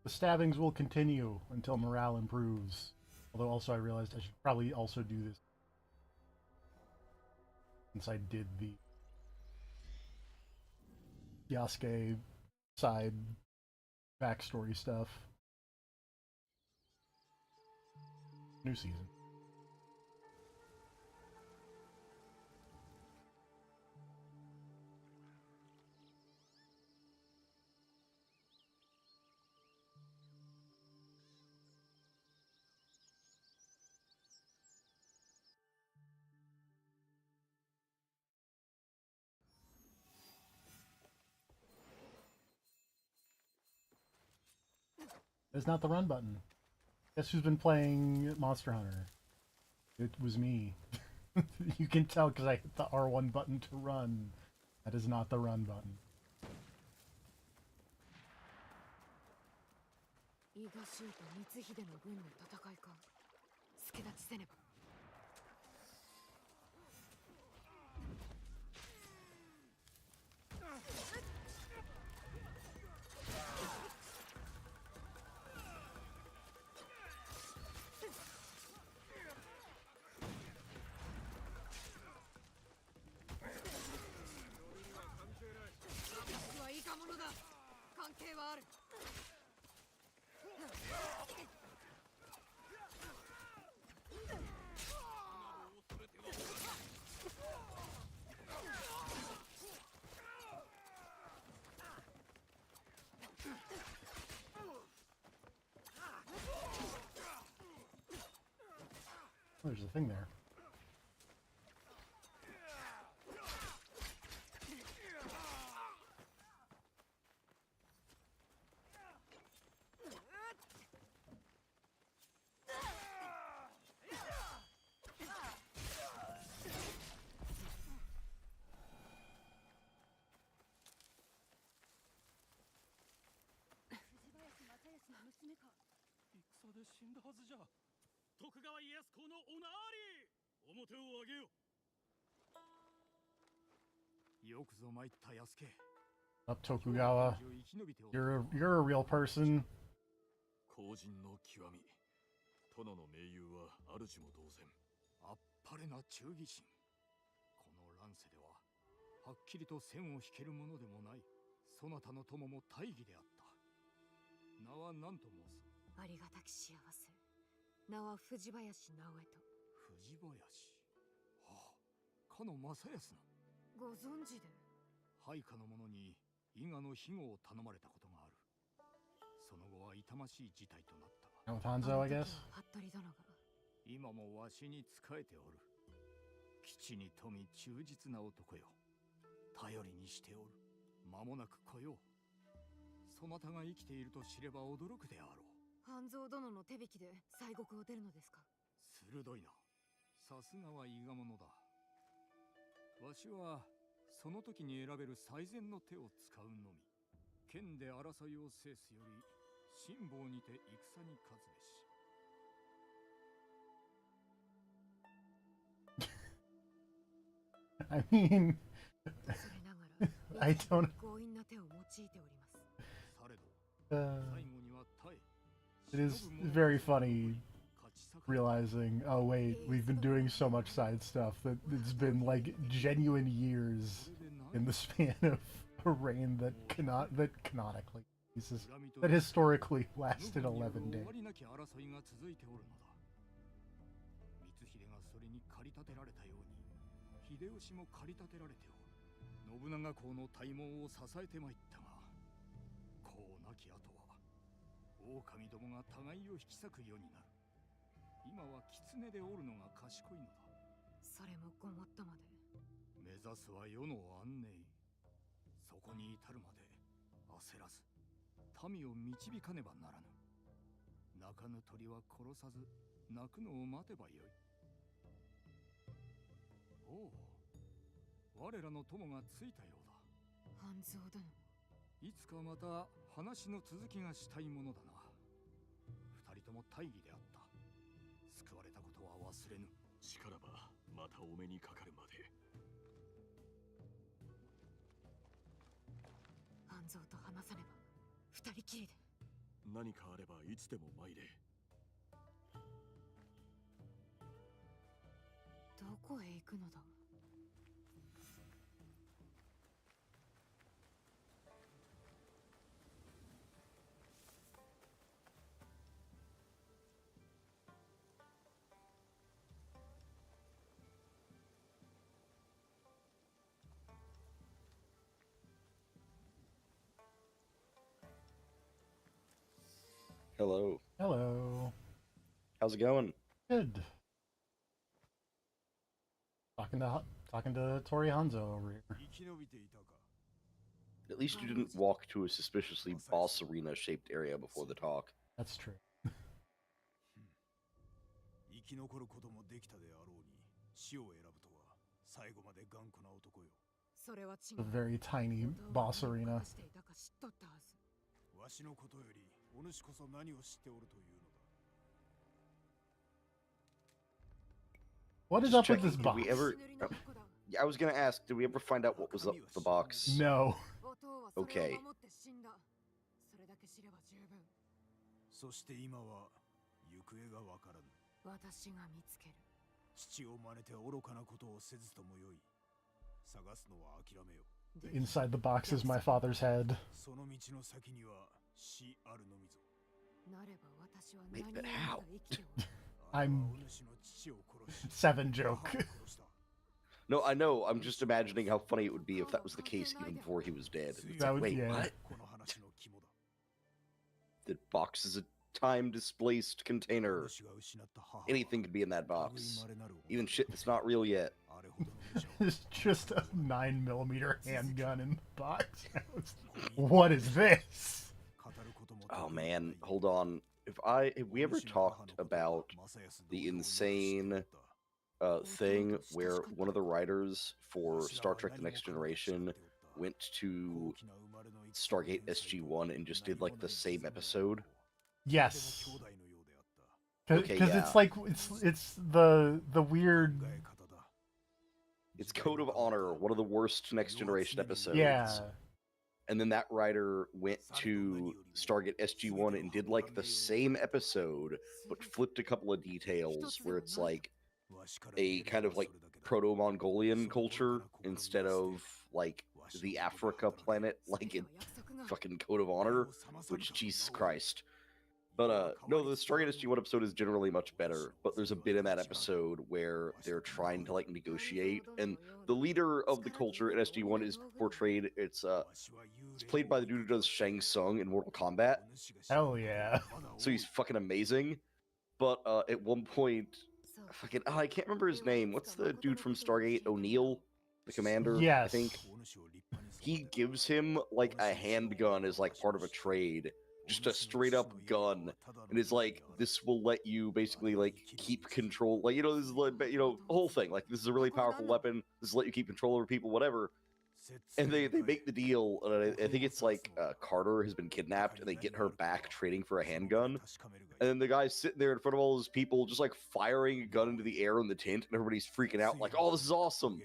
The stabbings will continue until morale improves. Although also I realized I should probably also do this since I did the Yasuke side backstory stuff. New season. It's not the run button. Guess who's been playing Monster Hunter? It was me. You can tell because I hit the R1 button to run. That is not the run button. 伊賀衆と光秀の軍の戦いか。助立ちせねば。私はいいかものだ。関係はある。Oh, there's a thing there. Up Tokugawa. You're a real person. 後人の極み殿の盟友は主も同然あっぱれな忠義心この乱世でははっきりと線を引けるものでもないそなたの友も大義であった名は何と申すありがたき幸せ。名は藤林直江と。藤林はあかの正康なご存知で。配下の者に伊賀の庇護を頼まれたことがあるその後は痛ましい事態となったが With Hanzo, I guess. 服部殿が。今もわしに仕えておる基地に富み忠実な男よ頼りにしておる間もなく来ようそなたが生きていると知れば驚くであろう半蔵殿の手引きで西国を出るのですか。鋭いなさすがは伊賀者だわしはその時に選べる最善の手を使うのみ剣で争いを制すより辛抱にて戦に勝つべし I mean, それながら I don't. 強引な手を用いております。されど Uh, 最後には耐え it is very funny realizing, oh wait, we've been doing so much side stuff that it's been like genuine years in the span of a reign that canonically, Jesus, that historically lasted 11 days. 終わりなき争いが続いておるのだ光秀がそれに駆り立てられたように秀吉も駆り立てられておる信長公の大門を支えてまいったがこうなき後は狼どもが互いを引き裂くようになる今は狐でおるのが賢いのだそれもごもっともで。目指すは世の安寧そこに至るまで焦らず民を導かねばならぬ鳴かぬ鳥は殺さず鳴くのを待てばよいおお我らの友がついたようだ半蔵殿。いつかまた話の続きがしたいものだな二人とも大義であった救われたことは忘れぬしからばまたお目にかかるまで半蔵と話さねば二人きりで。何かあればいつでも参れ。どこへ行くのだ。Hello. Hello. How's it going? Good. Talking to Tori Hanzo over here. 生き延びていたか。 At least you didn't walk to a suspiciously boss arena shaped area before the talk. That's true. 生き残ることもできたであろうに、死を選ぶとは最後まで頑固な男よ。それは違 A う。 very tiny boss arena. していたか知っとったはず。わしのことより、お主こそ何を知っておるというのだ。 What is Just up with checking, this did box? we ever- Yeah, I was gonna ask, did we ever find out what was up with the box? No. Okay. それだけ知れば十分。そして今は行方がわからぬ。私が見つける。父を真似て愚かなことをせずともよい。探すのは諦めよ。 Inside the box is my father's head. その道の先には死あるのみぞ。なれば私は Wait, 何 but 者 how? が生きておる。 I'm お主の父を殺し Seven joke. 母を殺した No, I know. I'm just imagining how funny it would be if that was the case even before he was dead. It's That like, would- wait, yeah. what? この話の肝だ。 The box is a time-displaced container. 私が失った母は Anything could be in that 類 box. 稀なる Even shit that's not real yet. あれほどの武者 It's just a 9mm handgun in the box. What is this? 語ることも Oh man, hold on. Have we ever talked about the insane thing where one of the writers for Star Trek The Next Generation went to Stargate SG-1 and just did like the same episode? Yes. Okay, Because yeah. it's like it's the weird. It's Code of Honor, one of the worst Next Generation episodes. Yeah. And then that writer went to Stargate SG-1 and did like the same episode, but flipped a couple of details where it's like a kind of like proto-Mongolian culture instead of like the Africa planet, like in fucking Code of Honor, which Jesus Christ. But no, the Stargate SG-1 episode is generally much better, but there's a bit in that episode where they're trying to like negotiate, and the leader of the culture in SG-1 is portrayed, it's played by the dude who does Shang Tsung in Mortal Kombat, Hell yeah. so he's fucking amazing. But at one point, fucking, I can't remember his name. What's the dude from Stargate? O'Neill, the commander, I Yes. think. He gives him like a handgun as like part of a trade, just a straight up gun, and is like, this will let you basically like keep control, like, you know, this is like, you know, the whole thing, like, this is a really powerful weapon, this will let you keep control over people, whatever. And they make the deal, and I think it's like Carter has been kidnapped, and they get her back trading for a handgun, and then the guy's sitting there in front of all those people, just like firing a gun into the air in the tent, and everybody's freaking out, like, oh, this is awesome.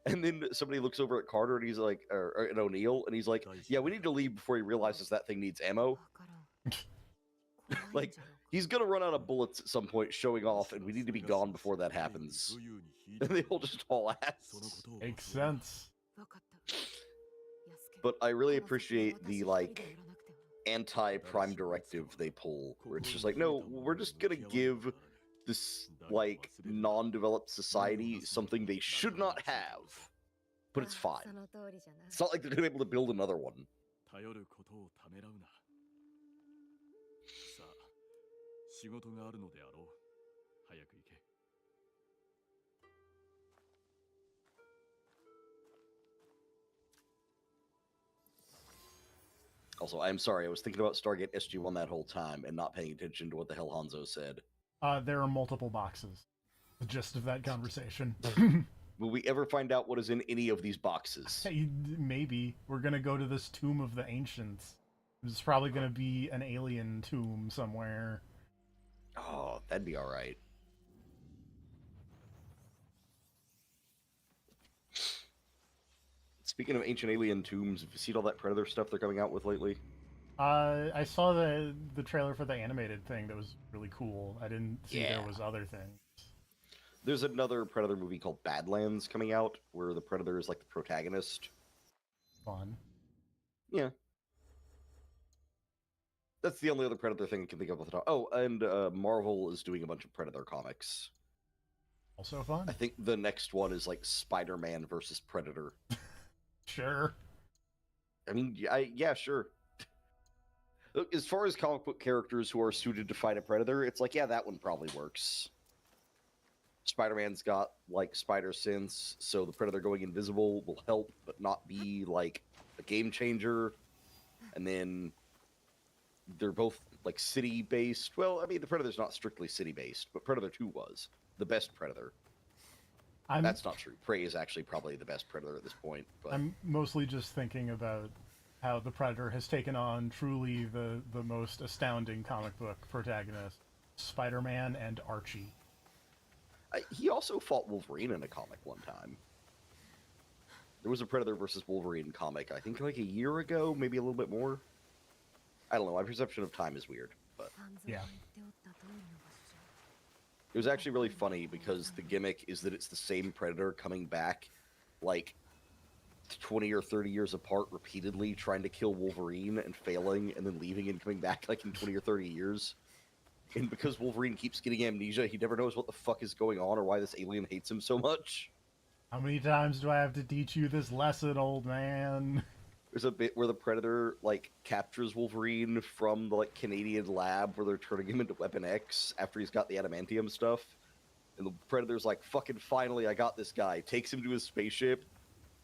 And then somebody looks over at Carter, and he's like, or at O'Neill, and he's like, yeah, we need to leave before he realizes that thing needs ammo. Like, he's gonna run out of bullets at some point showing off, and we need to be gone before that happens. And they all just haul ass. Makes sense. But I really appreciate the, like, anti-prime directive they pull, where it's just like, no, we're just gonna give this, like, non-developed society something they should not have. But it's fine. It's not like they're gonna be able to build another one. 頼ることをためらうな。さあ、仕事があるのであろう。早く行け。Also, I'm sorry, I was thinking about Stargate SG-1 that whole time and not paying attention to what the hell Hanzo said. There are multiple boxes. The gist of that conversation. Will we ever find out what is in any of these boxes? Hey, maybe we're gonna go to this tomb of the ancients. It's probably gonna be an alien tomb somewhere. Oh, that'd be alright. Speaking of ancient alien tombs, have you seen all that Predator stuff they're coming out with lately? I saw the trailer for the animated thing that was really cool. I didn't see there Yeah. was other things. There's another Predator movie called Badlands coming out, where the Predator is like the protagonist. Fun. Yeah. That's the only other Predator thing I can think of off the top. Oh, and Marvel is doing a bunch of Predator comics. Also fun. I think the next one is like Spider-Man versus Predator. Sure. I mean, yeah, sure. Look, as far as comic book characters who are suited to fight a Predator, it's like, yeah, that one probably works. Spider-Man's got like spider sense, so the Predator going invisible will help, but not be like a game changer. And then they're both like city-based. Well, I mean, the Predator's not strictly city-based, but Predator 2 was the best Predator. That's not true. Prey is actually probably the best Predator at this point. But I'm mostly just thinking about how the Predator has taken on truly the most astounding comic book protagonist, Spider-Man and Archie. He also fought Wolverine in a comic one time. There was a Predator versus Wolverine comic, I think like a year ago, maybe a little bit more. I don't know. My perception of time is weird, but Yeah. it was actually really funny because the gimmick is that it's the same Predator coming back like 20 or 30 years apart repeatedly, trying to kill Wolverine and failing, and then leaving and coming back like in 20 or 30 years. And because Wolverine keeps getting amnesia, he never knows what the fuck is going on or why this alien hates him so much. How many times do I have to teach you this lesson, old man? There's a bit where the Predator like captures Wolverine from the like Canadian lab where they're turning him into Weapon X after he's got the adamantium stuff. And the Predator's like, fucking finally, I got this guy. Takes him to his spaceship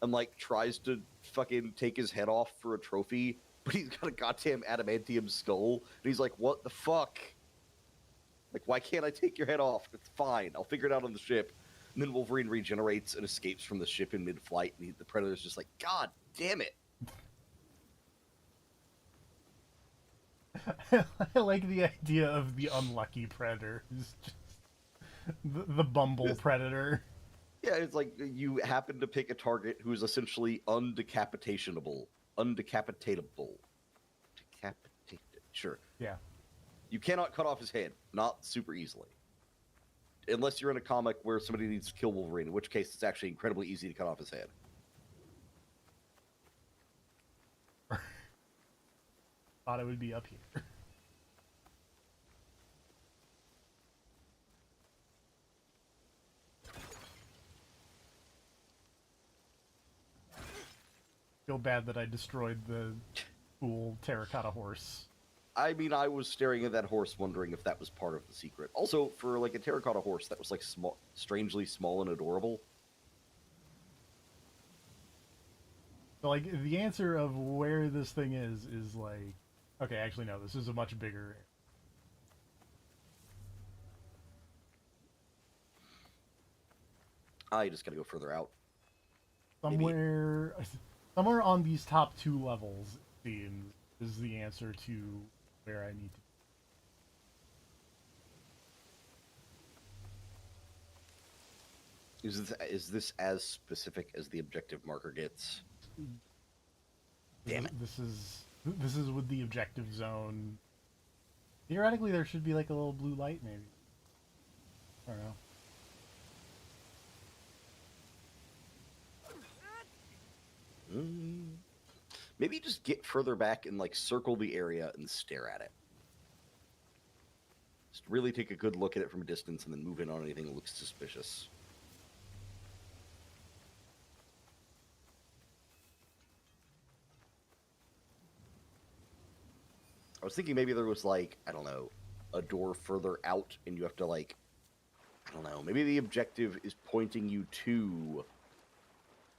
and like tries to fucking take his head off for a trophy, but he's got a goddamn adamantium skull. And he's like, what the fuck? Like, why can't I take your head off? It's fine. I'll figure it out on the ship. And then Wolverine regenerates and escapes from the ship in mid-flight, and the Predator's just like, God damn it. I like the idea of the unlucky predator, who's just the bumble predator. Yeah, it's like you happen to pick a target who's essentially undecapitatable. Undecapitatable. Decapitated. Sure. Yeah. You cannot cut off his head. Not super easily. Unless you're in a comic where somebody needs to kill Wolverine, in which case it's actually incredibly easy to cut off his head. Thought it would be up here. Feel bad that I destroyed the cool terracotta horse. I mean, I was staring at that horse wondering if that was part of the secret. Also, for like a terracotta horse, that was like small, strangely small and adorable. So, like, the answer of where this thing is like... Okay, actually, no, this is a much bigger... I just gotta go further out. Somewhere... Somewhere on these top two levels, it seems, is the answer to where I need to... Is this as specific as the objective marker gets? Damn it. This is with the objective zone. Theoretically, there should be like a little blue light, maybe. I don't know. Maybe just get further back and like circle the area and stare at it. Just really take a good look at it from a distance and then move in on anything that looks suspicious. I was thinking maybe there was like, I don't know, a door further out and you have to like, I don't know, maybe the objective is pointing you to,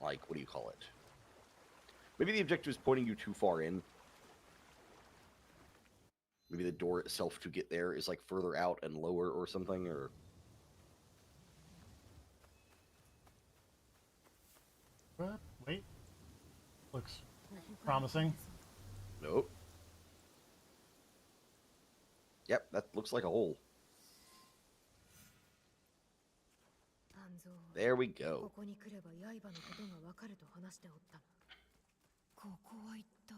like, what do you call it? Maybe the objective is pointing you too far in. Maybe the door itself to get there is like further out and lower or something, or... What? Wait. Looks promising. Nope. Yep, that looks like a hole. There we go. ここに来れば刃のことがわかると話しておった。ここは一体。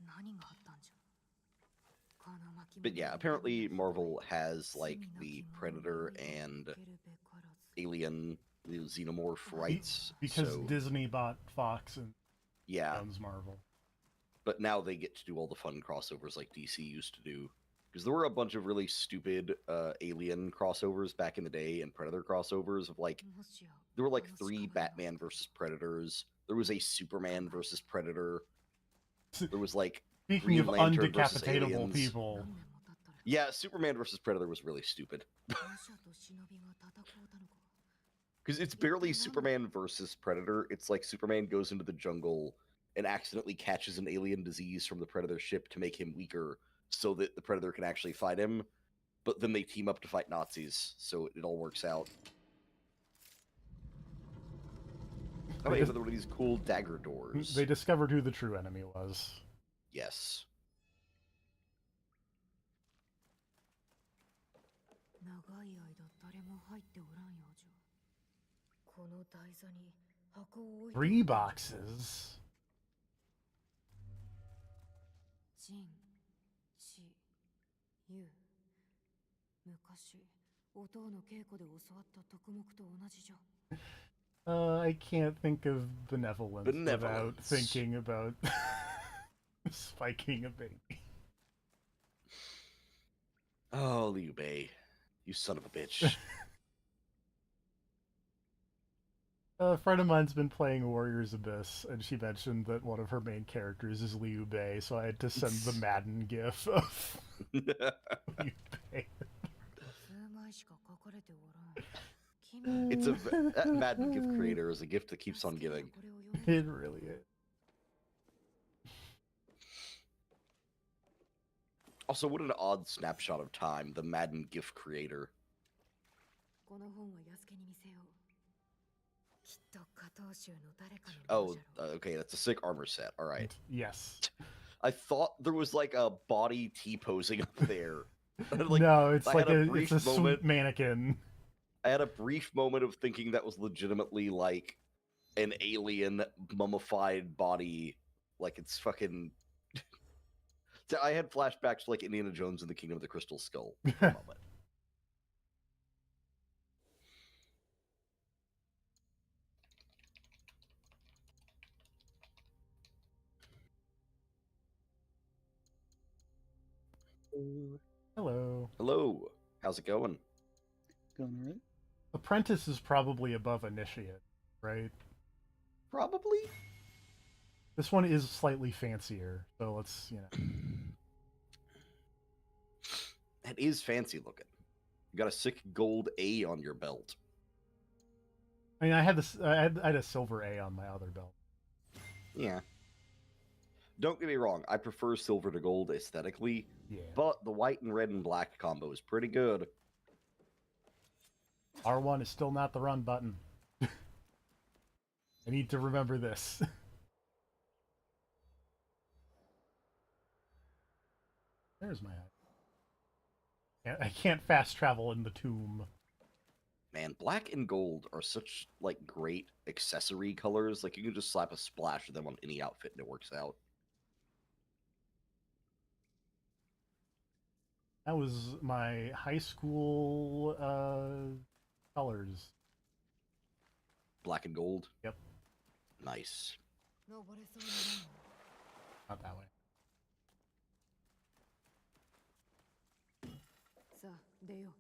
何があったんじゃ。この巻物 But yeah, apparently Marvel has like the Predator and Alien, the Xenomorph rights. Because so, Disney bought Fox and yeah, owns Marvel. but now they get to do all the fun crossovers like DC used to do. Because there were a bunch of really stupid Alien crossovers back in the day and Predator crossovers of like, there were like 3 Batman versus Predators. There was a Superman versus Predator. There was like Speaking Green of Lantern versus undecapitatable aliens. people, Yeah, Superman versus Predator was really stupid. Because it's barely Superman versus Predator. It's like Superman goes into the jungle and accidentally catches an alien disease from the Predator ship to make him weaker so that the Predator can actually fight him. But then they team up to fight Nazis, so it all works out. Oh, yeah, but there were these cool dagger doors. they discovered who the true enemy was. Yes. 長い間誰も入っておらんようじゃ。この台座に箱を置いて 3 boxes. ジン、チ、ユ。昔、お父の稽古で教わった徳目と同じじゃ。I can't think of benevolence without Benevolence. thinking about spiking a baby. Oh, Liu Bei. You son of a bitch. A friend of mine's been playing Warriors Abyss, and she mentioned that one of her main characters is Liu Bei, so I had to send the Madden gif of Liu Bei. 数枚しか書かれておらん。 It's a that Madden gift creator is a gift that keeps on giving. It really is. Also, what an odd snapshot of time, the Madden gift creator. この本は安家に見せよう。きっと加藤衆の誰かの Oh, okay, that's a sick armor set. All right. Yes. I thought there was like a body T-posing up there. Like, no, it's I like had a a brief it's a moment- sweet mannequin. I had a brief moment of thinking that was legitimately like an alien mummified body. Like it's fucking. I had flashbacks to like Indiana Jones and the Kingdom of the Crystal Skull for a moment. Hello. Hello, how's it going? Going all right? Apprentice is probably above Initiate, right? Probably. This one is slightly fancier, so let's, you know. That is fancy looking. You got a sick gold A on your belt. I mean, I had this. I had a silver A on my other belt. Yeah. Don't get me wrong, I prefer silver to gold aesthetically, Yeah. but the white and red and black combo is pretty good. R1 is still not the run button. I need to remember this. There's my eye. I can't fast travel in the tomb. Man, black and gold are such like great accessory colors. Like you can just slap a splash of them on any outfit and it works out. That was my high school colors. Black and gold. Yep. Nice. 登れそうにないの。 Not that way. さあ、出よ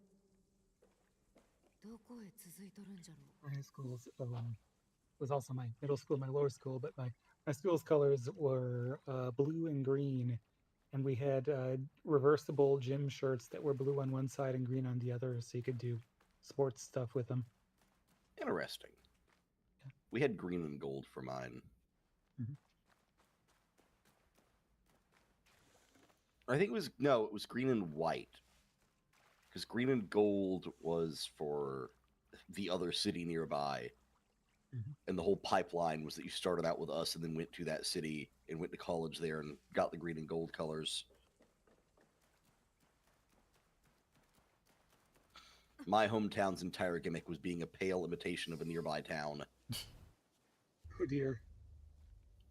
う。どこへ続いとるんじゃろう。 My high school was also my middle school, my lower school, but my school's colors were blue and green, and we had reversible gym shirts that were blue on one side and green on the other, so you could do sports stuff with them. Interesting. Yeah. We had green and gold for mine. Mhm. I think it was green and white. Because green and gold was for the other city nearby. Mhm. And the whole pipeline was that you started out with us and then went to that city and went to college there and got the green and gold colors. My hometown's entire gimmick was being a pale imitation of a nearby town. Oh dear.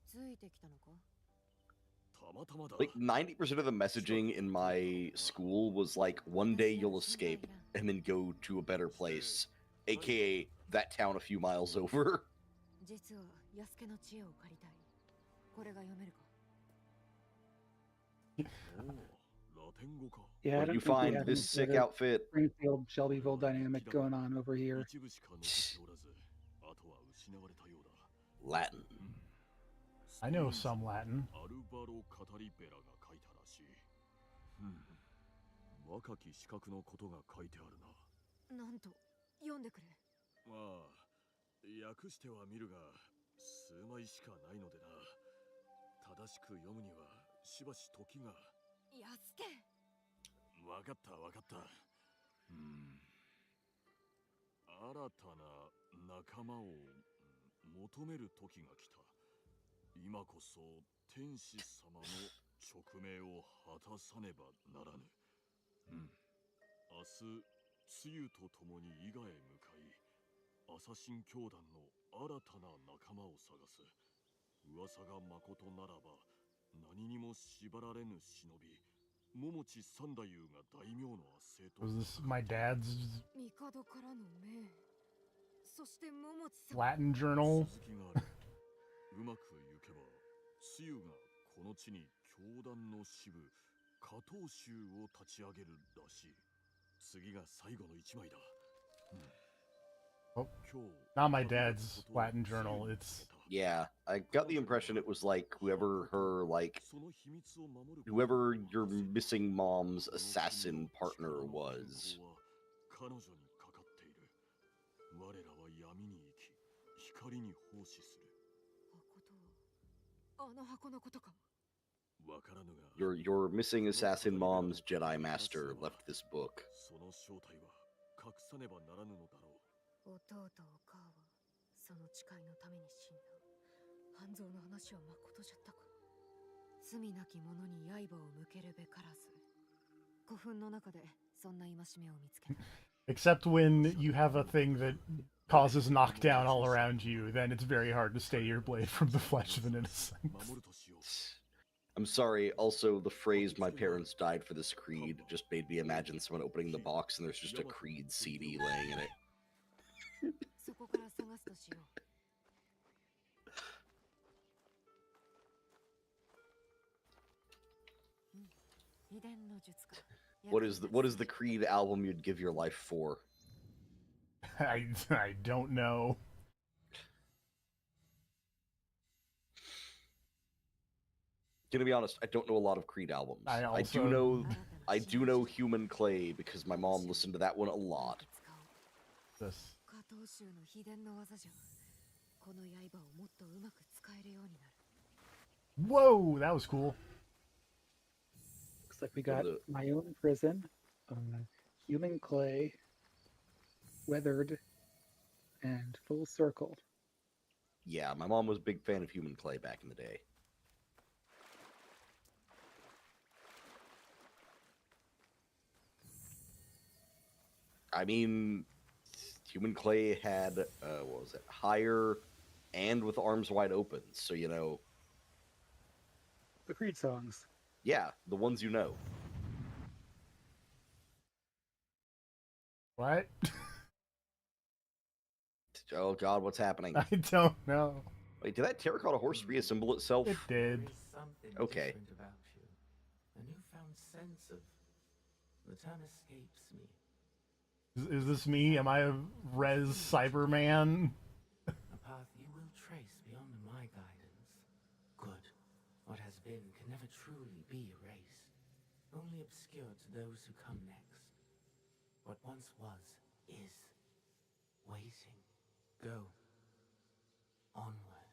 ついてきたのか。Like 90% of the messaging in my school was like, one day you'll escape and then go to a better place, aka that town a few miles over. 実は安家の知恵を借りたい。これが読めるか。Yeah, I Well, don't you think we find have this any sick sort of outfit. Springfield Shelbyville dynamic going on over here. Latin. I know some Latin. 若き資格のことが書いてあるな。なんと読んでくれ。まあ、訳しては見るが、数枚しかないのでな。正しく読むにはしばし時が。安家。わかったわかった。新たな仲間を求める時が来た。今こそ天使様の勅命を果たさねばならぬ。明日、つゆと共に伊賀へ向かい、アサシン教団の新たな仲間を探す。噂がまことならば、何にも縛られぬ忍び、桃地三太夫が大名の圧政と。Was this my dad's 帝からの命。そして桃地さん。 Latin journal? 続きがある。うまくいけば、つゆがこの地に教団の支部、加藤宗を立ち上げるらしい。次が最後の一枚だ。Oh, not my dad's Latin journal. It's Yeah, I got the impression it was like whoever your missing mom's assassin partner was. 彼女にかかっている。我らは闇に生き、光に奉仕する。あの箱のことか。 Your missing assassin mom's Jedi master left this book. その正体は隠さねばならぬのだろう。弟お母はその誓いのために死んだ。半蔵の話はまことじゃったか。罪なき者に刃を向けるべからず。古墳の中でそんな戒めを見つけた。 except when you have a thing that causes knockdown all around you, then it's very hard to stay your blade from the flesh of an innocent. I'm sorry, also the phrase my parents died for this creed just made me imagine someone opening the box and there's just a Creed CD laying in it. そこから探すとしよう。秘伝の術か。 What is the Creed album you'd give your life for? I don't know. Gonna be honest, I don't know a lot of Creed albums. I I do know Human Clay because my mom listened to that one a lot. This. 加藤宗の秘伝の技じゃ。この刃をもっとうまく使えるようになる。 Whoa, that was cool. Looks like we got my own prison, human clay, weathered, and full circle. Yeah, my mom was a big fan of Human Clay back in the day. I mean, Human Clay had, what was it, Higher and With Arms Wide Open, so, you know. The Creed songs. Yeah, the ones you know. What? Oh god, what's happening? I don't know. Wait, did that terracotta horse reassemble itself? It did. Okay. About you. A newfound sense of the term escapes me. Is this me? Am I a res Cyberman? A path you will trace beyond my guidance. Good. What has been can never truly be erased. Only obscured to those who come next. What once was, is. Waiting. Go. Onward.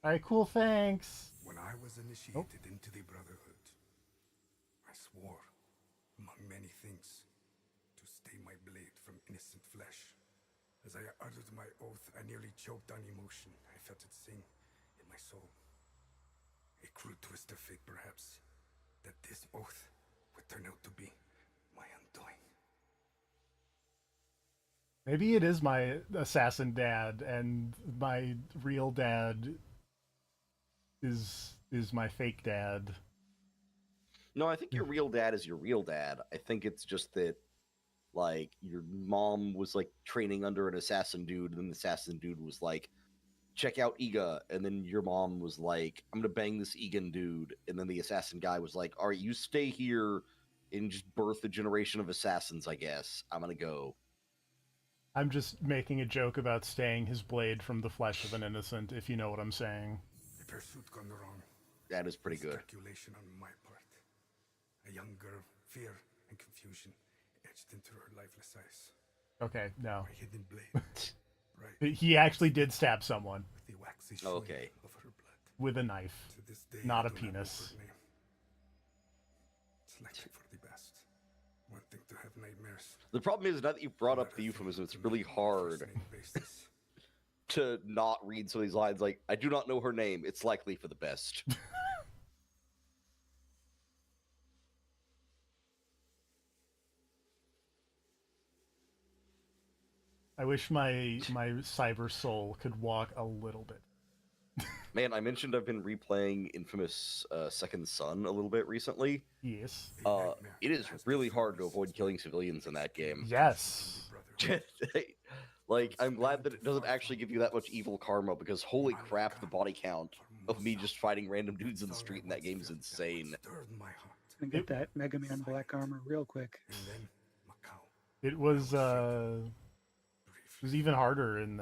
Alright, cool, thanks. When I was initiated into the Brotherhood, I swore, among many things, to stay my blade from innocent flesh. As I uttered my oath, I nearly choked on emotion. I felt it sing in my soul. A cruel twist of fate, perhaps, that this oath would turn out to be my undoing. Maybe it is my assassin dad, and my real dad is my fake dad. No, I think your real dad is your real dad. I think it's just that, like, your mom was, like, training under an assassin dude, and then the assassin dude was like, check out Iga, and then your mom was like, I'm gonna bang this Egan dude, and then the assassin guy was like, all right, you stay here and just birth a generation of assassins, I guess. I'm gonna go. I'm just making a joke about staying his blade from the flesh of an innocent, if you know what I'm saying. The pursuit gone wrong. That is pretty good. Miscalculation on my part. A young girl, fear and confusion etched into her lifeless eyes. Okay, no. My hidden blade. Right. He actually did stab someone With the waxy Okay. of her blood. with a knife, To this day, not I a do not know penis. her name. It's likely for the best. One thing to have nightmares. The problem is, now that you brought up the euphemism, it's really hard to not read some of these lines. Like, I do not know her name. It's likely for the best. I wish my cyber soul could walk a little bit. Man, I mentioned I've been replaying Infamous Second Son a little bit recently. Yes. It is really hard to avoid killing civilians in that game. Yes. Like, I'm glad that it doesn't actually give you that much evil karma, because holy crap, the body count of me just fighting random dudes in the street in that game is insane. And get that Mega Man black armor real quick. It was even harder in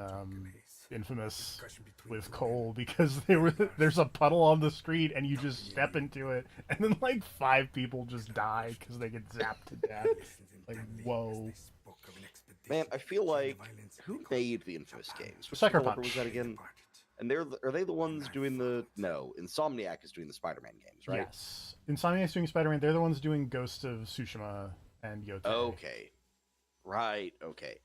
Infamous with Cole, because there's a puddle on the street and you just step into it and then like 5 people just die because they get zapped to death. Like, whoa. Man, I feel like, who made the Infamous games? Which Sucker developer Punch. was that again? And are they the ones doing the... No, Insomniac is doing the Spider-Man games, right? Yes. Insomniac's doing Spider-Man. They're the ones doing Ghost of Tsushima and Yote. Okay. Right, okay.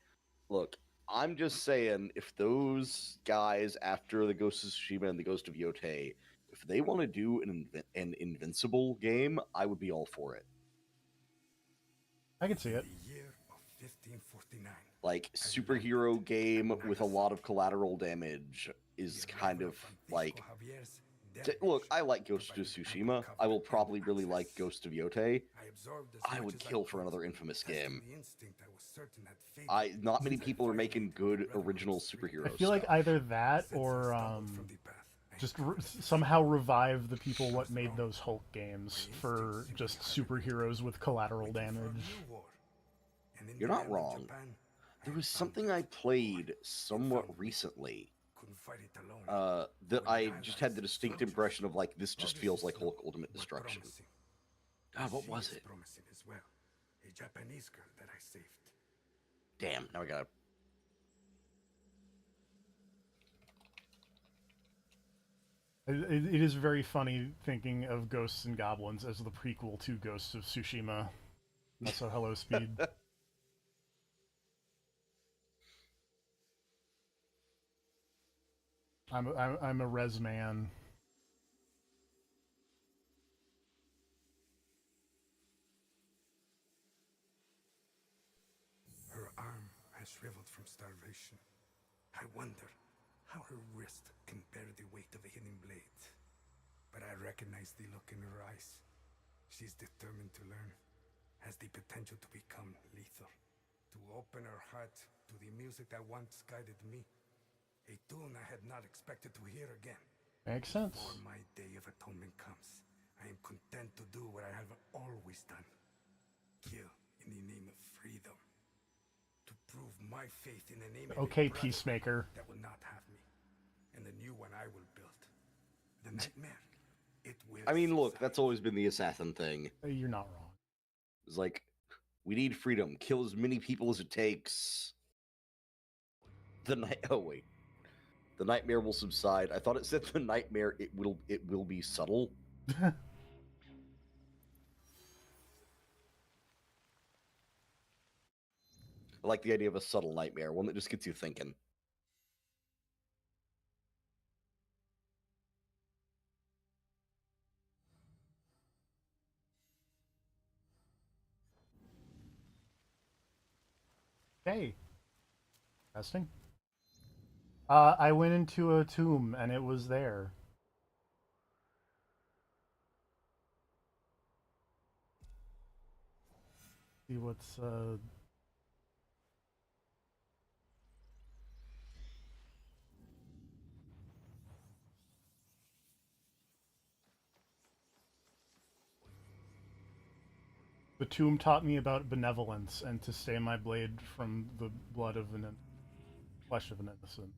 Look, I'm just saying, if those guys, after the Ghost of Tsushima and the Ghost of Yote, if they want to do an Invincible game, I would be all for it. I can see it. The year of 1549. Like, superhero game with a lot of collateral damage is kind of like... Look, I like Ghost of Tsushima. I will probably really like Ghost of Yote. I would kill for another Infamous game. Not many people are making good original superhero I feel like stuff. either that or just somehow revive the people what made those Hulk games for just superheroes with collateral damage. You're not wrong. There was something I played somewhat recently that I just had the distinct impression of, like, this just feels like Hulk Ultimate Destruction. God, what was it? A Japanese girl that I saved. Damn, now I gotta... It is very funny thinking of Ghosts and Goblins as the prequel to Ghosts of Tsushima. Also, hello, Speed. I'm a res man. Her arm has shriveled from starvation. I wonder how her wrist can bear the weight of a hidden blade. But I recognize the look in her eyes. She's determined to learn, has the potential to become lethal, to open her heart to the music that once guided me. A tune I had not expected to hear again. Makes sense. Before my day of atonement comes, I am content to do what I have always done. Kill in the name of freedom. To prove my faith in the name of Okay, a brotherhood Peacemaker. that will not have me. And the new one I will build. The nightmare. It will I mean, look, subside. that's always been the assassin thing. You're not wrong. It's like, we need freedom. Kill as many people as it takes. Oh, wait. The nightmare will subside. I thought it said the nightmare, it will be subtle. I like the idea of a subtle nightmare, one that just gets you thinking. Hey. Testing. I went into a tomb and it was there. see what's the tomb taught me about benevolence and to stay my blade from the blood of an flesh of an innocent.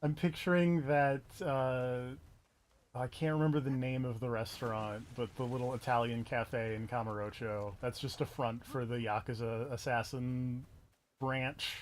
I'm picturing that I can't remember the name of the restaurant, but the little Italian cafe in Camarocho. That's just a front for the Yakuza assassin branch.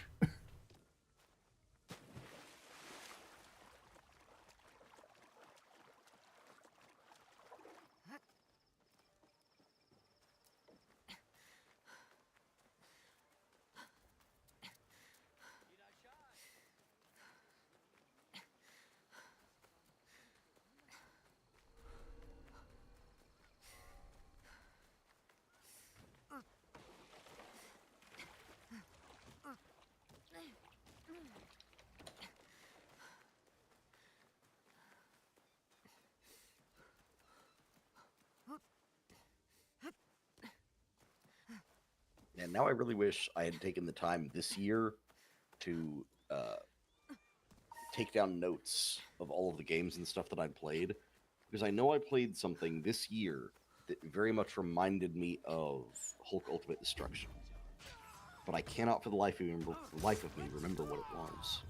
And now I really wish I had taken the time this year to take down notes of all of the games and stuff that I'd played, because I know I played something this year that very much reminded me of Hulk Ultimate Destruction, but I cannot for the life of me remember what it was.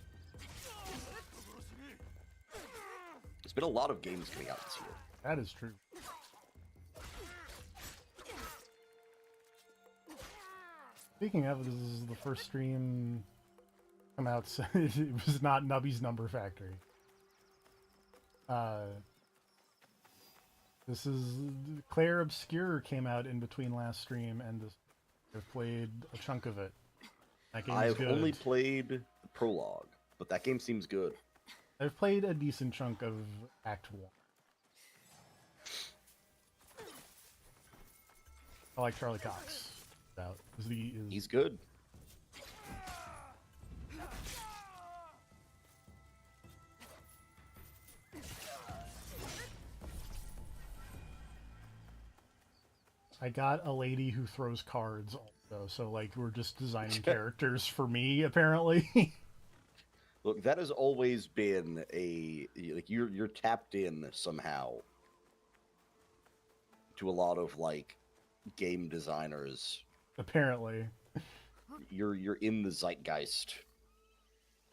There's been a lot of games coming out this year. That is true. Speaking of, this is the first stream come out. So it was not Nubby's Number Factory. This is Claire Obscure came out in between last stream and this. I've played a chunk of it. That game's I've good. only played the prologue, but that game seems good. I've played a decent chunk of Act 1. I like Charlie Cox. He's good. I got a lady who throws cards also, so like we're just designing characters for me apparently. Look, that has always been like you're tapped in somehow to a lot of like game designers. Apparently. You're in the zeitgeist.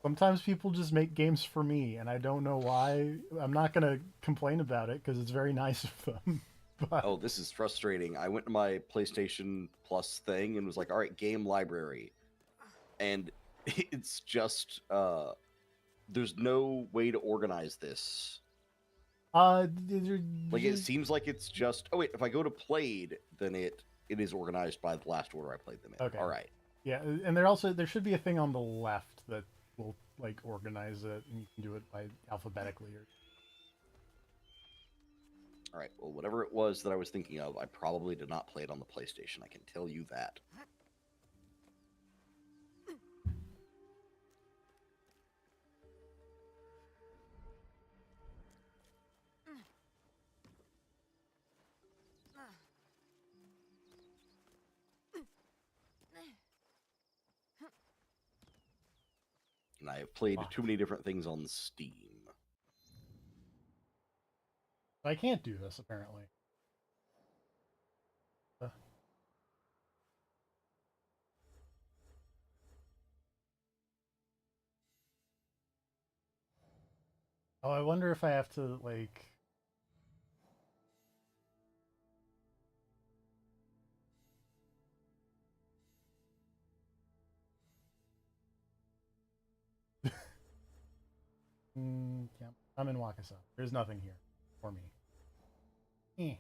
Sometimes people just make games for me, and I don't know why. I'm not gonna complain about it because it's very nice of them. But... Oh, this is frustrating. I went to my PlayStation Plus thing and was like, all right, game library. And it's just, there's no way to organize this. Like, it seems like it's just, oh wait, if I go to played, then it is organized by the last order I played them in. Okay. All right. Yeah, and there should be a thing on the left that will, like, organize it, and you can do it by alphabetically or... All right, well, whatever it was that I was thinking of, I probably did not play it on the PlayStation. I can tell you that. And I have played too many different things on Steam. I can't do this, apparently. Oh, I wonder if I have to, like... yeah, I'm in Wakasa. There's nothing here for me. Eh.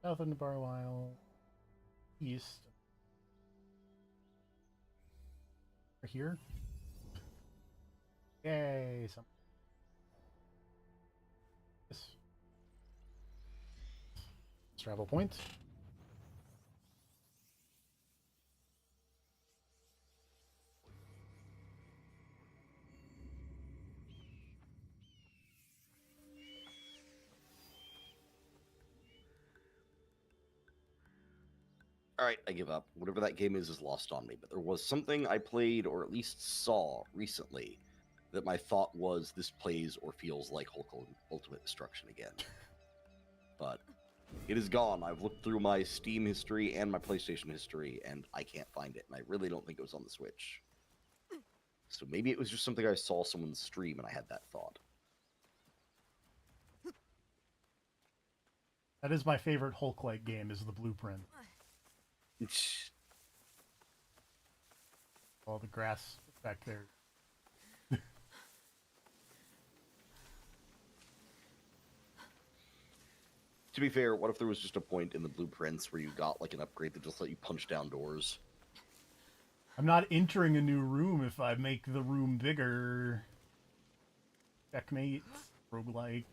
South of Nabarwile. East. Right here. Yay! Some. Yes. Travel point. All right, I give up. Whatever that game is lost on me. But there was something I played or at least saw recently that my thought was this plays or feels like Hulk Ultimate Destruction again. But it is gone. I've looked through my Steam history and my PlayStation history, and I can't find it. And I really don't think it was on the Switch. So maybe it was just something I saw someone stream and I had that thought. That is my favorite Hulk-like game, is the Blueprint. All the grass back there. To be fair, what if there was just a point in the blueprints where you got like an upgrade that just let you punch down doors? I'm not entering a new room if I make the room bigger. Checkmate. Roguelike.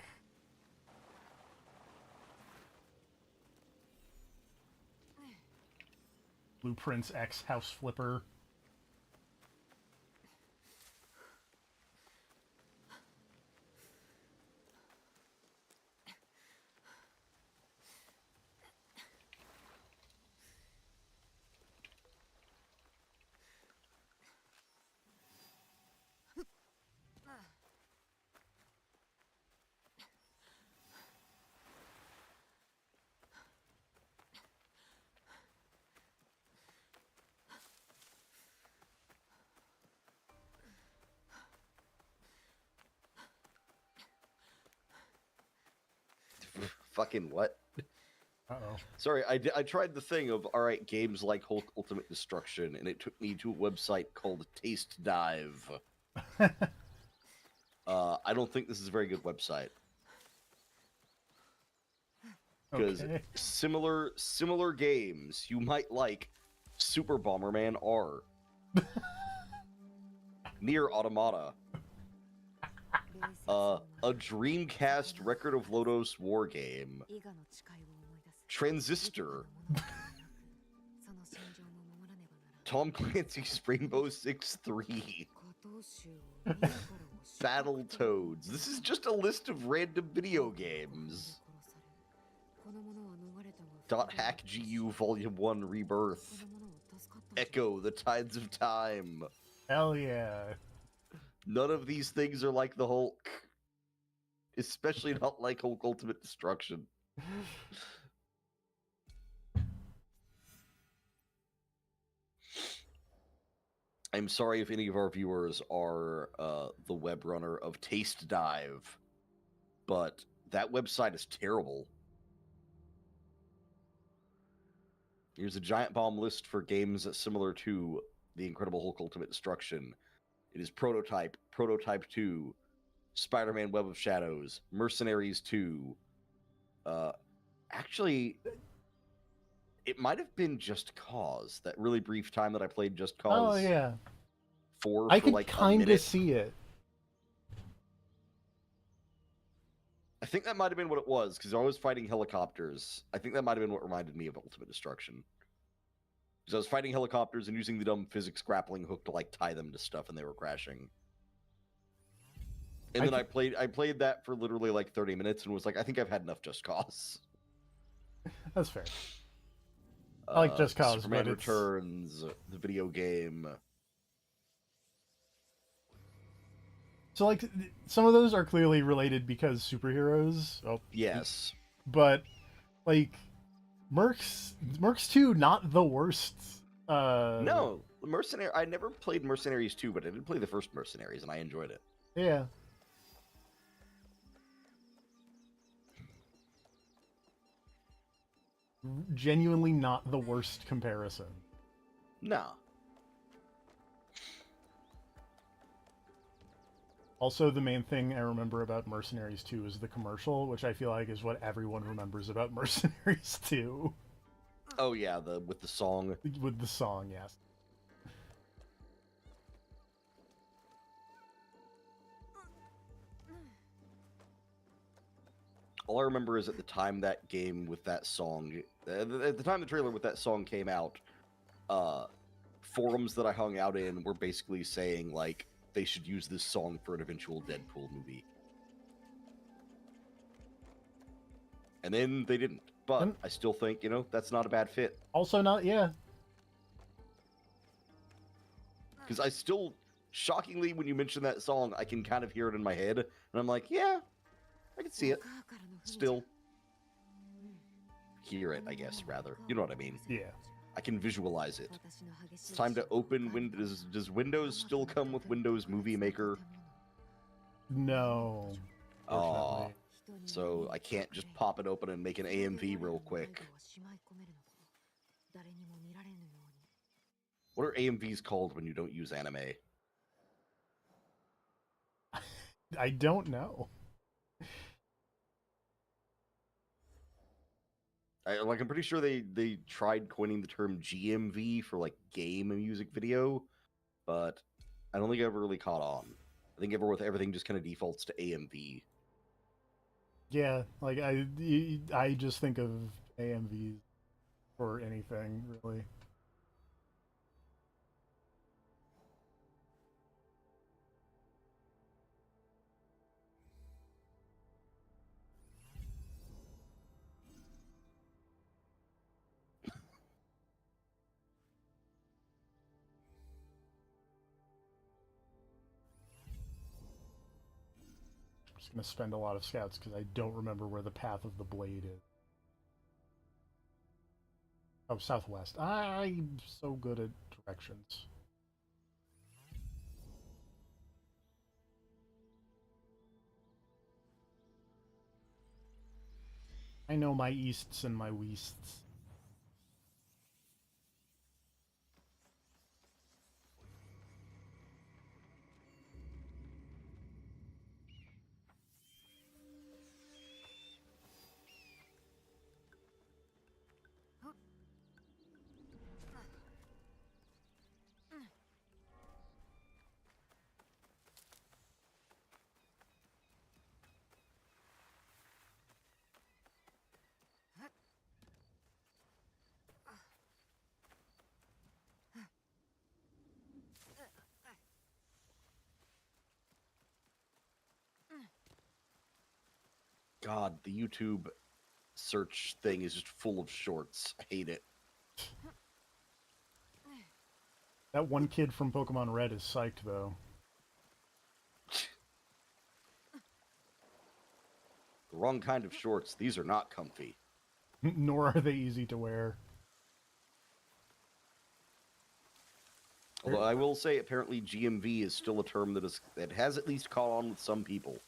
Blueprints X House Flipper. Fucking what? Uh-oh. Sorry, I tried the thing of, alright, games like Hulk Ultimate Destruction, and it took me to a website called Taste Dive. I don't think this is a very good website. Because Okay. similar games you might like Super Bomberman R. Near Automata. A Dreamcast Record of Lodos war game. Transistor. Tom Clancy's Rainbow Six 3. Battletoads. This is just a list of random video games. .hack GU Volume 1 Rebirth. Echo, The Tides of Time. Hell yeah. None of these things are like the Hulk. Especially not like Hulk Ultimate Destruction. I'm sorry if any of our viewers are the web runner of Taste Dive, but that website is terrible. Here's a giant bomb list for games similar to The Incredible Hulk Ultimate Destruction. It is Prototype, Prototype 2, Spider-Man Web of Shadows, Mercenaries 2. Actually, it might have been Just Cause, that really brief time that I played Just Cause. Oh yeah. 4 I for could like a kind of minute. see it. I think that might have been what it was, because I was fighting helicopters. I think that might have been what reminded me of Ultimate Destruction. Because I was fighting helicopters and using the dumb physics grappling hook to like tie them to stuff, and they were crashing. And then I played that for literally like 30 minutes and was like, I think I've had enough Just Cause. That's fair. I like Just Cause, Superman but it's... Returns, the video game. So, like, some of those are clearly related because superheroes. Oh, Yes. but, like, Mercs 2, not the worst. No, I never played Mercenaries 2, but I did play the first Mercenaries, and I enjoyed it. Yeah. Genuinely not the worst comparison. No. Also, the main thing I remember about Mercenaries 2 is the commercial, which I feel like is what everyone remembers about Mercenaries 2. Oh yeah, the with the song. With the song, yes. All I remember is at the time that game with that song, at the time the trailer with that song came out, forums that I hung out in were basically saying like they should use this song for an eventual Deadpool movie. And then they didn't. But And- I still think, you know, that's not a bad fit. Also, not, yeah. Because I still, shockingly, when you mention that song, I can kind of hear it in my head. And I'm like, yeah, I can see it. Still. Hear it, I guess, rather. You know what I mean? Yeah. I can visualize it. It's time to open Windows. Does Windows still come with Windows Movie Maker? No. Aw. Fortunately. So I can't just pop it open and make an AMV real quick. What are AMVs called when you don't use anime? I don't know. I'm pretty sure they tried coining the term GMV for like game and music video, but I don't think it ever really caught on. I think everything just kind of defaults to AMV. Yeah, like I just think of AMVs for anything, really. I'm just gonna spend a lot of scouts because I don't remember where the path of the blade is. Oh, southwest. I'm so good at directions. I know my easts and my wests. God, the YouTube search thing is just full of shorts. I hate it. That one kid from Pokemon Red is psyched, though. The wrong kind of shorts. These are not comfy. Nor are they easy to wear. Although I will say, apparently GMV is still a term that has at least caught on with some people.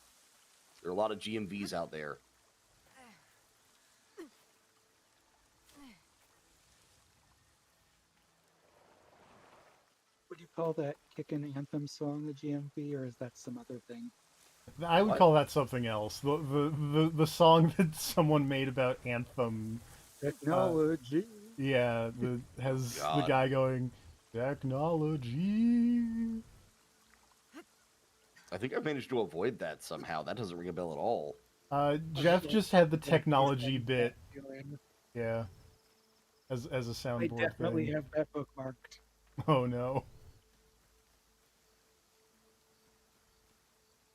There are a lot of GMVs out there. Would you call that Kickin' Anthem song a GMV, or is that some other thing? I would What? call that something else. The song that someone made about Anthem, Technology. yeah, has the God. guy going, technology. I think I've managed to avoid that somehow. That doesn't ring a bell at all. Jeff just had the Yeah, technology that bit, feeling. yeah, as a I soundboard definitely thing. have that bookmarked. Oh no.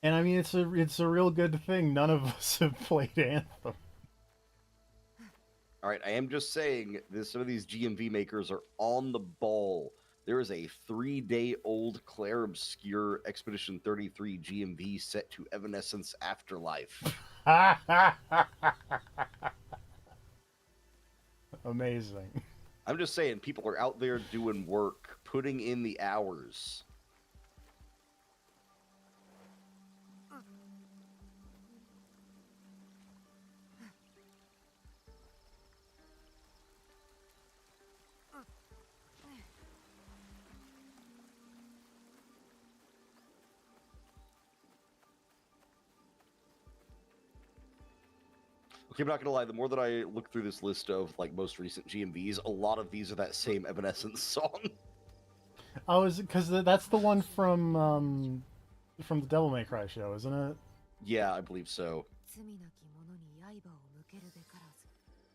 And I mean, it's a real good thing none of us have played Anthem. All right, I am just saying some of these GMV makers are on the ball. There is a 3-day-old Claire Obscure Expedition 33 GMV set to Evanescence Afterlife. Amazing. I'm just saying, people are out there doing work, putting in the hours. Okay, I'm not gonna lie. The more that I look through this list of like most recent GMVs, a lot of these are that same Evanescence song. Oh, is it because that's the one from the Devil May Cry show, isn't it? Yeah, I believe so. 罪なき者に刃を向けるべからず、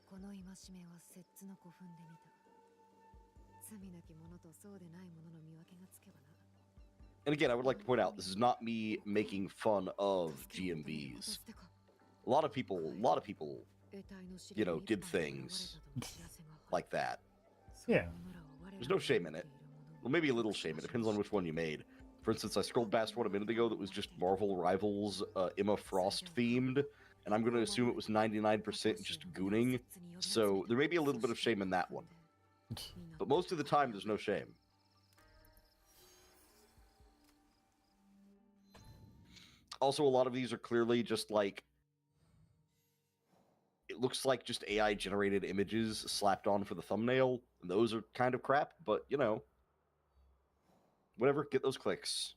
この戒めは摂津の古墳で見た。罪なき者とそうでない者の見分けがつけばな。 And again, I would like to point out this is not me making fun of GMVs. A lot of people, you know, did things like that. Yeah. There's no shame in it. Well, maybe a little shame. It depends on which one you made. For instance, I scrolled past one a minute ago that was just Marvel Rivals Emma Frost themed, and I'm going to assume it was 99% just gooning, so there may be a little bit of shame in that one. But most of the time, there's no shame. Also, a lot of these are clearly just like... It looks like just AI-generated images slapped on for the thumbnail, and those are kind of crap, but, you know... Whatever, get those clicks.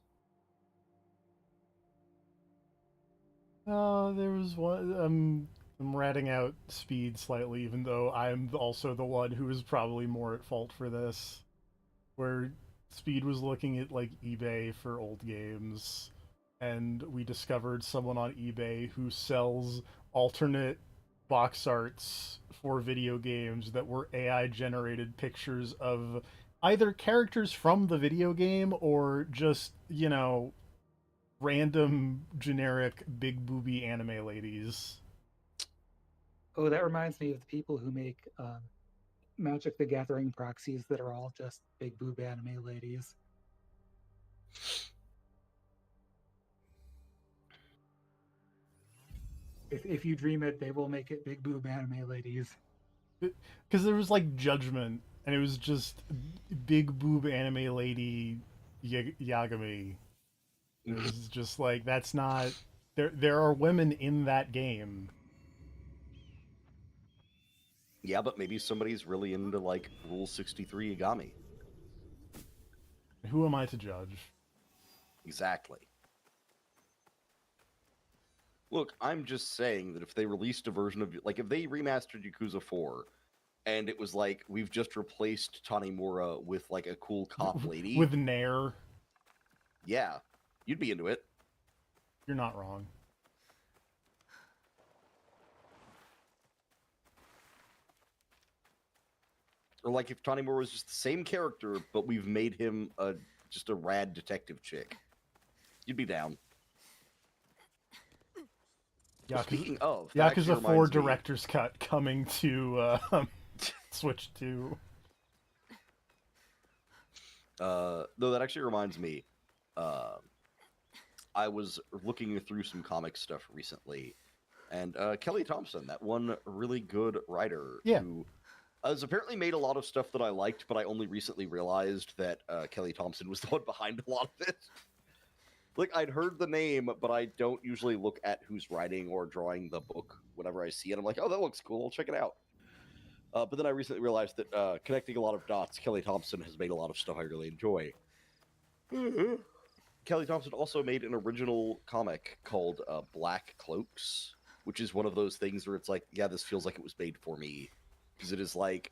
There was one. I'm ratting out Speed slightly, even though I'm also the one who is probably more at fault for this. Where Speed was looking at like eBay for old games, and we discovered someone on eBay who sells alternate box arts for video games that were AI generated pictures of either characters from the video game or just, you know, random generic big booby anime ladies. Oh, that reminds me of the people who make Magic the Gathering proxies that are all just big boob anime ladies. If you dream it, they will make it big boob anime ladies. Because there was like Judgment, and it was just big boob anime lady Yagami. It was just like, that's not... There are women in that game. Yeah, but maybe somebody's really into, like, Rule 63 Yagami. Who am I to judge? Exactly. Look, I'm just saying that if they released a version of... Like, if they remastered Yakuza 4, and it was like, we've just replaced Tanimura with, like, a cool cop lady... With Nair. Yeah, you'd be into it. You're not wrong. Or like if Tanimura was just the same character, but we've made him just a rad detective chick. You'd be down. Yeah, speaking of... Yakuza 4 Director's Cut coming to Switch 2. No, that actually reminds me. I was looking through some comic stuff recently, and Kelly Thompson, that one really good writer, who has apparently made a lot of stuff that I liked, but I only recently realized that Kelly Thompson was the one behind a lot of it. Like, I'd heard the name, but I don't usually look at who's writing or drawing the book whenever I see it. I'm like, oh, that looks cool, I'll check it out. But then I recently realized that connecting a lot of dots, Kelly Thompson has made a lot of stuff I really enjoy. Kelly Thompson also made an original comic called Black Cloaks, which is one of those things where it's like, yeah, this feels like it was made for me. Because it is like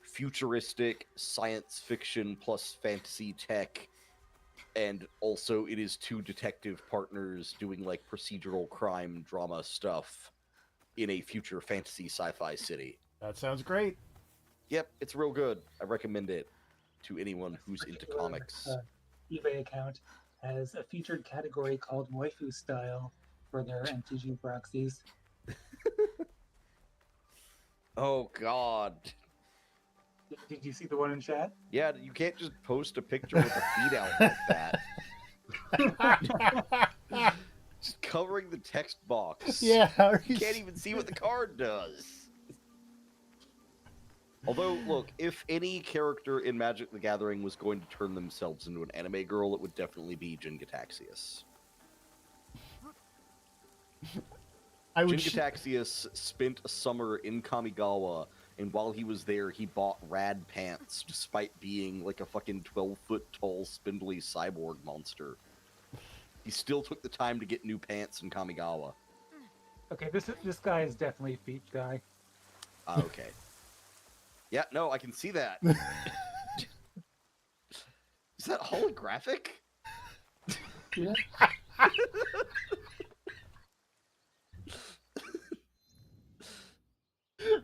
futuristic science fiction plus fantasy tech, and also it is two detective partners doing like procedural crime drama stuff in a future fantasy sci-fi city. That sounds great. Yep, it's real good. I recommend it to anyone who's into comics. eBay account has a featured category called waifu style for their MTG proxies. Oh God. Did you see the one in chat? Yeah, you can't just post a picture with a feed out like that. Just covering the text box. Yeah. You can't even see what the card does. Although, look, if any character in Magic the Gathering was going to turn themselves into an anime girl, it would definitely be Jin Gataxius. Jin Gataxius spent a summer in Kamigawa, and while he was there, he bought rad pants, despite being like a fucking 12-foot-tall, spindly cyborg monster. He still took the time to get new pants in Kamigawa. Okay, this guy is definitely a feet guy. Okay. Yeah, no, I can see that. Is that holographic? Yeah.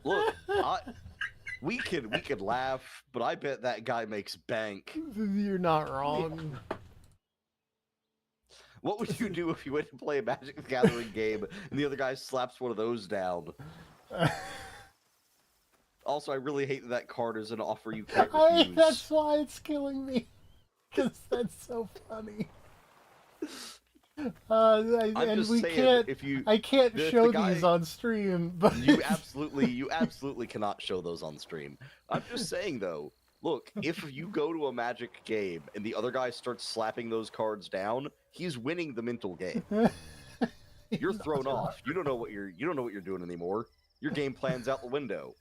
Look, we could laugh, but I bet that guy makes bank. You're not wrong. What would you do if you went to play a Magic the Gathering game and the other guy slaps one of those down? Also, I really hate that card is an offer you can't refuse. That's why it's killing me. Because that's so funny. I'm and just we saying, can't. if you, I can't the show guy- these on stream, but you absolutely cannot show those on stream. I'm just saying though, look, if you go to a Magic game and the other guy starts slapping those cards down, he's winning the mental game. You're thrown off. You don't know what you're doing anymore. Your game plan's out the window.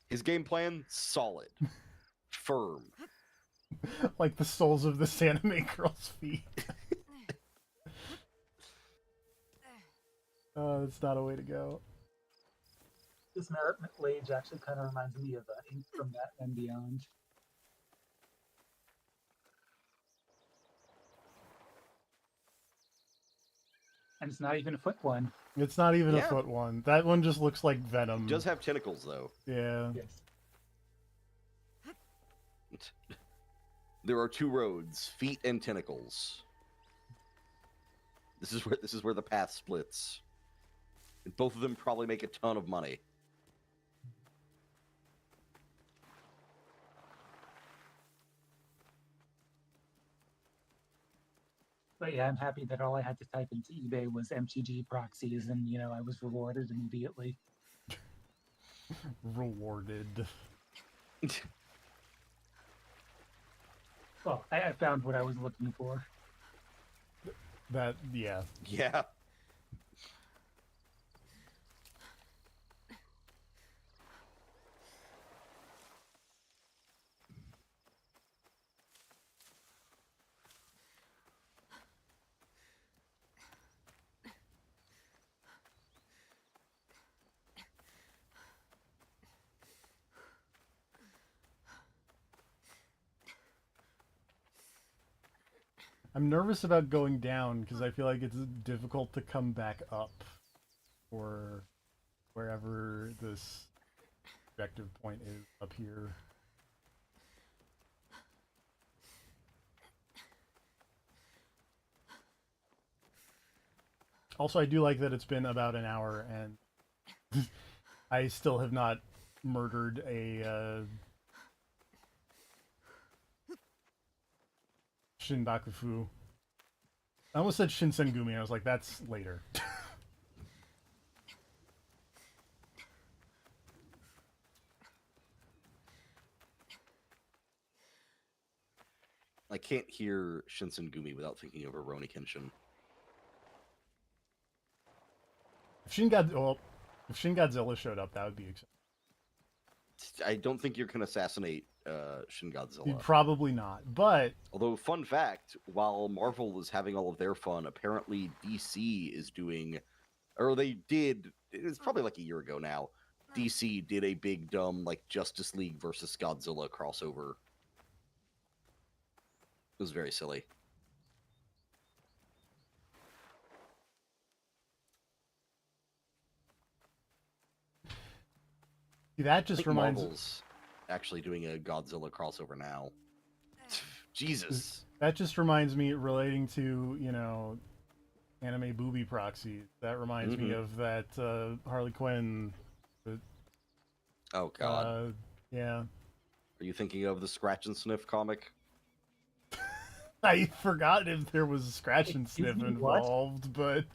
His game plan, solid. Firm. like the soles of this anime girl's feet. That's not a way to go. This Merit Lage actually kind of reminds me of Ink from That and Beyond. And it's not even a foot one. It's not even a Yeah. foot one. That one just looks like Venom. It does have tentacles though. Yeah. Yes. There are two roads, feet and tentacles. This is where the path splits. And both of them probably make a ton of money. But yeah, I'm happy that all I had to type into eBay was MTG proxies, and I was rewarded immediately. Rewarded. Well, I found what I was looking for. That, yeah. Yeah. I'm nervous about going down because I feel like it's difficult to come back up or wherever this objective point is up here. Also, I do like that it's been about an hour and I still have not murdered a Shinbakufu. I almost said Shinsengumi. I was like, that's later. I can't hear Shinsengumi without thinking of Rurouni Kenshin. If Shin Godzilla showed up, that would be exciting. I don't think you can assassinate Shin Godzilla. Probably not, but Although, fun fact, while Marvel is having all of their fun, apparently DC is doing, or they did, it's probably like a year ago now, DC did a big dumb, like, Justice League versus Godzilla crossover. It was very silly. that I just think reminds Marvel's actually doing a Godzilla crossover now. Jesus. that just reminds me, relating to anime booby proxies. That reminds me of that Harley Quinn. Oh, God. Yeah. Are you thinking of the Scratch and Sniff comic? I forgot if there was scratch and sniff Excuse me, what? involved, but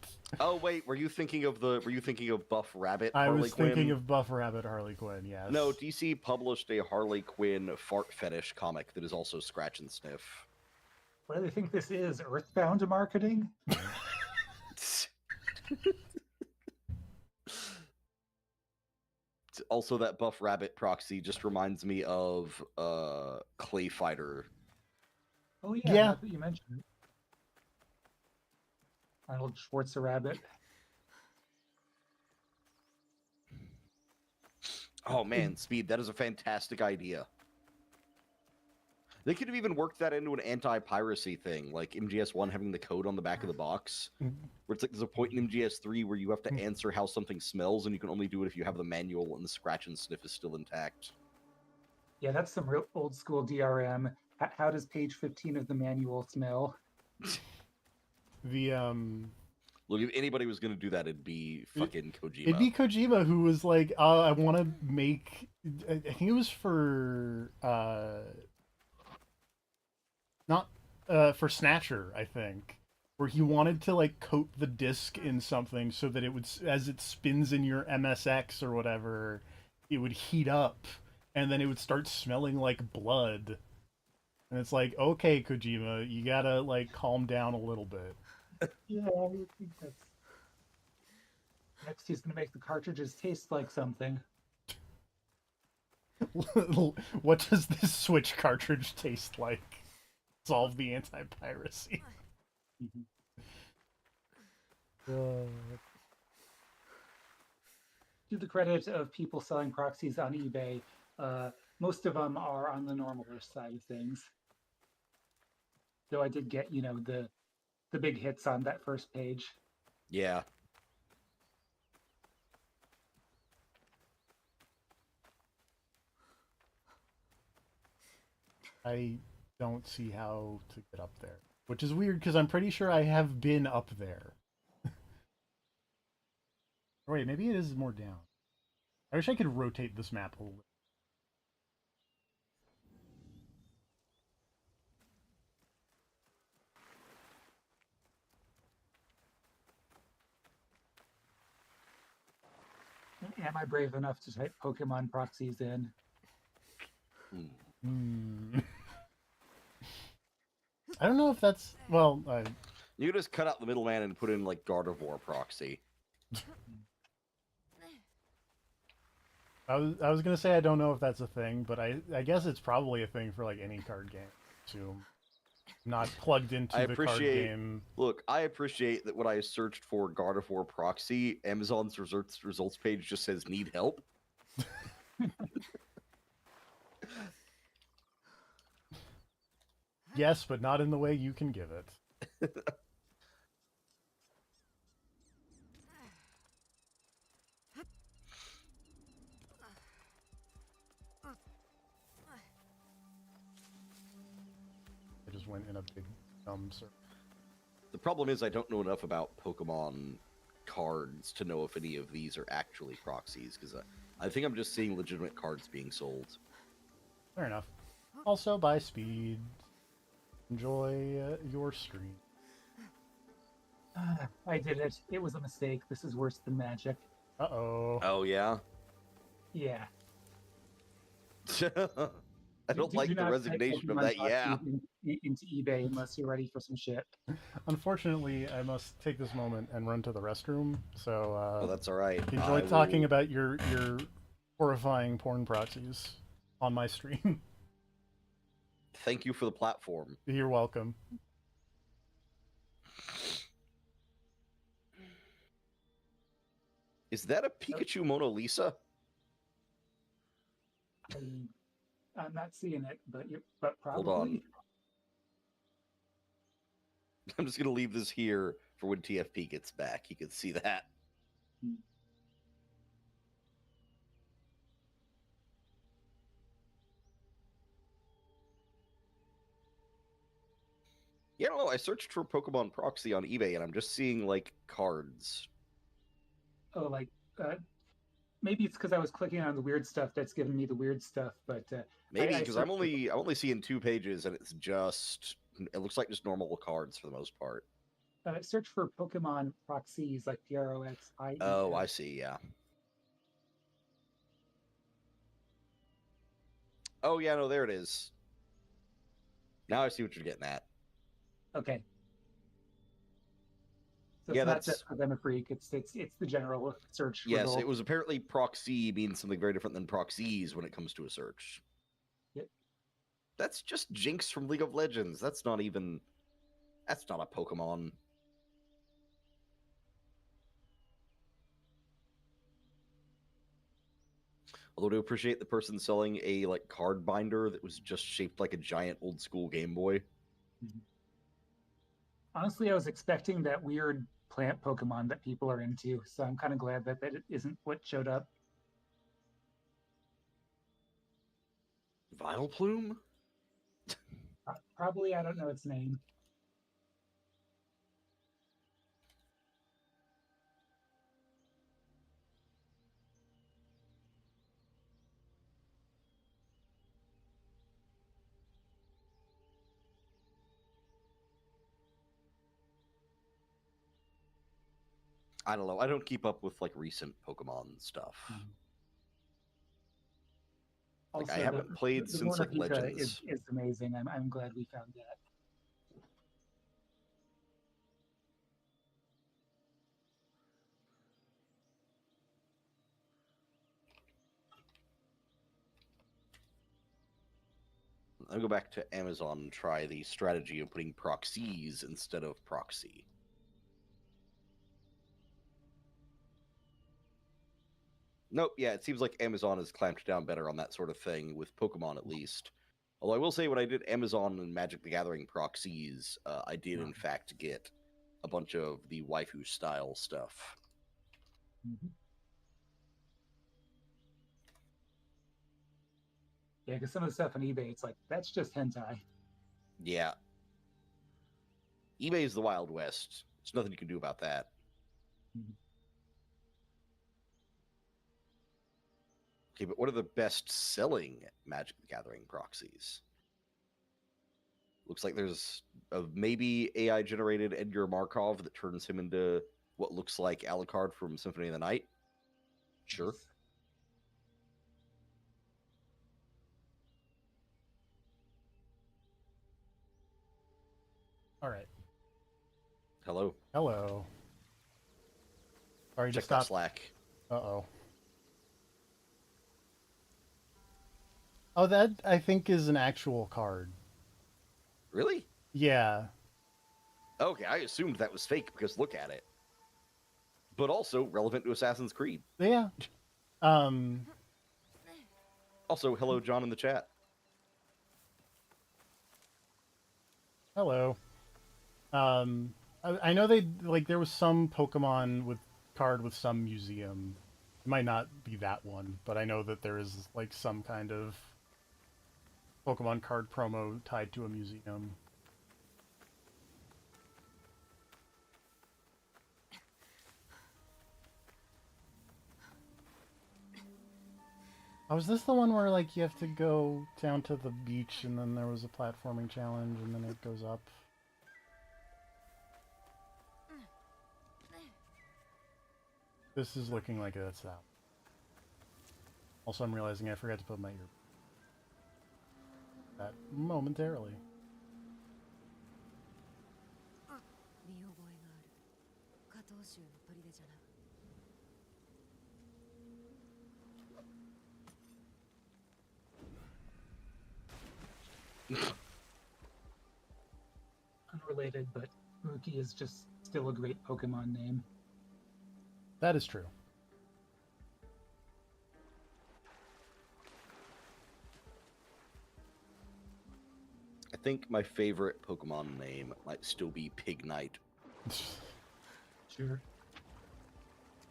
Oh wait, were you thinking of Buff Rabbit I Harley was Quinn? thinking of Buff Rabbit Harley Quinn. Yes. No, DC published a Harley Quinn fart fetish comic that is also Scratch and Sniff. What do they think this is? Earthbound marketing? Also, that Buff Rabbit proxy just reminds me of Clay Fighter. Oh yeah, Yeah. now that you mentioned it. Arnold Schwarzenegger. Oh man, Speed, that is a fantastic idea. They could have even worked that into an anti-piracy thing, like MGS1 having the code on the back of the box, where it's like there's a point in MGS3 where you have to answer how something smells, and you can only do it if you have the manual and the scratch and sniff is still intact. Yeah, that's some real old school DRM. How does page 15 of the manual smell? The Look, if anybody was going to do that, it'd be fucking Kojima. It'd be Kojima, who was like, I want to make. I think it was for not for Snatcher, I think, where he wanted to like coat the disc in something so that it would, as it spins in your MSX or whatever, it would heat up, and then it would start smelling like blood. And it's like, okay, Kojima, you gotta like calm down a little bit. Yeah, I think that's. Next, he's gonna make the cartridges taste like something. What does this Switch cartridge taste like? Solve the anti-piracy. To the credit of people selling proxies on eBay, most of them are on the normaler side of things. Though I did get, the big hits on that first page. Yeah. I don't see how to get up there, which is weird because I'm pretty sure I have been up there. Or wait, maybe it is more down. I wish I could rotate this map a little bit. Am I brave enough to type Pokemon proxies in? I don't know if that's well. You just cut out the middleman and put in like Gardevoir proxy. I was gonna say I don't know if that's a thing, but I guess it's probably a thing for like any card game. Assume not plugged into the card game. Look, I appreciate that when I searched for Gardevoir proxy, Amazon's results page just says need help. Yes, but not in the way you can give it. I just went in a big dumb circle. The problem is I don't know enough about Pokemon cards to know if any of these are actually proxies, because I think I'm just seeing legitimate cards being sold. Fair enough. Also, buy speed. Enjoy your stream. I did it. It was a mistake. This is worse than magic. Uh-oh. Oh, yeah? Yeah. I don't like the resignation of that, yeah. Into eBay unless you're ready for some shit. Unfortunately, I must take this moment and run to the restroom, so oh, that's all right. Enjoy talking about your horrifying porn proxies on my stream. Thank you for the platform. You're welcome. Is that a Pikachu Mona Lisa? I'm not seeing it, but probably. Hold on. I'm just going to leave this here for when TFP gets back. You can see that. Yeah, I don't know. I searched for Pokemon Proxy on eBay, and I'm just seeing, like, cards. Oh, like, maybe it's because I was clicking on the weird stuff that's giving me the weird stuff, but... maybe, because I'm only seeing 2 pages, and it's just... It looks like just normal cards for the most part. Search for Pokemon Proxies, like Proxie. Oh, I see, yeah. Oh, yeah, no, there it is. Now I see what you're getting at. Okay. So yeah, it's that's not just for them a freak. It's the general search. Yes, result. it was apparently proxy means something very different than proxies when it comes to a search. Yep. That's just Jinx from League of Legends. That's not a Pokemon. Although to appreciate the person selling a like card binder that was just shaped like a giant old school Game Boy. Honestly, I was expecting that weird plant Pokemon that people are into, so I'm kind of glad that that isn't what showed up. Vileplume? Probably, I don't know its name. I don't know. I don't keep up with like recent Pokemon stuff. Like I Also, haven't played the since like Morpeka Legends. is amazing. I'm glad we found that. I'll go back to Amazon and try the strategy of putting proxies instead of proxy. Nope, yeah, it seems like Amazon has clamped down better on that sort of thing, with Pokemon at least. Although I will say, when I did Amazon and Magic the Gathering proxies, I did in fact get a bunch of the waifu style stuff. Yeah, because some of the stuff on eBay, it's like, that's just hentai. Yeah. eBay is the Wild West. There's nothing you can do about that. Okay, but what are the best-selling Magic the Gathering proxies? Looks like there's a maybe AI-generated Edgar Markov that turns him into what looks like Alucard from Symphony of the Night. Sure. All right. Hello. Hello. Sorry, Check just that stop. Slack. Uh-oh. Oh, that, I think, is an actual card. Really? Yeah. Okay, I assumed that was fake because look at it. But also relevant to Assassin's Creed. Yeah. Also, hello, John, in the chat. Hello. I know they, like, there was some Pokemon with card with some museum. It might not be that one, but I know that there is, like, some kind of Pokemon card promo tied to a museum. Oh, is this the one where, like, you have to go down to the beach and then there was a platforming challenge and then it goes up? This is looking like that's that. Also, I'm realizing I forgot to put my ear... that momentarily. Unrelated, but Ruki is just still a great Pokemon name. That is true. I think my favorite Pokemon name might still be Pignite. Sure.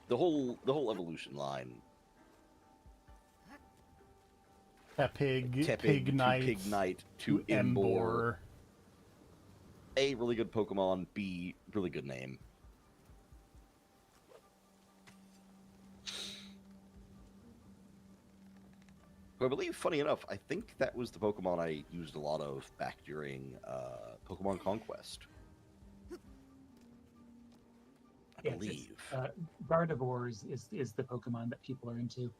The whole evolution line. Tepig, Tepig Pignite, to Pignite to Embor. A, really good Pokemon. B, really good name. I believe, funny enough, I think that was the Pokemon I used a lot of back during Pokemon Conquest. I believe. Gardevoirs is the Pokemon that people are into.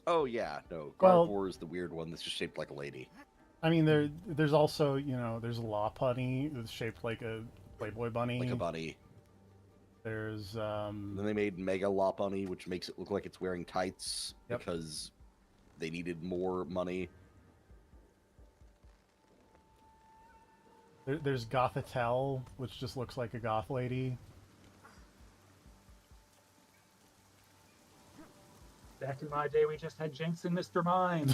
Oh, yeah, no. Well- Gardevoir is the weird one that's just shaped like a lady. I mean, there's also, you know, there's Lopunny that's shaped like a Playboy bunny. Like a bunny. There's, Then they made Mega Lopunny, which makes it look like it's wearing tights Yep. because they needed more money. there's Gothitelle, which just looks like a goth lady. Back in my day, we just had Jinx and Mr. Mime.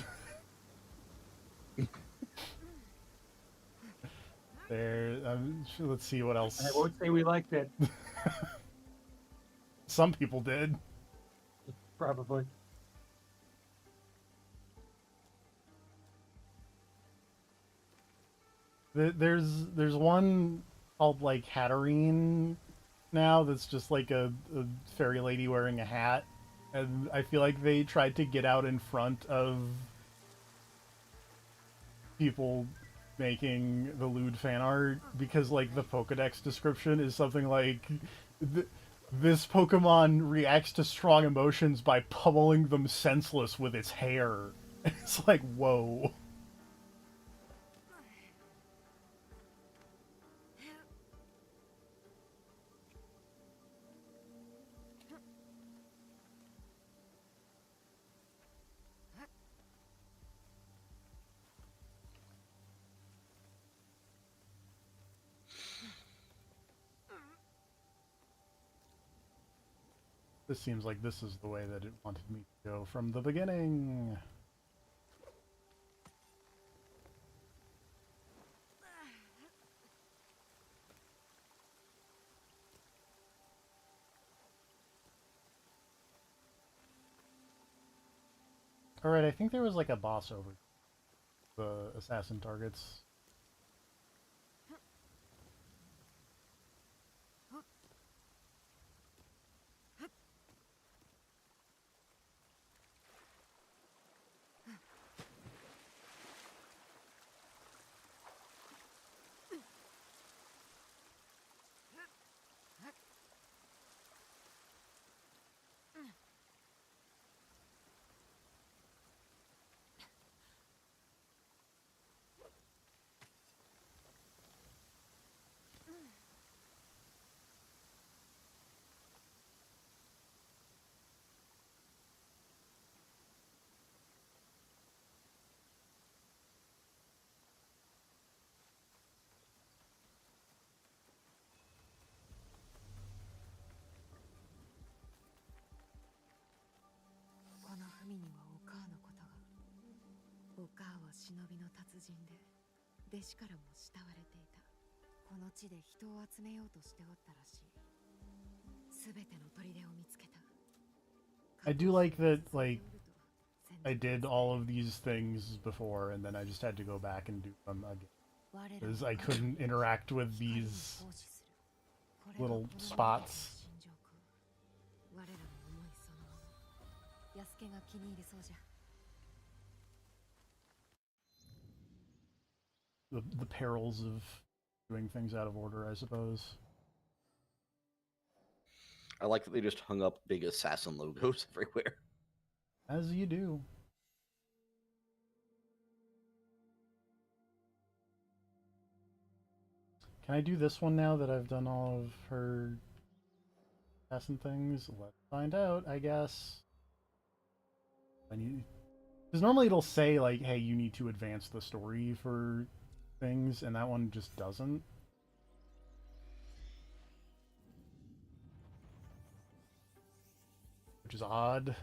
There. Let's see what else. And I won't say we liked it. Some people did. Probably. There's one called like Hatterene now that's just like a fairy lady wearing a hat, and I feel like they tried to get out in front of people making the lewd fan art, because like the Pokedex description is something like this Pokemon reacts to strong emotions by pummeling them senseless with its hair. It's like, whoa. This seems like this is the way that it wanted me to go from the beginning. Alright, I think there was like a boss over the assassin targets. I do like that, like, I did all of these things before, and then I just had to go back and do them again. Because I couldn't interact with these little spots. The perils of doing things out of order, I suppose. I like that they just hung up big assassin logos everywhere. As you do. Can I do this one now that I've done all of her assassin things? Let's find out, I guess. Because normally it'll say, like, hey, you need to advance the story for things, and that one just doesn't. Which is odd.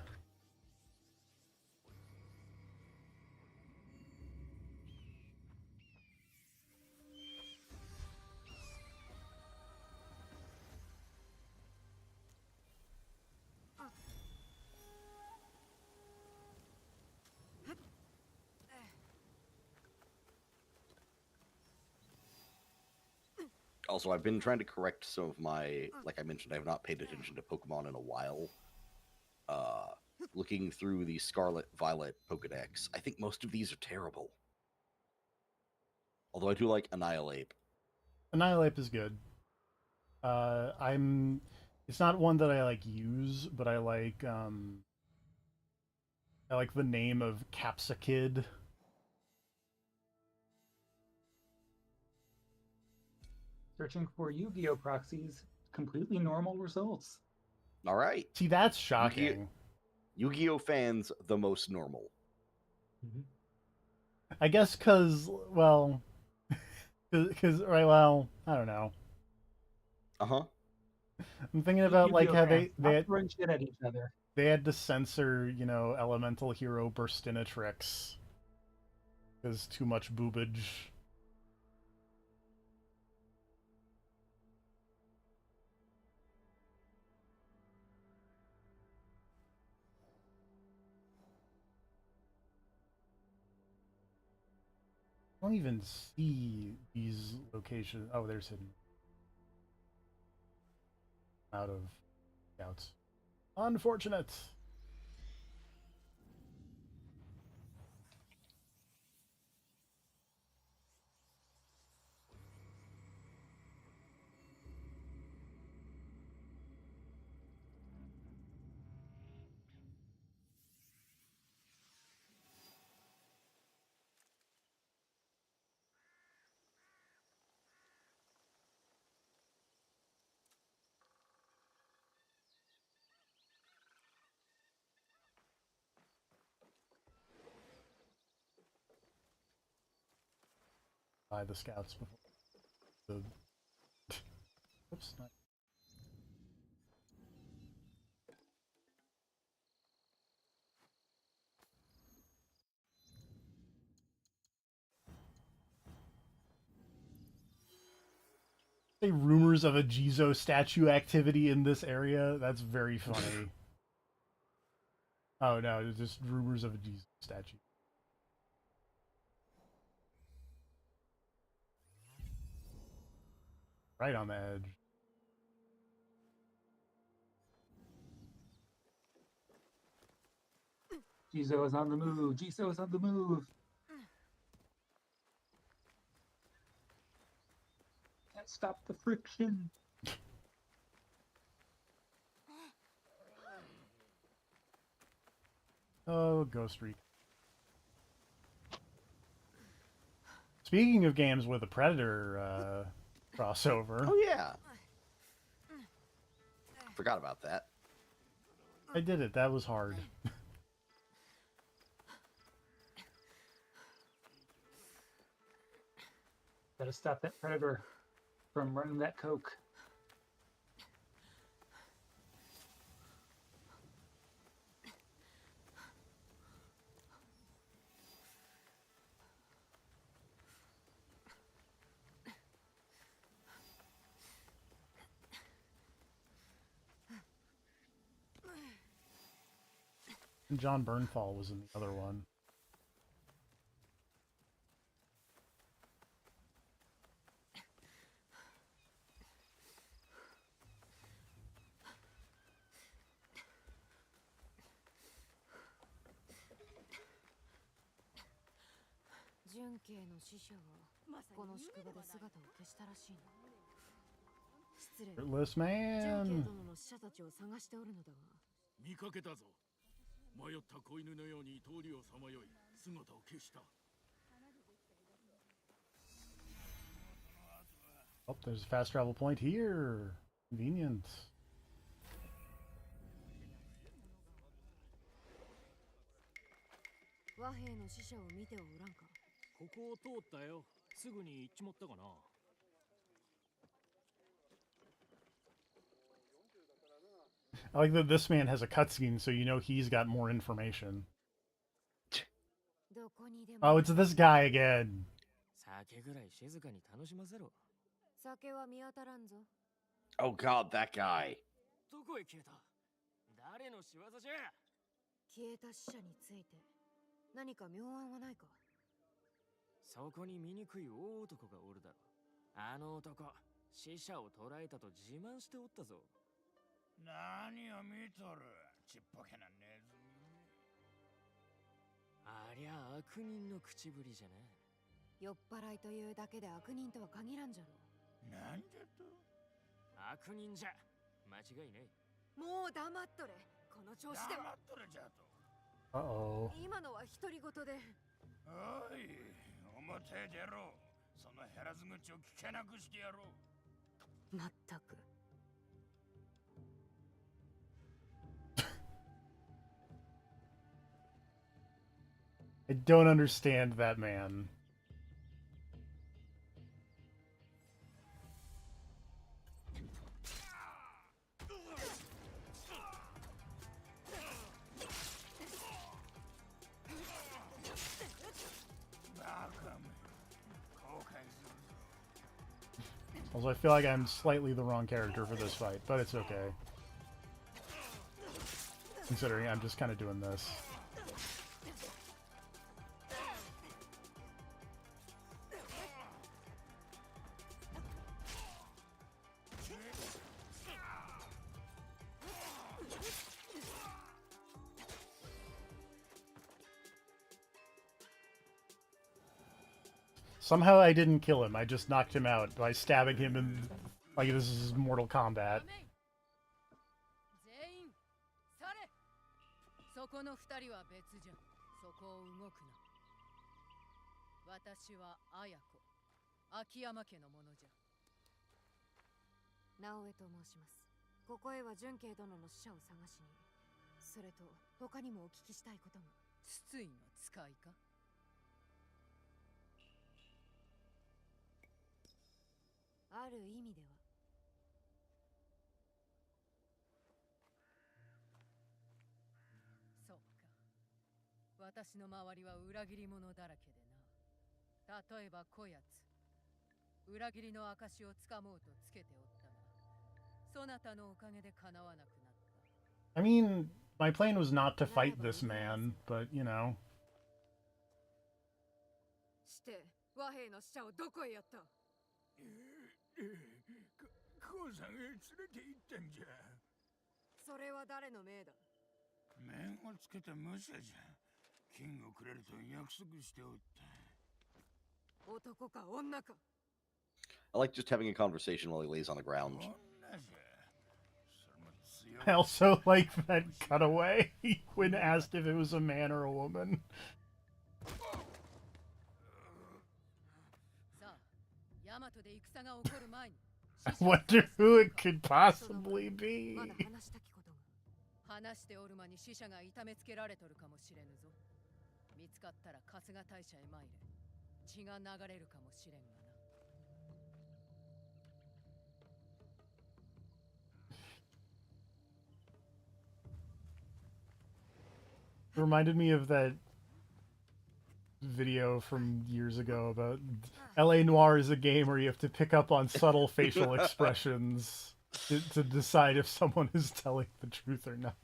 Also, I've been trying to correct some of my, like I mentioned, I have not paid attention to Pokemon in a while. Looking through the Scarlet Violet Pokedex, I think most of these are terrible. Although I do like Annihilate. Annihilate is good. It's not one that I like use, but I like the name of Capsakid. Searching for Yu-Gi-Oh proxies, completely normal results. All right. See, that's shocking. Yu-Gi-Oh fans, the most normal. Mm-hmm. I guess because, well, right, well, I don't know. Uh-huh. I'm thinking about, like, how Yu-Gi-Oh fans not throwing shit at each other. they had to censor, you know, elemental hero burstinatrix. There's too much boobage. I don't even see these locations. Oh, there's hidden. Out of scouts. Unfortunate. By the scouts before the. Oops. Not... Say rumors of a Jizo statue activity in this area. That's very funny. Oh no, it's just rumors of a Jizo statue. Right on the edge. Jizo is on the move. Jizo is on the move. Can't stop the friction. Oh, Ghost Recon. Speaking of games with a Predator crossover. Oh yeah. Forgot about that. I did it. That was hard. Gotta stop that predator from running that coke. And John Bernthal was in the other one. Shirtless man. 見かけたぞ。迷った子犬のように通りをさまよい、姿を消した。 Oh, there's a fast travel point here. Convenient. 和平の使者を見ておらんか。ここを通ったよ。すぐに行っちまったかな。 I like that this man has a cutscene, so you know he's got more information. Oh, it's this guy again. 酒ぐらい静かに楽しませろ。酒は見当たらんぞ。 Oh god, that guy. どこへ消えた？誰の仕業じゃ？消えた死者について何か妙案はないか？そこに醜い大男がおるだろう。あの男、死者を捕らえたと自慢しておったぞ。 何を見とるちっぽけなネズミ。ありゃ悪人の口ぶりじゃな。酔っ払いというだけで悪人とは限らんじゃろ。なんじゃと？悪人じゃ。間違いない。もう黙っとれ。この調子では。黙っとれじゃと。Uh-oh. 今のは独り言で。おい、表へ出ろ。その減らず口を聞けなくしてやろう。まったく。 I don't understand that man. Also, I feel like I'm slightly the wrong character for this fight, but it's okay. Considering I'm just kind of doing this. Somehow I didn't kill him, I just knocked him out by stabbing him in... like this is Mortal Kombat. 全員去れ。そこの二人は別じゃ。そこを動くな。私は綾子、秋山家のものじゃ。直江と申します。ここへは純慶殿の使者を探しに。それと他にもお聞きしたいことが。筒井の使いか。ある意味では。そうか。私の周りは裏切り者だらけでな。例えばこやつ。裏切りの証をつかもうとつけておったが、そなたのおかげで叶わなくなった。I mean, my plan was not to fight this man, but, you know. して、和平の使者をどこへやった？父さんへ連れて行ったんじゃ。それは誰の命だ？面をつけた武者じゃ。金をくれると約束しておった。男か女か。I like just having a conversation while he lays on the ground. I also like that cutaway when asked if it was a man or a woman. I wonder who it could possibly be. 話しておる間に死者が痛めつけられとるかもしれぬぞ。見つかったら春日大社へ参れ。血が流れるかもしれんがな。It reminded me of that video from years ago about LA Noire is a game where you have to pick up on subtle facial expressions to decide if someone is telling the truth or not.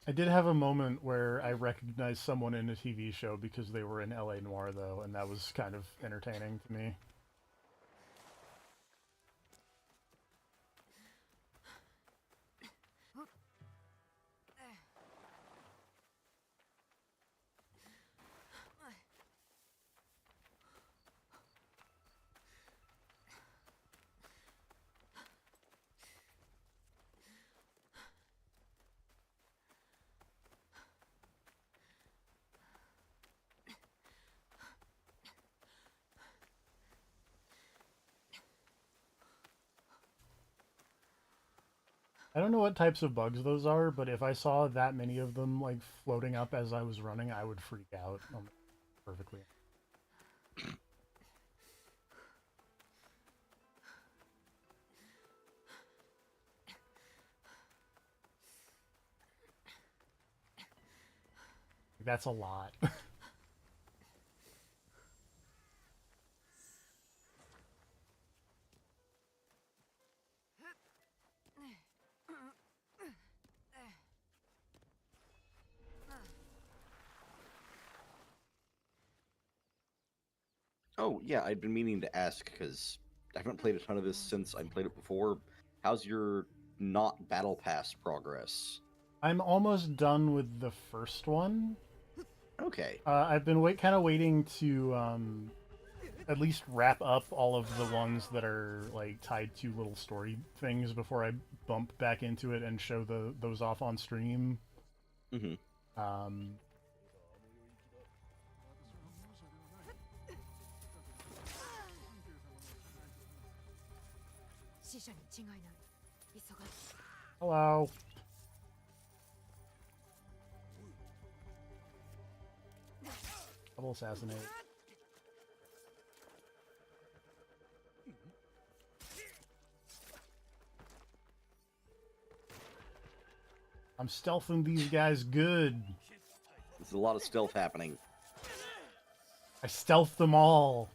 I did have a moment where I recognized someone in a TV show because they were in LA Noire, though, and that was kind of entertaining to me. I don't know what types of bugs those are, but if I saw that many of them like floating up as I was running, I would freak out. Perfectly. That's a lot. Oh, yeah, I'd been meaning to ask, because I haven't played a ton of this since I played it before. How's your not Battle Pass progress? I'm almost done with the first one. Okay. I've been waiting to at least wrap up all of the ones that are like tied to little story things before I bump back into it and show those off on stream. Mm-hmm. Hello. Double assassinate. I'm stealthing these guys good. There's a lot of stealth happening. I stealthed them all.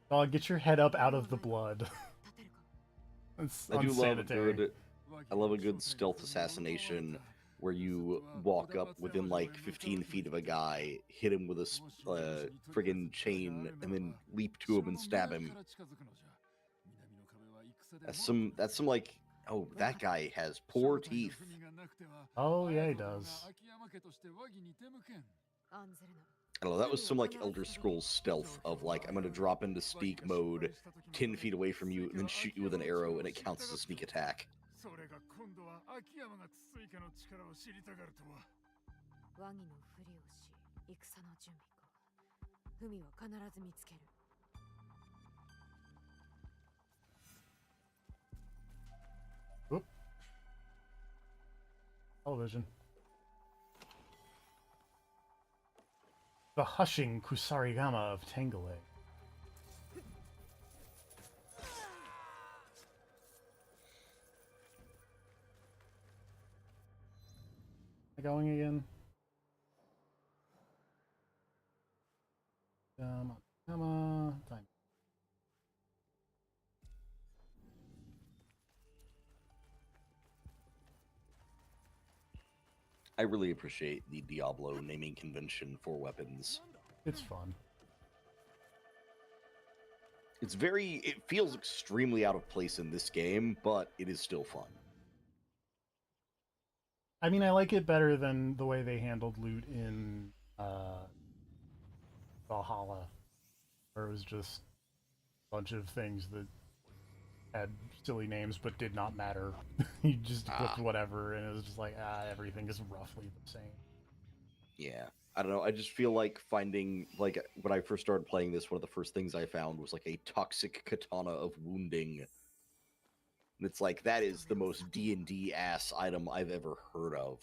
Dog, get your head up out of the blood. That's I do love a unsanitary. good. I love a good stealth assassination where you walk up within like 15 feet of a guy, hit him with a friggin' chain, and then leap to him and stab him. That's some like, oh, that guy has poor teeth. Oh yeah, he does. I don't know, that was some like Elder Scrolls stealth of like, I'm gonna drop into sneak mode 10 feet away from you and then shoot you with an arrow and it counts as a sneak attack. ワニのふりをし、戦の準備か。文は必ず見つける。Oop. Television. The Hushing Kusarigama of Tangale. Am I going again? Time. I really appreciate the Diablo naming convention for weapons. It's fun. It feels extremely out of place in this game, but it is still fun. I mean, I like it better than the way they handled loot in Valhalla, where it was just a bunch of things that had silly names but did not matter. You just equipped whatever, and it was just like, everything is roughly the same. Yeah. I don't know, I just feel like finding, like, when I first started playing this, one of the first things I found was, like, a toxic katana of wounding. And it's like, that is the most D&D-ass item I've ever heard of.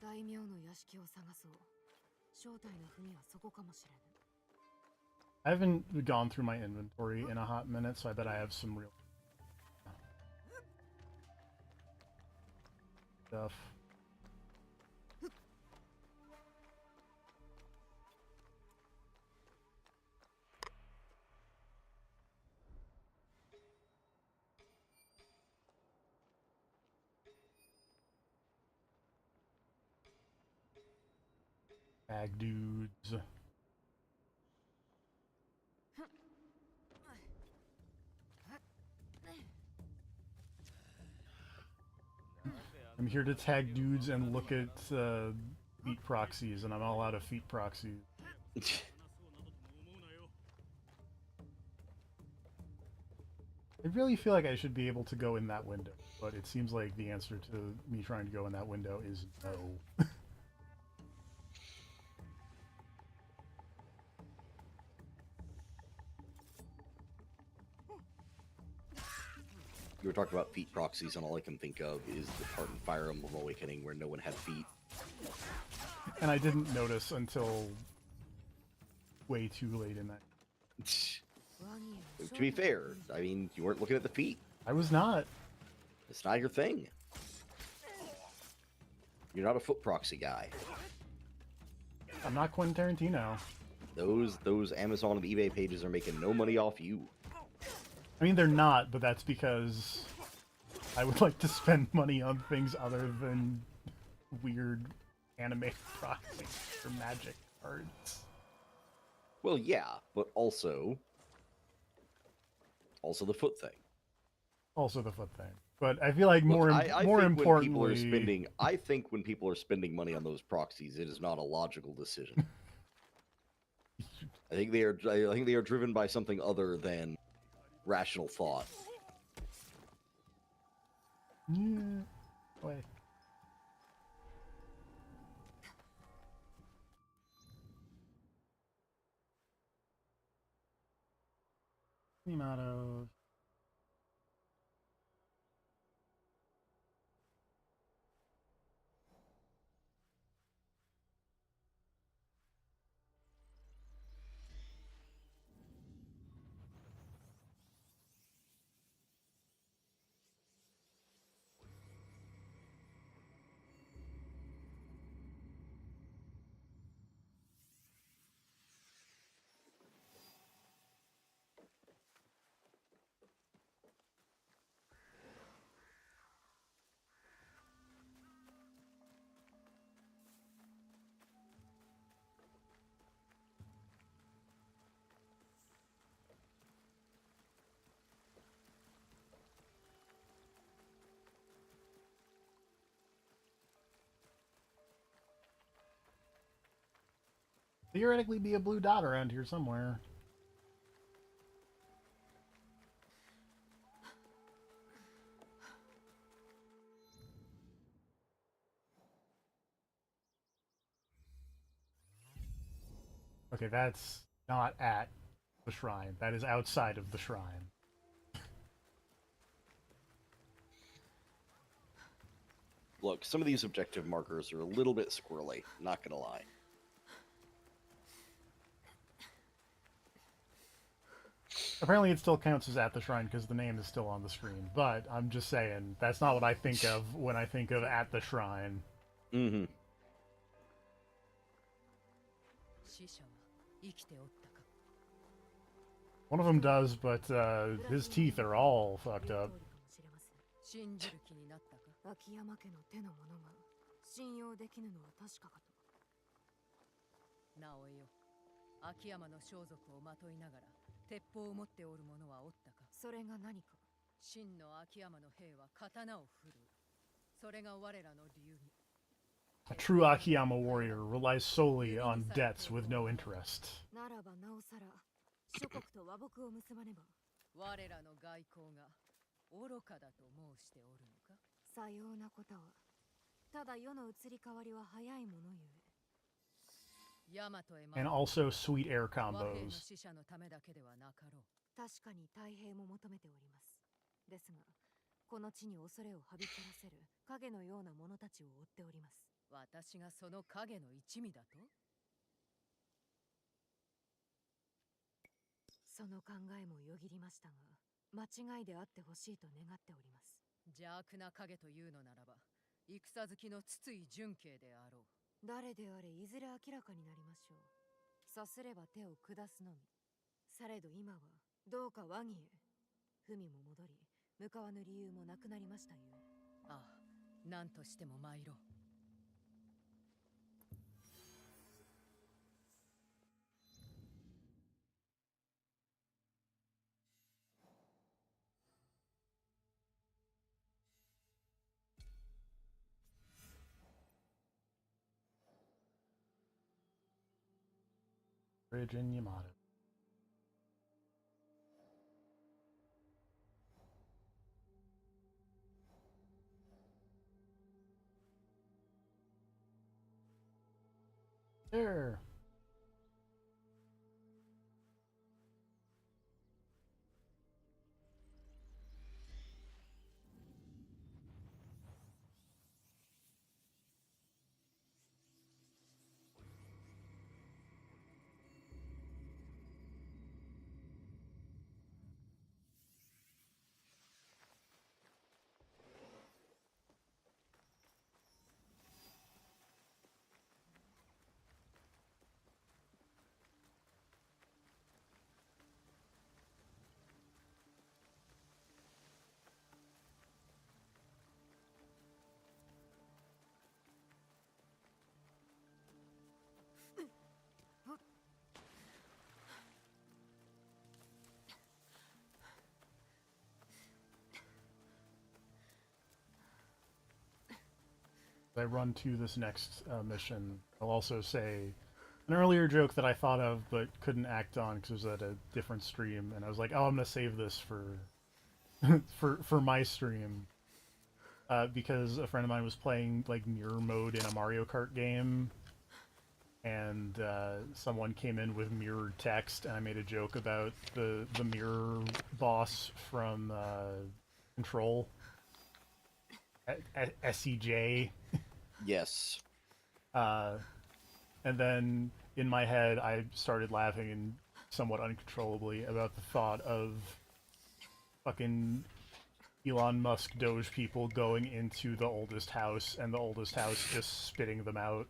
大名の屋敷を探そう。正体の文はそこかもしれぬ。I haven't gone through my inventory in a hot minute, so I bet I have some real stuff. Bag dudes. I'm here to tag dudes and look at feet proxies, and I'm all out of feet proxies. I really feel like I should be able to go in that window, but it seems like the answer to me trying to go in that window is no. You were talking about feet proxies, and all I can think of is the part in Fire Emblem Awakening where no one had feet. And I didn't notice until way too late in that. To be fair, I mean, you weren't looking at the feet. I was not. It's not your thing. You're not a foot proxy guy. I'm not Quentin Tarantino. Those Amazon and eBay pages are making no money off you. I mean, they're not, but that's because I would like to spend money on things other than weird anime proxies or magic cards. Well, yeah, but also the foot thing. Also the foot thing. But I feel like Look, more I more think importantly, I think when people are spending money on those proxies, it is not a logical decision. I think they are driven by something other than rational thought. yeah, wait. Yamato. Theoretically be a blue dot around here somewhere. Okay, that's not at the shrine. That is outside of the shrine. Look, some of these objective markers are a little bit squirrely, not gonna lie. Apparently it still counts as at the shrine because the name is still on the screen, but I'm just saying, that's not what I think of when I think of at the shrine. Mm-hmm. One of them does, but his teeth are all fucked up. 信じる気になったか秋山家の手の者が信用できぬのは確かかと。なおよ、秋山の装束をまといながら鉄砲を持っておる者はおったか。それが何か。真の秋山の兵は刀を振るう。それが我らの理由に。A true Akiyama warrior relies solely on debts with no interest. ならばなおさら諸国と和睦を結ばねば。我らの外交が愚かだと申しておるのか。さようなことは。ただ世の移り変わりは早いものゆえ。And also sweet air combos. 死者のためだけではなかろう。確かに太平も求めております。ですが、この地に恐れをはびこらせる影のような者たちを追っております。私がその影の一味だと？その考えもよぎりましたが、間違いであってほしいと願っております。邪悪な影というのならば、戦好きの筒井純慶であろう。誰であれいずれ明らかになりましょう。さすれば手を下すのみ。されど今はどうか和議へ。文も戻り、向かわぬ理由もなくなりましたゆえ。ああ、何としても参ろう。Bridge in Yamato. There. I run to this next mission, I'll also say an earlier joke that I thought of but couldn't act on because it was at a different stream, and I was like, oh, I'm gonna save this for for my stream, because a friend of mine was playing like mirror mode in a Mario Kart game, and someone came in with mirrored text, and I made a joke about the mirror boss from Control, SEJ. Yes. And then in my head, I started laughing somewhat uncontrollably about the thought of fucking Elon Musk Doge people going into the oldest house and the oldest house just spitting them out.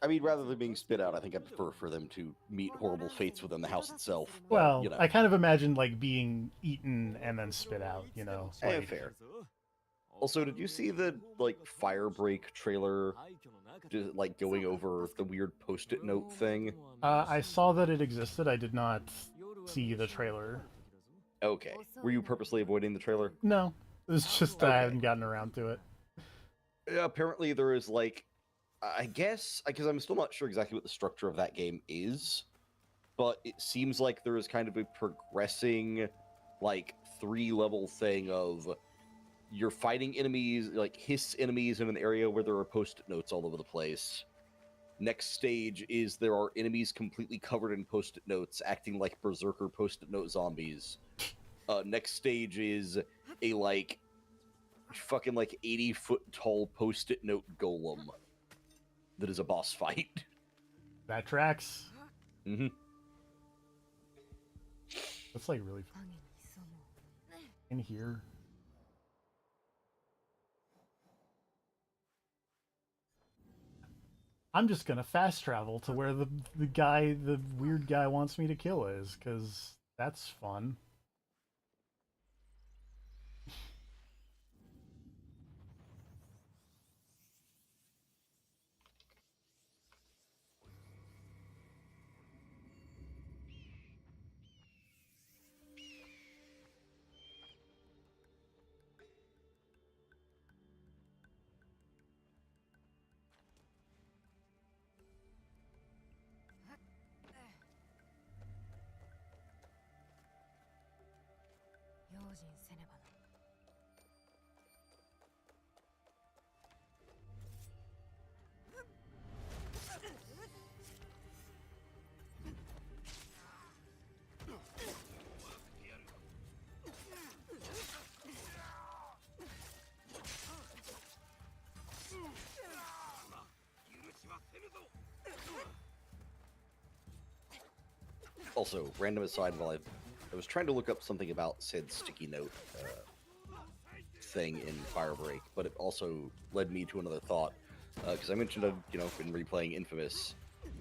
I mean, rather than being spit out, I think I prefer for them to meet horrible fates within the house itself. Well, you know. I kind of imagined like being eaten and then spit out, you know. Like, fair. Also, did you see the like Firebreak trailer, just, like going over the weird post-it note thing? I saw that it existed. I did not see the trailer. Okay. Were you purposely avoiding the trailer? No, it was just Okay. I hadn't gotten around to it. Apparently, there is like, I guess, because I'm still not sure exactly what the structure of that game is, but it seems like there is kind of a progressing, like, 3-level thing of you're fighting enemies, like hiss enemies in an area where there are post-it notes all over the place. Next stage is there are enemies completely covered in post-it notes, acting like berserker post-it note zombies. Next stage is a like fucking like 80-foot tall post-it note golem that is a boss fight. That tracks. Mm-hmm. That's like really fun. In here. I'm just gonna fast travel to where the weird guy wants me to kill is, because that's fun. Also, random aside, while I was trying to look up something about said sticky note thing in Firebreak, but it also led me to another thought, because I mentioned I've been replaying Infamous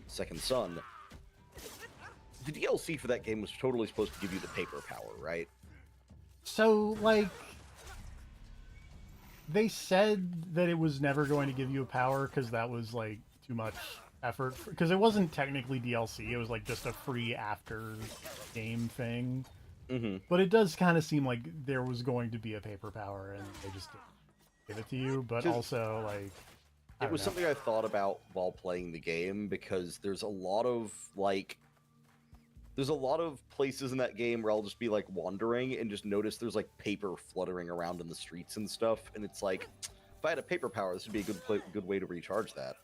Second Son. The DLC for that game was totally supposed to give you the paper power, right? So, like, they said that it was never going to give you a power because that was, like, too much effort. Because it wasn't technically DLC, it was, like, just a free after-game thing. Mm-hmm. But it does kind of seem like there was going to be a paper power, and they just didn't give it to you. But also, like, it was something I thought about while playing the game, because there's a lot of places in that game where I'll just be like wandering and just notice there's like paper fluttering around in the streets and stuff, and it's like, if I had a paper power, this would be a good way to recharge that.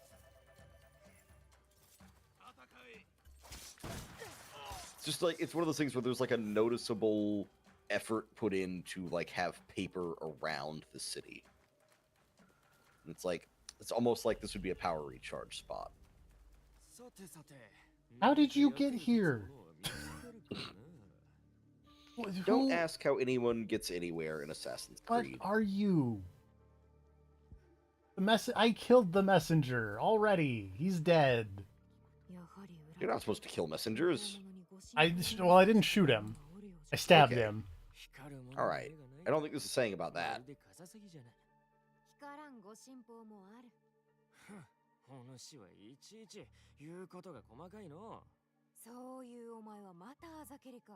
It's just like, it's one of those things where there's like a noticeable effort put in to like have paper around the city. And it's like, it's almost like this would be a power recharge spot. How did you get here? Don't ask how anyone gets anywhere in Assassin's Creed. What are you? I killed the messenger already. He's dead. You're not supposed to kill messengers. I didn't shoot him. I stabbed him. All right. I don't think this is saying about that. お主はいちいち言うことが細かいの。そういうお前はまたあざけりか。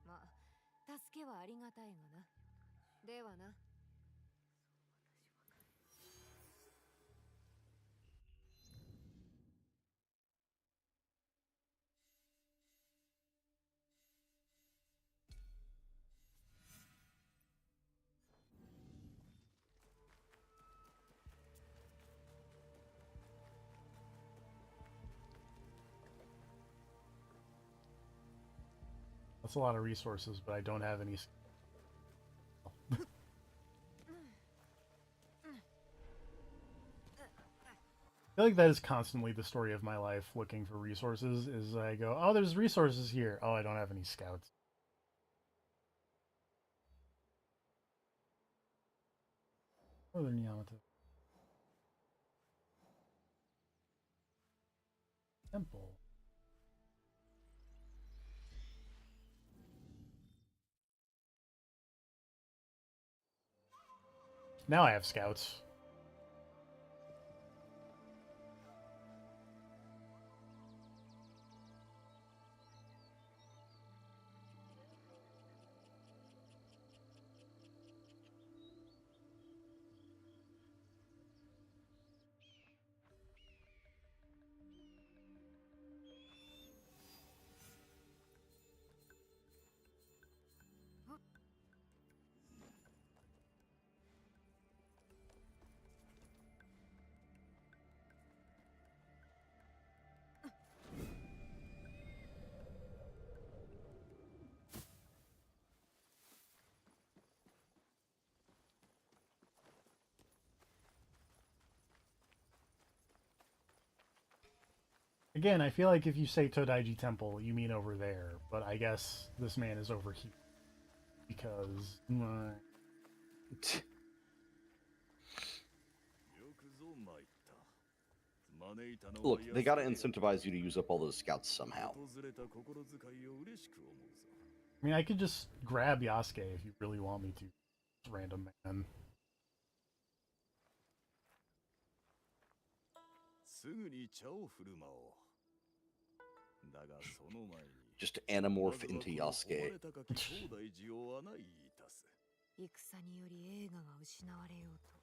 まあ、助けはありがたいがな。ではな。That's a lot of resources, but I don't have any. I feel like that is constantly the story of my life, looking for resources, is I go, oh, there's resources here. Oh, I don't have any scouts. Northern Yamato. Temple. Now I have scouts. Again, I feel like if you say Todaiji Temple, you mean over there, but I guess this man is over here. Because... Look, they gotta incentivize you to use up all those scouts somehow. I mean, I could just grab Yasuke if you really want me to. Random man. Just anamorph into Yasuke. 戦により映画が失われようと、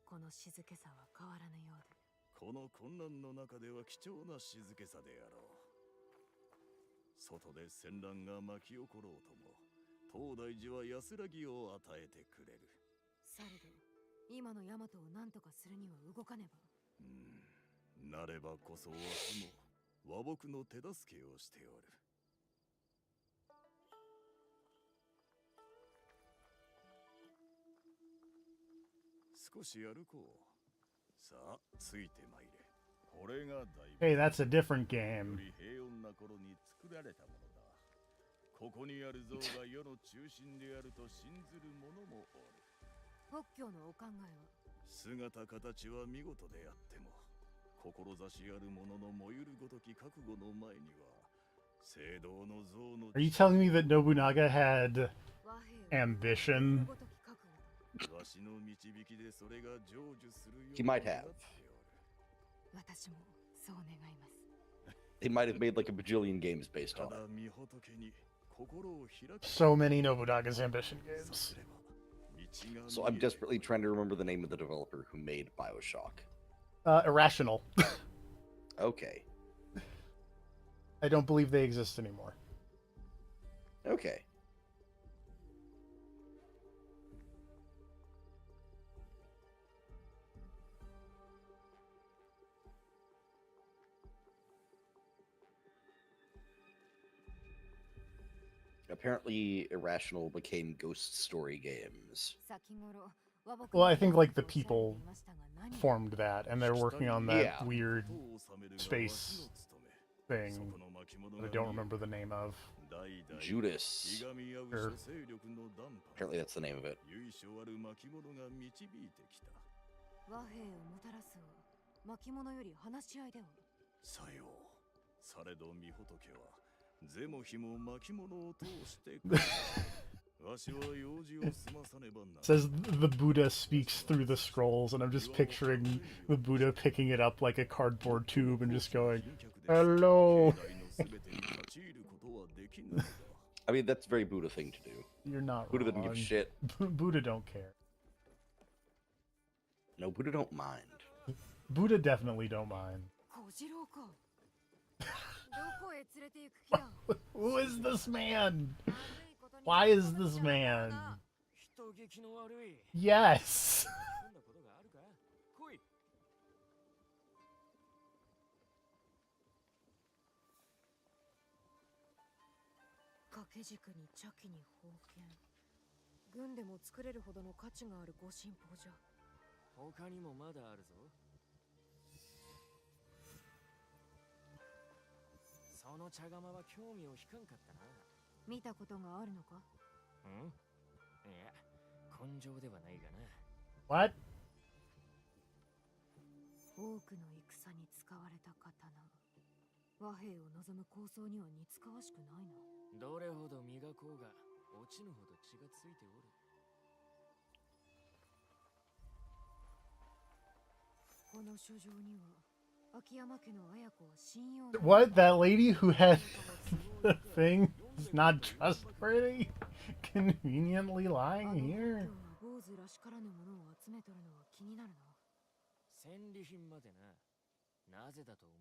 この静けさは変わらぬようで。この困難の中では貴重な静けさであろう。外で戦乱が巻き起ころうとも、東大寺は安らぎを与えてくれる。されど、今の大和を何とかするには動かねば。なればこそわしも和睦の手助けをしておる。少し歩こう。さあ、ついてまいれ。これが大 Hey, that's a different game. 平穏な頃に作られたものだ。ここにある像が世の中心であると信ずる者もおる。北教のお考えは姿形は見事であっても、志ある者の燃ゆるごとき覚悟の前には、聖堂の像の Are you telling me that Nobunaga had ambition? He might have. 私もそう願います。 They might have made like a bajillion games based on it. So many Nobunaga's ambition games. So I'm desperately trying to remember the name of the developer who made BioShock. Irrational. Okay. I don't believe they exist anymore. Okay. Apparently, Irrational became Ghost Story games. Well, I think like the people formed that, and they're working on that weird space thing that I don't remember the name of. Judas. Sure. Apparently that's the name of it. 和平をもたらすは巻物より話し合いでは。さよう。されど御仏はゼも日も巻物を通してわしは用事を済まさねばな。 Says the Buddha speaks through the scrolls, and I'm just picturing the Buddha picking it up like a cardboard tube and just going, "Hello." I mean, that's a very Buddha thing to do. You're not Buddha wrong. doesn't give a shit. Buddha don't care. No, Buddha don't mind. Buddha definitely don't mind. Who is this man? Why is this man? Yes. What? 多くの戦に使われた刀。和平を望む構想には似つかわしくないな。どれほど磨こうが落ちぬほど血がついておる。この書状には秋山家の綾子は信用。 What? That lady who had the thing is not trustworthy? Conveniently lying here? 坊主らしからぬものを集めとるのは気になるな。戦利品までな。なぜだと思う？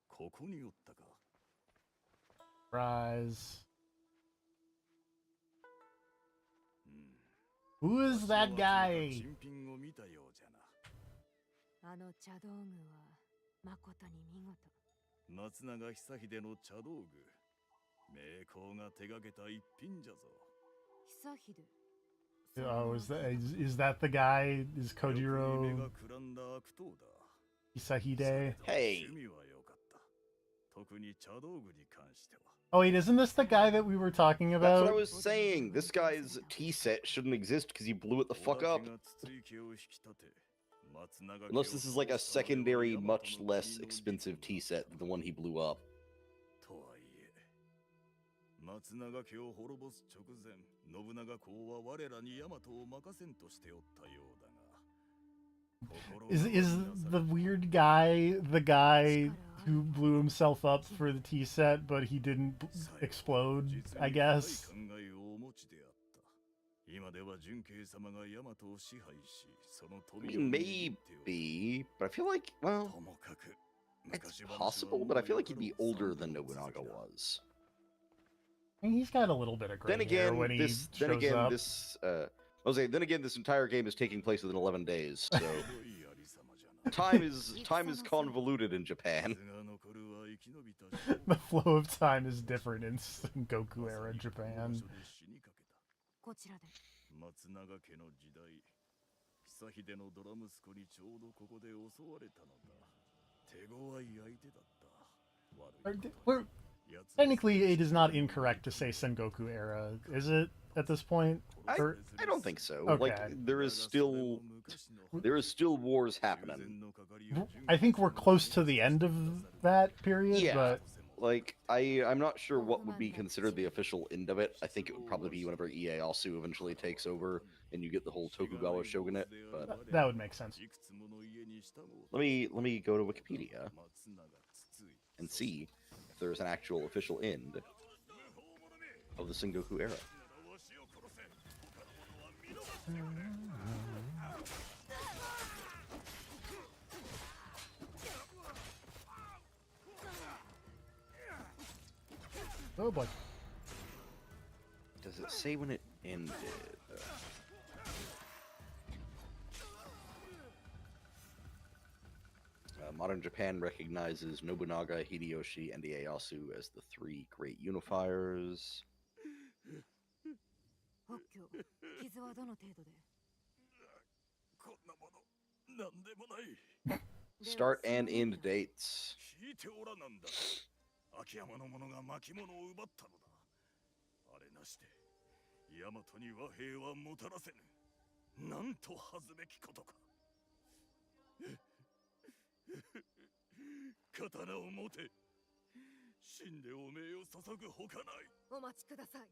ここにおったか。 Surprise. Who is that guy? あの茶道具は誠に見事。松永久秀の茶道具。名工が手がけた一品じゃぞ。久秀。 Oh, is that the guy? Is Kojiro? Mitsuhide. Hey. 趣味は良かった。特に茶道具に関しては。 Oh wait, isn't this the guy that we were talking That's what I about? was saying. This guy's tea set shouldn't exist because he blew it the fuck up. Unless this is like a secondary, much less expensive tea set than the one he blew up. とはいえ、松永家を滅ぼす直前、信長公は我らに大和を任せんとしておったようだが。 Is the weird guy the guy who blew himself up for the tea set, but he didn't explode, I guess? I mean, maybe, but I feel like, well, it's possible, but I feel like he'd be older than Nobunaga was. I mean, he's got a little bit of gray Then hair again, when he shows up. Then again, this entire game is taking place within 11 days, so time is convoluted in Japan. The flow of time is different in Sengoku era Japan. こちらで。松永家の時代、久秀のドラ息子にちょうどここで襲われたのだ。手強い相手だった。悪いことは Technically, it is not incorrect to say Sengoku era, is it? At this point, I don't think so. Okay. Like there is still wars happening. I think we're close to the end of that period, Yeah. but Like I'm not sure what would be considered the official end of it. I think it would probably be whenever Ieyasu eventually takes over and you get the whole Tokugawa shogunate. But that would make sense. let me go to Wikipedia and see if there's an actual official end of the Sengoku era. Oh boy. Does it say when it ended? Modern Japan recognizes Nobunaga, Hideyoshi, and Ieyasu as the three great unifiers. 北京、傷はどの程度で。こんなもの、なんでもない。 Start and end dates. 聞いておらなんだ。秋山の者が巻物を奪ったのだ。あれなして、大和に和平はもたらせぬ。なんと恥ずべきことか。刀を持て。死んでお命を注ぐほかない。お待ちください。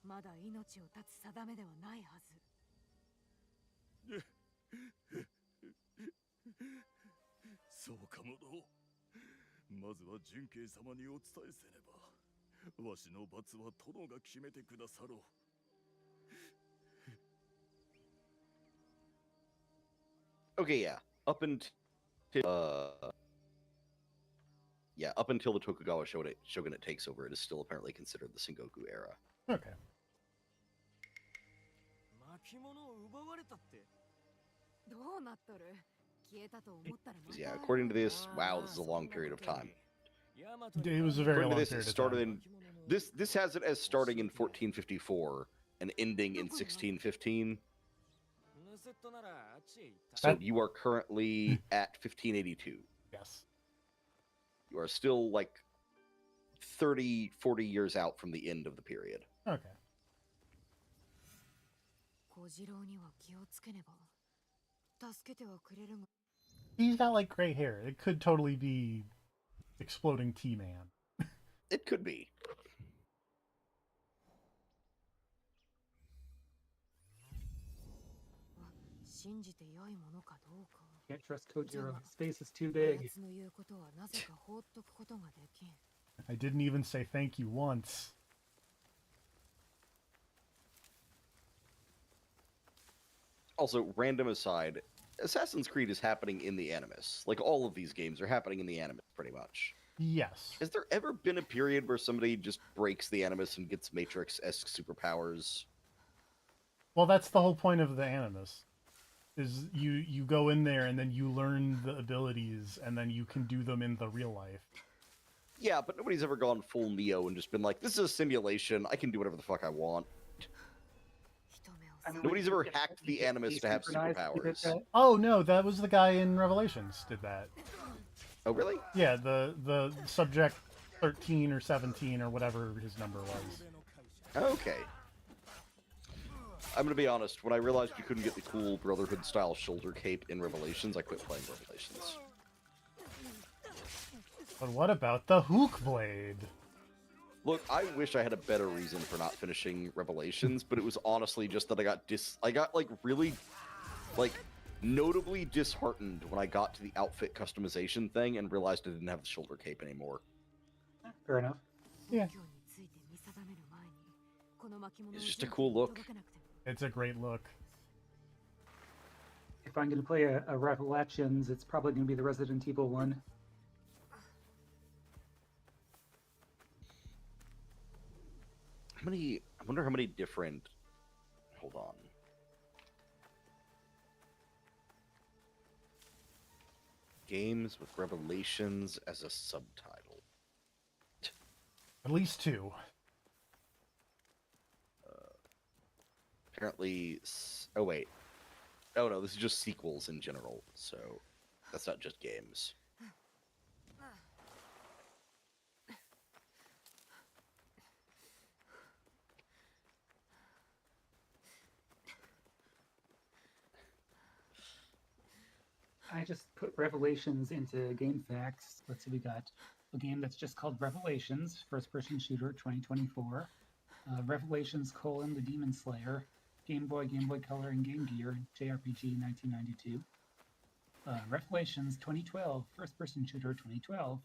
まだ命を絶つ定めではないはず。そうかもの。まずは純慶様にお伝えせねば。わしの罰は殿が決めてくださろう。Okay, yeah. Up until the Tokugawa shogunate takes over, it is still apparently considered the Sengoku era. Okay. 巻物を奪われたって。どうなっとる？消えたと思ったらまた。 Yeah, according to this, wow, this is a long period of time. It was a very According to long this, period it of started time. in this has it as starting in 1454 and ending in 1615. So you are currently at 1582. Yes. You are still like 30, 40 years out from the end of the period. Okay. 小次郎には気をつけねば。助けてはくれるが。 He's got like gray hair. It could totally be Exploding T-Man. It could be. Can't trust Kojiro. His face is too big. I didn't even say thank you once. Also, random aside, Assassin's Creed is happening in the Animus. Like, all of these games are happening in the Animus, pretty much. Yes. Has there ever been a period where somebody just breaks the Animus and gets Matrix-esque superpowers? Well, that's the whole point of the Animus. Is you go in there and then you learn the abilities and then you can do them in the real life. Yeah, but nobody's ever gone full Neo and just been like, this is a simulation, I can do whatever the fuck I want. mean, Nobody's we ever get hacked the Animus to have desynchronized to get superpowers. that. Oh no, that was the guy in Revelations did that. Oh, really? Yeah, the subject 13 or 17 or whatever his number was. Okay. I'm gonna be honest, when I realized you couldn't get the cool Brotherhood-style shoulder cape in Revelations, I quit playing Revelations. But what about the hook blade? Look, I wish I had a better reason for not finishing Revelations, but it was honestly just that I got like really, like, notably disheartened when I got to the outfit customization thing and realized I didn't have the shoulder cape anymore. Fair enough. Yeah. It's just a cool look. It's a great look. If I'm going to play a Revelations, it's probably going to be the Resident Evil one. I wonder how many different... Hold on. Games with Revelations as a subtitle. At least 2. Apparently... Oh, wait. Oh, no, this is just sequels in general, so that's not just games. I just put Revelations into GameFAQs. Let's see, we got a game that's just called Revelations, first-person shooter, 2024. Revelations: The Demon Slayer, Game Boy Color, and Game Gear, JRPG, 1992. Revelations 2012, first-person shooter, 2012.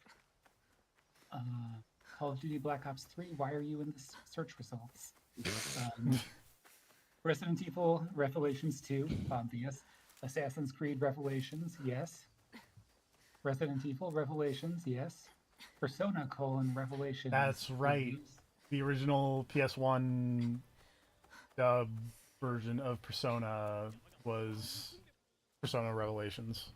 Call of Duty Black Ops 3, why are you in the search results? Resident Evil Revelations 2, obvious. Assassin's Creed Revelations, yes. Resident Evil Revelations, yes. Persona: Revelations. That's right. The original PS1 dub version of Persona was Persona Revelations.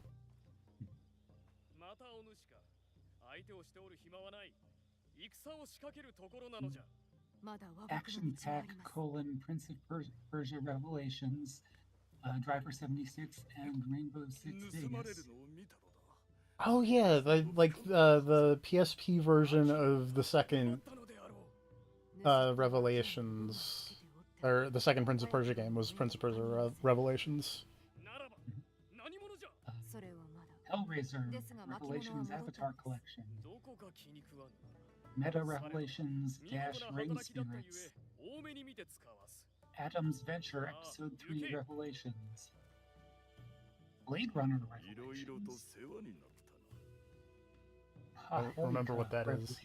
Action Pack: Prince of Persia Revelations, Driver 76, and Rainbow Six Vegas. Oh yeah, the PSP version of the second Revelations, or the second Prince of Persia game was Prince of Persia Revelations. Hellraiser Revelations Avatar Collection. Meta Revelations - Ring Spirits. Adam's Venture Episode 3 Revelations. Blade Runner Revelations. I don't remember what that is.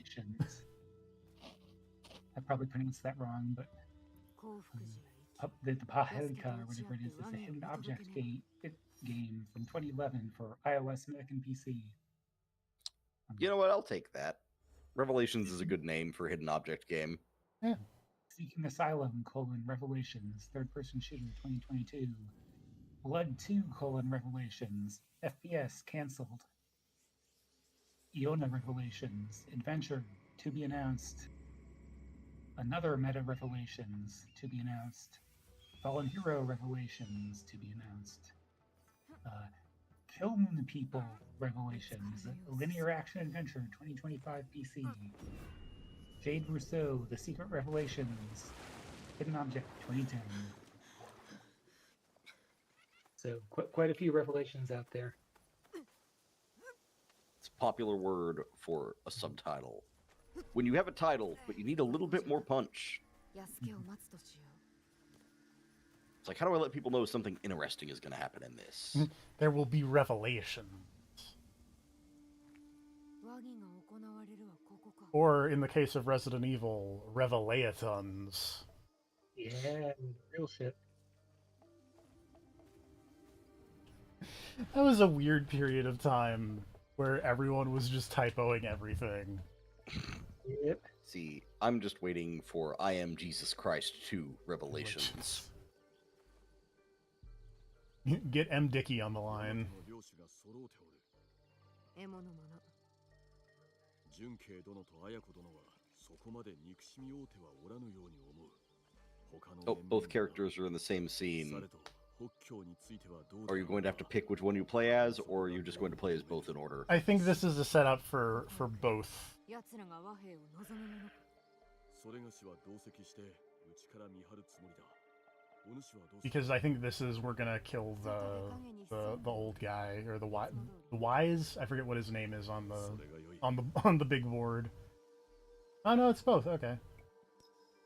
I probably pronounced that wrong, but the Pahelka, or whatever it is a hidden object game from 2011 for iOS, Mac, and PC. You know what? I'll take that. Revelations is a good name for a hidden object game. Yeah. Seeking Asylum: Revelations, third-person shooter, 2022. Blood 2: Revelations, FPS, cancelled. Iona Revelations, Adventure, to be announced. Another Meta Revelations, to be announced. Fallen Hero Revelations, to be announced. Kiln People Revelations, Linear Action Adventure, 2025 PC. Jade Rousseau, The Secret Revelations, Hidden Object, 2010. So, quite a few Revelations out there. It's a popular word for a subtitle. When you have a title, but you need a little bit more punch. It's like, how do I let people know something interesting is going to happen in this? There will be revelations. Or, in the case of Resident Evil, Revelations. Yeah, real shit. That was a weird period of time where everyone was just typoing everything. Yep. See, I'm just waiting for I Am Jesus Christ 2 Revelations. Get M. Dickey on the line. Oh, both characters are in the same scene. Are you going to have to pick which one you play as, or are you just going to play as both in order? I think this is a setup for both. Because I think this is we're gonna kill the old guy or the wise. I forget what his name is on the big board. Oh no, it's both. Okay,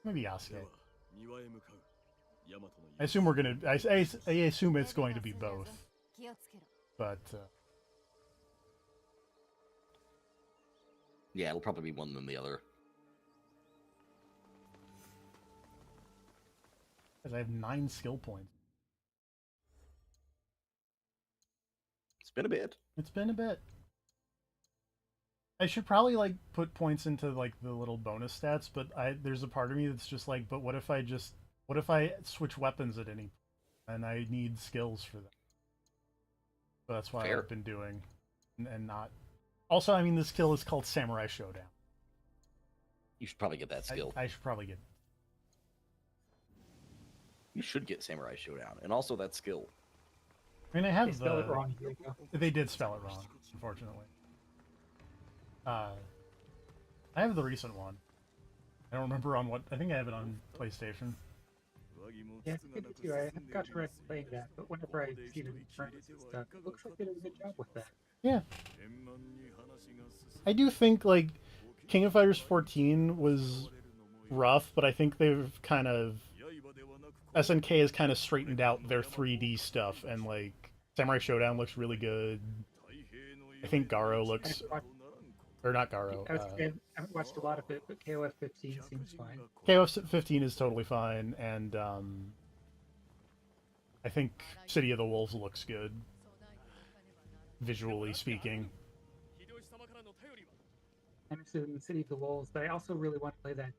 maybe Yasuke. I assume we're gonna. I assume it's going to be both. But yeah, it'll probably be one than the other. Because I have 9 skill points. It's been a bit. It's been a bit. I should probably like put points into like the little bonus stats, but there's a part of me that's just like, but what if I switch weapons at any point? And I need skills for that. So that's why Fair. I've been doing and not. Also, I mean, this skill is called Samurai Showdown. You should probably get that skill. I should probably get. You should get Samurai Showdown, and also that skill. I mean, I have They spelled it wrong. Here we go. They did spell it wrong, unfortunately. I have the recent one. I don't remember on what. I think I have it on PlayStation. Yeah, I do too. I haven't got around to playing that, but whenever I see the returns and stuff, it looks like they did a good job with that. Yeah. I do think, like, King of Fighters 14 was rough, but I think they've kind of... SNK has kind of straightened out their 3D stuff, and, like, Samurai Showdown looks really good. I think Garo looks... Or not Garo. I haven't watched a lot of it, but KOF 15 seems fine. KOF 15 is totally fine, and I think City of the Wolves looks good, visually speaking. I'm interested in the City of the Wolves, but I also really want to play that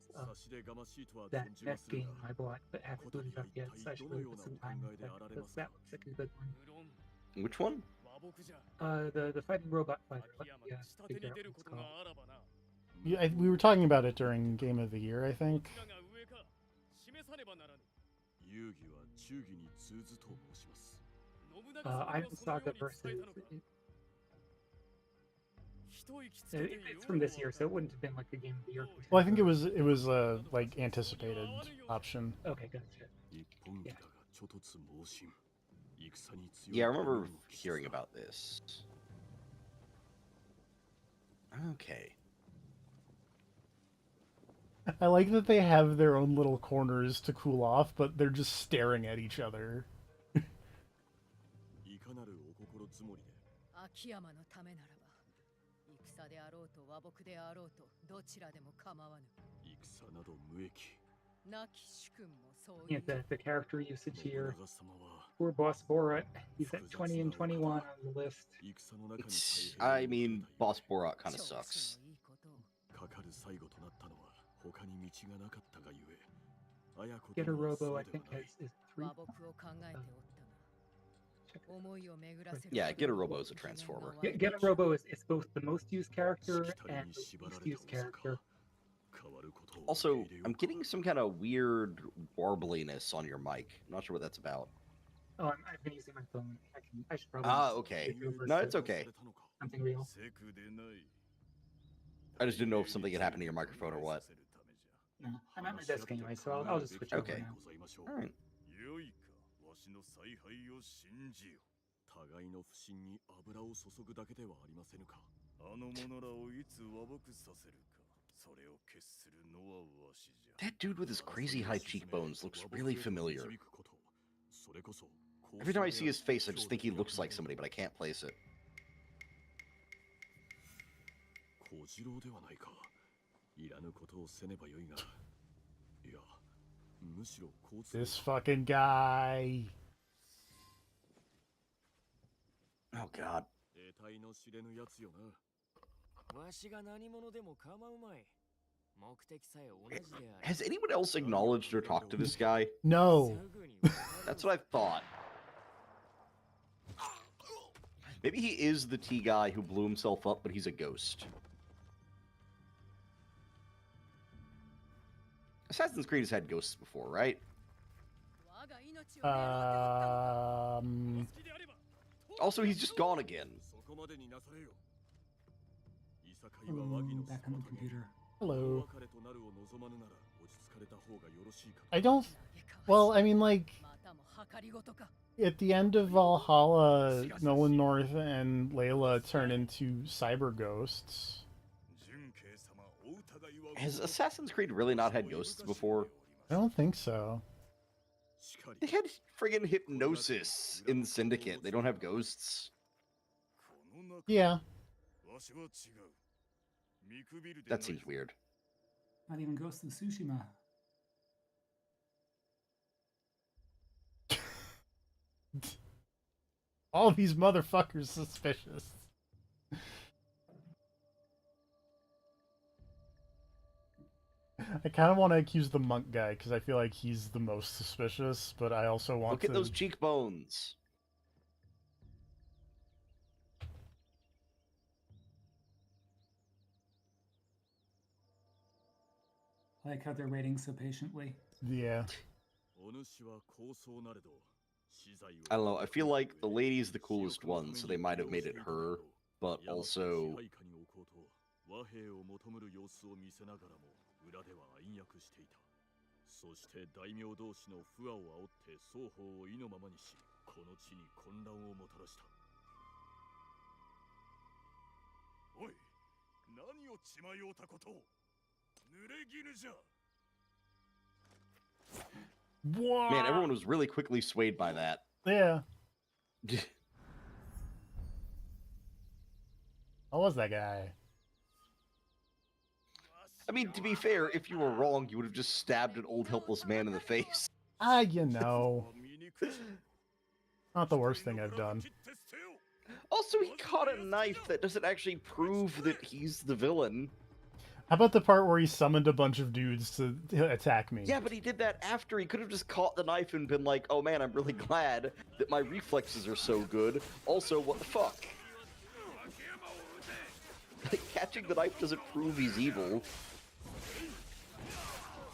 next game I bought, but haven't booted up yet, so I should really put some time into that, because that looks like a good one. Which one? The fighting robot fighter. Yeah, figure out what it's called. Yeah, we were talking about it during Game of the Year, I think. Iron Saga versus... It's from this year, so it wouldn't have been like a Game of the Year. Well, I think it was like anticipated option. Okay, gotcha. Yeah. Yeah, I remember hearing about this. Okay. I like that they have their own little corners to cool off, but they're just staring at each other. Yeah, the character usage here. Poor Boss Borat. He's at 20 and 21 on the list. I mean, Boss Borat kind of sucks. Get a Robo, I think, is 3. Yeah, Get a Robo is a transformer. Get a Robo is both the most used character and the least used character. Also, I'm getting some kind of weird warbliness on your mic. I'm not sure what that's about. Oh, I've been using my phone. I should probably. Okay. No, it's okay. Something real. I just didn't know if something had happened to your microphone or what. No, I'm at my desk anyway, so I'll just switch over Okay. now. All right. That dude with his crazy high cheekbones looks really familiar. Every time I see his face, I just think he looks like somebody, but I can't place it. This fucking guy. Oh god. Has anyone else acknowledged or talked to this guy? No. That's what I thought. Maybe he is the T guy who blew himself up, but he's a ghost. Assassin's Creed has had ghosts before, right? Also, he's just gone again. Back on the computer. Hello. I don't. Well, I mean, like, at the end of Valhalla, Nolan North and Layla turn into cyber ghosts. Has Assassin's Creed really not had ghosts before? I don't think so. They had friggin' hypnosis in Syndicate. They don't have ghosts. Yeah. That seems weird. Not even Ghost of Tsushima. All these motherfuckers suspicious. I kind of want to accuse the monk guy because I feel like he's the most suspicious, but I also want Look at those cheekbones. I like how they're waiting so patiently. Yeah. I don't know. I feel like the lady's the coolest one, so they might have made it her, but also... What? Man, everyone was really quickly swayed by that. Yeah. How was that guy? I mean, to be fair, if you were wrong, you would have just stabbed an old helpless man in the face. You know. Not the worst thing I've done. Also, he caught a knife that doesn't actually prove that he's the villain. How about the part where he summoned a bunch of dudes to attack me? Yeah, but he did that after. He could have just caught the knife and been like, oh man, I'm really glad that my reflexes are so good. Also, what the fuck? Like, catching the knife doesn't prove he's evil.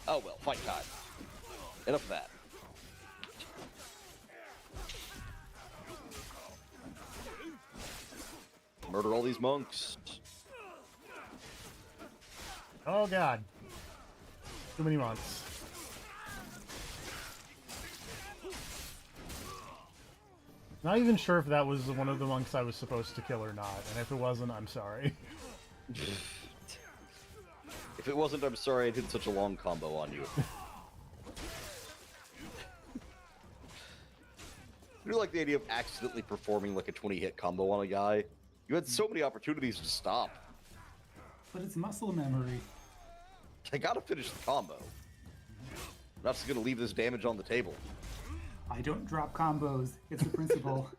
Oh well, fight time. Enough of that. Murder all these monks. Oh god. Too many months. Not even sure if that was one of the monks I was supposed to kill or not, and if it wasn't, I'm sorry. If it wasn't, I'm sorry I did such a long combo on you. I do like the idea of accidentally performing like a 20-hit combo on a guy. You had so many opportunities to stop. But it's muscle memory. I gotta finish the combo. I'm not just gonna leave this damage on the table. I don't drop combos. It's the principle.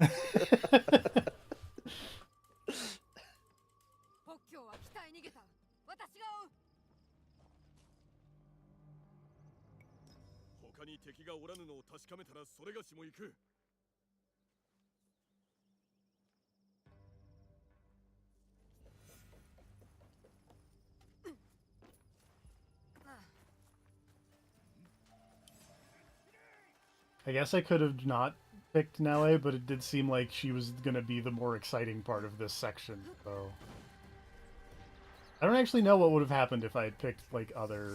I guess I could have not picked Nele, but it did seem like she was going to be the more exciting part of this section, so... I don't actually know what would have happened if I had picked, like, other...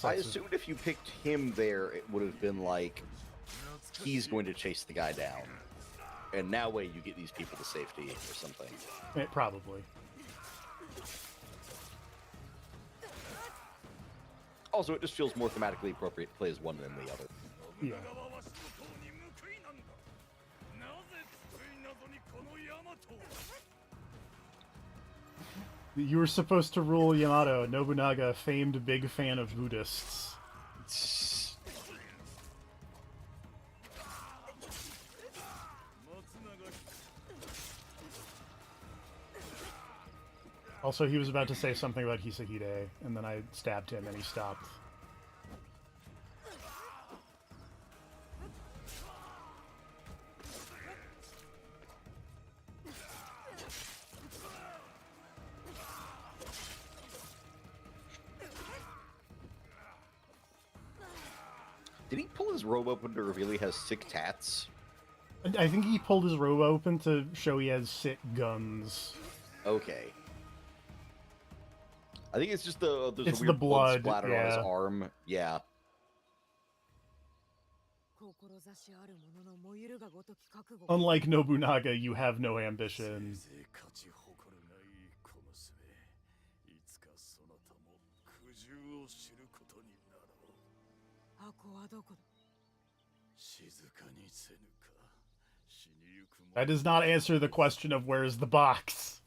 I assumed if you picked him there, it would have been like, he's going to chase the guy down. And now way you get these people to safety or something. Probably. Also, it just feels more thematically appropriate to play as one than the other. Yeah. You were supposed to rule Yamato, Nobunaga, famed big fan of Buddhists. Also, he was about to say something about Hisahide, and then I stabbed him and he stopped. Did he pull his robe open to reveal he has sick tats? I think he pulled his robe open to show he has sick guns. Okay. I think it's just there's It's a weird the blood, splatter on his yeah. arm. Yeah. Unlike Nobunaga, you have no ambition. That does not answer the question of where's the box.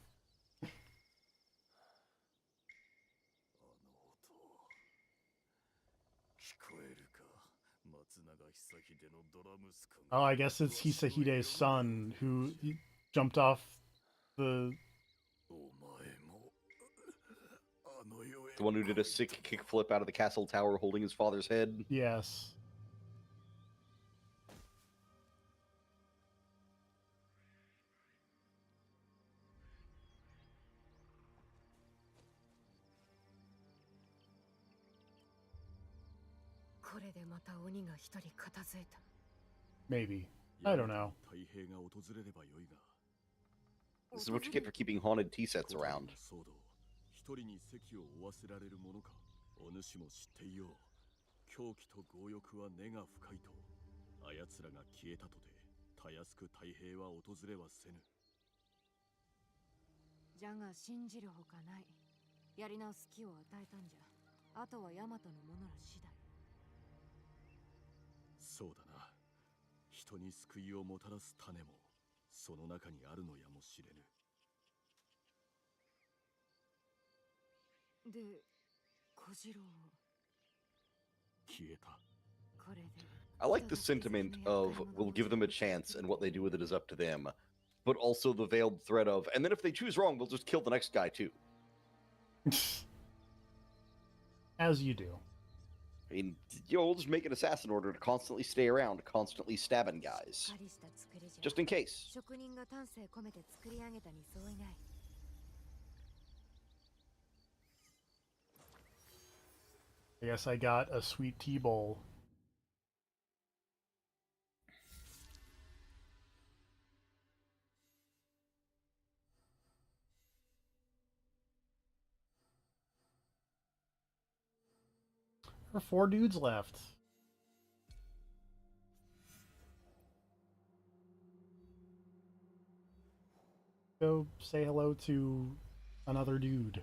Oh, I guess it's Hisahide's son who jumped off the... The one who did a sick kickflip out of the castle tower holding his father's head. Yes. Maybe. I don't know. This is what you get for keeping haunted tea sets around. 一人に席を負わせられるものか。お主も知っていよう。狂気と強欲は根が深いと。あやつらが消えたとて、たやすく太平は訪れはせぬ。じゃが信じるほかない。やり直す気を与えたんじゃ。あとはヤマトのものら次第。そうだな。人に救いをもたらす種も、その中にあるのやもしれぬ。 I like the sentiment of we'll give them a chance and what they do with it is up to them, but also the veiled threat of, and then if they choose wrong, we'll just kill the next guy too. As you do. I mean, we'll just make an assassin order to constantly stay around, constantly stabbing guys. Just in case. I guess I got a sweet tea bowl. There are 4 dudes left. Go say hello to another dude.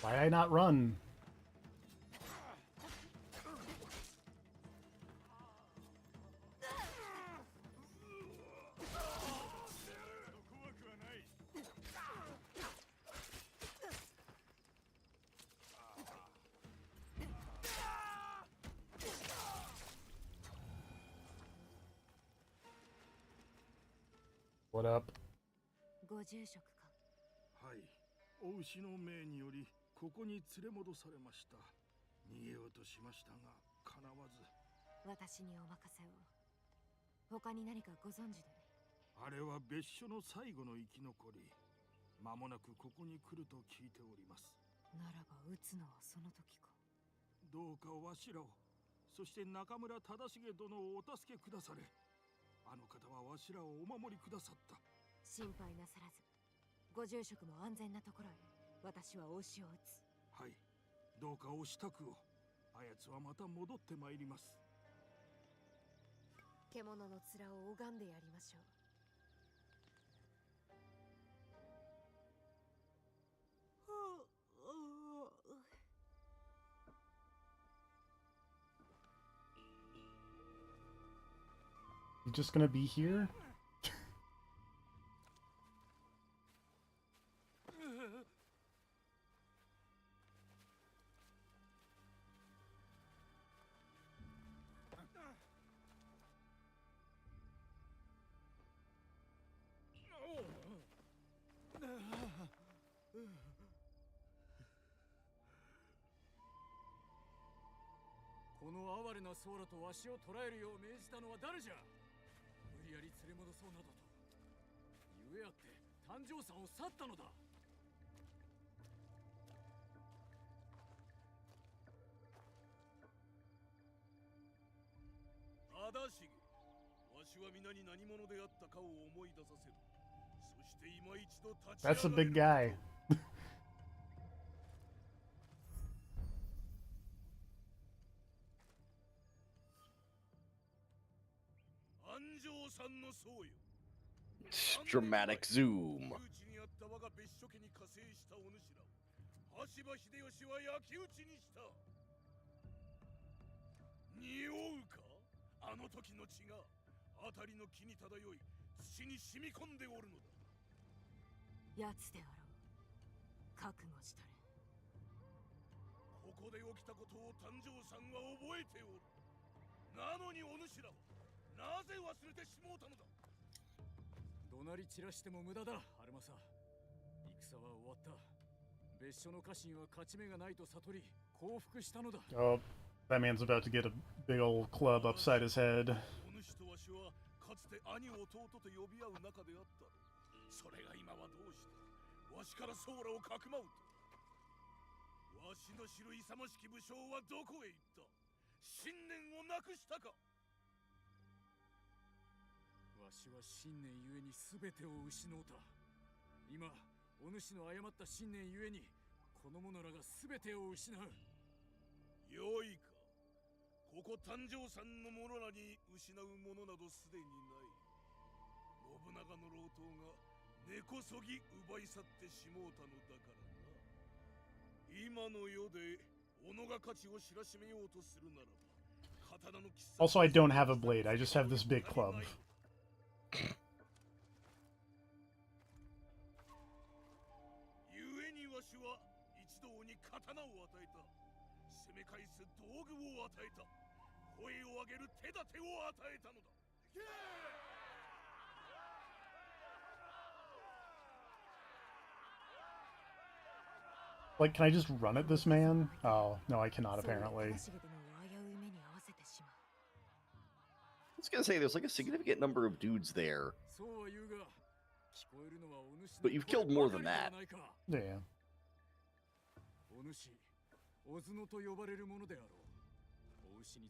Why I not run? What up? ご住職か。はい。お牛の命によりここに連れ戻されました。逃げようとしましたが叶わず。私にお任せを。他に何かご存知で。あれは別所の最後の生き残り。間もなくここに来ると聞いております。ならば撃つのはその時か。どうかわしらを、そして中村忠重殿をお助けくだされ。あの方はわしらをお守りくださった。心配なさらず。ご住職も安全なところへ。私はお牛を撃つ。はい。どうかお支度を。あやつはまた戻ってまいります。獣の面を拝んでやりましょう。You just gonna be here? この哀れなソーラとわしを捕らえるよう命じたのは誰じゃ。無理やり連れ戻そうなどとゆえあって誕生さんを去ったのだ。正しげ、わしは皆に何者であったかを思い出させる。そして今一度立ち上がれる。 That's a big guy. 安城さんの僧よ。 Dramatic zoom. 焼き討ちにあった我が別所家に加勢したお主らを羽柴秀吉は焼き討ちにした。匂うか、あの時の血が辺りの木に漂い土に染み込んでおるのだ。奴であろう。覚悟したれ。ここで起きたことを誕生さんは覚えておる。なのにお主らはなぜ忘れてしもうたのだ。怒鳴り散らしても無駄だ、アルマサ。戦は終わった。別所の家臣は勝ち目がないと悟り降伏したのだ。 Oh, that man's about to get a big old club upside his head. お主とわしはかつて兄弟と呼び合う仲であった。それが今はどうした。わしからソーラをかくまうと。わしの知る勇ましき武将はどこへ行った。信念をなくしたか。わしは信念ゆえに全てを失うた。今お主の誤った信念ゆえにこの者らが全てを失う。よいか、ここ誕生さんの者らに失うものなどすでにない。信長の老頭が根こそぎ奪い去ってしもうたのだからな。今の世で己が価値を知らしめようとするならば、刀の切っ先 Also, I don't have a blade. I just have this big club. 故にわしは一同に刀を与えた。攻め返す道具を与えた。声を上げる手立てを与えたのだ。 Like, can I just run at this man? Oh, no, I cannot, apparently. I was gonna say, there's like a significant number of dudes there. But you've killed more than that. Yeah.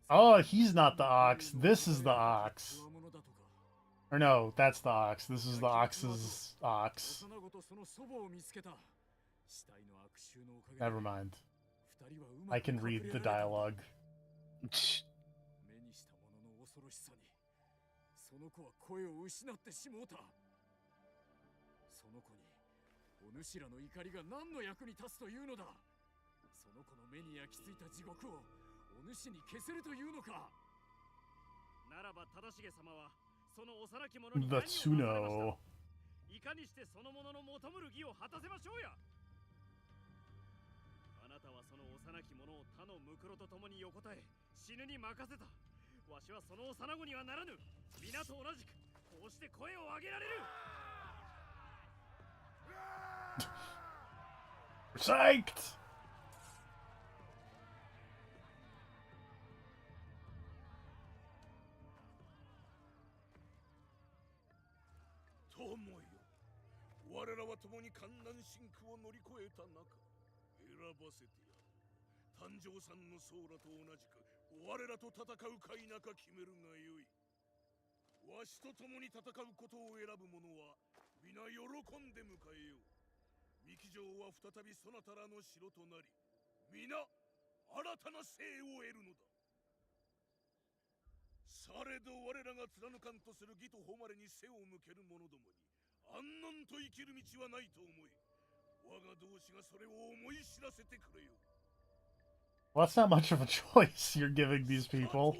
Oh, he's not the ox. This is the ox. Or no, that's the ox. This is the ox's ox. Never mind. I can read the dialogue. その子は声を失ってしもうた。その子にお主らの怒りが何の役に立つというのだ。その子の目に焼き付いた地獄をお主に消せるというのか。ならば忠重様はその幼き者に何を任せました。いかにしてその者の求むる義を果たせましょうや。あなたはその幼き者を他のムクロと共に横たえ死ぬに任せた。わしはその幼子にはならぬ。皆と同じくこうして声を上げられる。Psyched! 友よ、我らは共に艱難辛苦を乗り越えた中、選ばせてやる。誕生さんのソーラと同じく我らと戦うか否か決めるがよい。わしと共に戦うことを選ぶ者は皆喜んで迎えよう。三木城は再びそなたらの城となり、皆新たな生を得るのだ。されど我らが貫かんとする義と誉れに背を向ける者どもに安穏と生きる道はないと思い、我が同志がそれを思い知らせてくれよ。 Well, that's not much of a choice you're giving these people.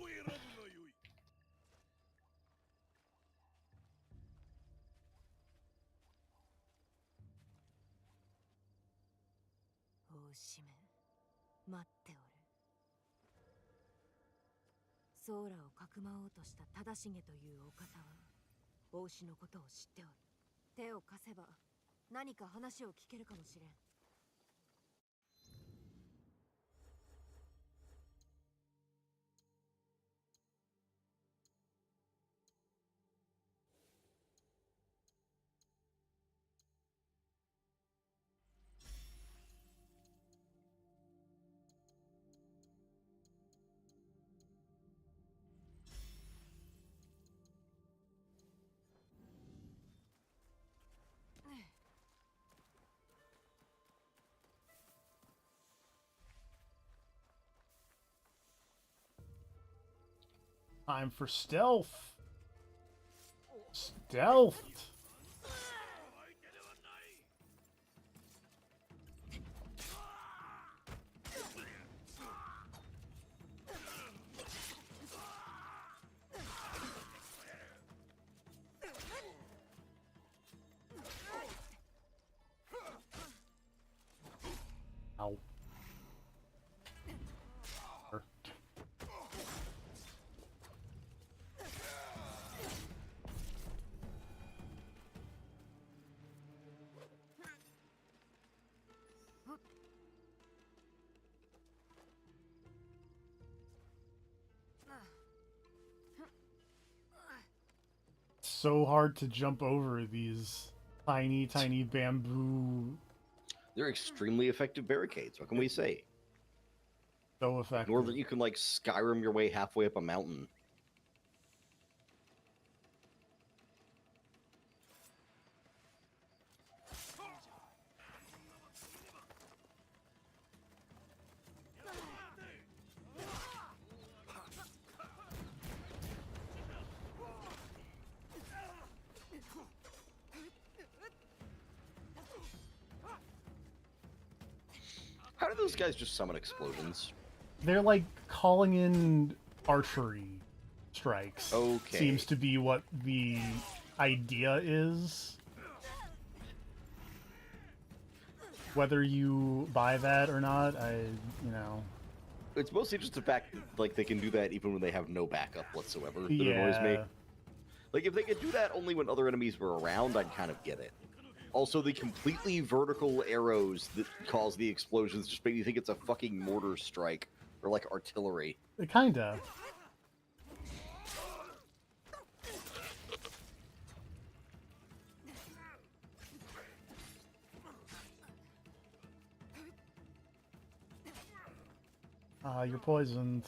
大しめ、待っておる。ソーラをかくまおうとした忠重というお方は王子のことを知っておる。手を貸せば何か話を聞けるかもしれん。Time for stealth. Stealth. Ow. So hard to jump over these tiny bamboo. They're extremely effective barricades. What can we say? So effective. Nor that you can like Skyrim your way halfway up a mountain. How do those guys just summon explosions? They're like calling in archery strikes. Okay. Seems to be what the idea is. Whether you buy that or not, you know. It's mostly just the fact that, like, they can do that even when they have no backup whatsoever that Yeah. annoys me. Like, if they could do that only when other enemies were around, I'd kind of get it. Also, the completely vertical arrows that cause the explosions just make you think it's a fucking mortar strike or, like, artillery. Kinda. You're poisoned.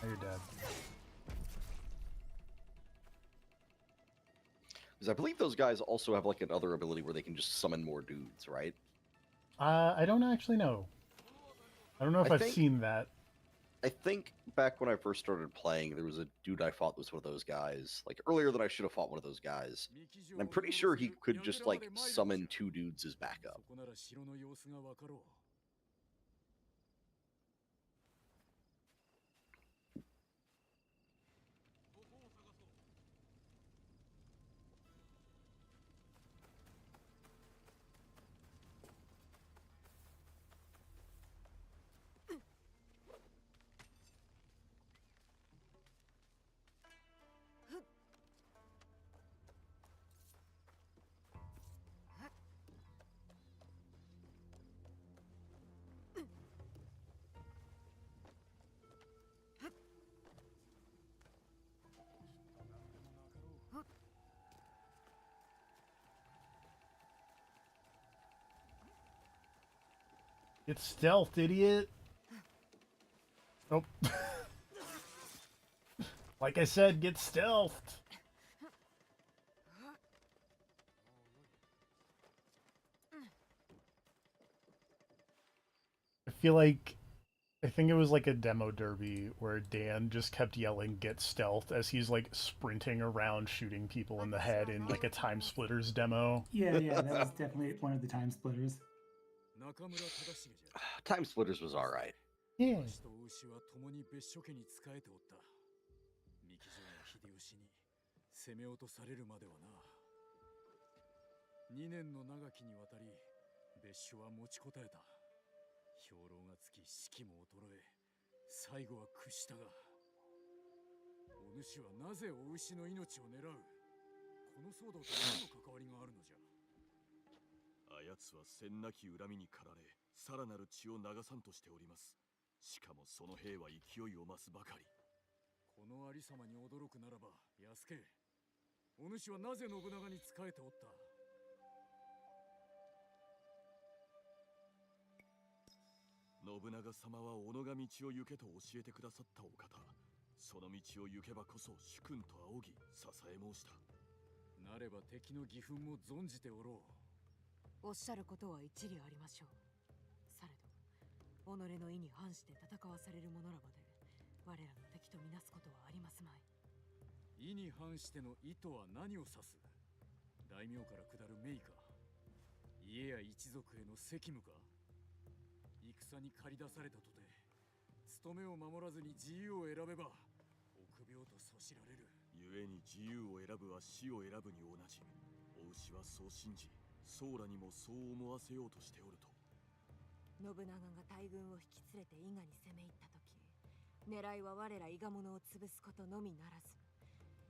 Oh, you're dead. Because I believe those guys also have, like, another ability where they can just summon more dudes, right? I don't actually know. I don't know if I've seen that. I think back when I first started playing, there was a dude I fought that was one of those guys. Like, earlier than I should have fought one of those guys. And I'm pretty sure he could just, like, summon two dudes as backup. Get stealth, idiot. Nope. Like I said, get stealthed. I feel like I think it was like a demo derby where Dan just kept yelling "get stealth" as he's like sprinting around shooting people in the head in like a Time Splitters demo. Yeah, that was definitely one of the time splitters. Time Splitters was alright. Yeah. 2年の長きにわたり別所は持ちこたえた。兵糧が尽き士気も衰え、最後は屈したが、お主はなぜお牛の命を狙う？この騒動と何の関わりがあるのじゃ？あやつは戦なき恨みに駆られ、さらなる血を流さんとしております。しかもその兵は勢いを増すばかり。このありさまに驚くならば、安家、お主はなぜ信長に仕えておった？信長様は己が道を行けと教えてくださったお方。その道を行けばこそ主君と仰ぎ支え申した。なれば敵の義憤も存じておろう。おっしゃることは一理ありましょう。されど己の意に反して戦わされる者らまで我らの敵とみなすことはありますまい。意に反しての意とは何を指す？大名から下る名か？家や一族への責務か？戦に駆り出されたとて、務めを守らずに自由を選べば臆病とそしられる。故に自由を選ぶは死を選ぶに同じ。お牛はそう信じ、僧らにもそう思わせようとしておると。信長が大軍を引き連れて伊賀に攻め入った時、狙いは我ら伊賀者を潰すことのみならず、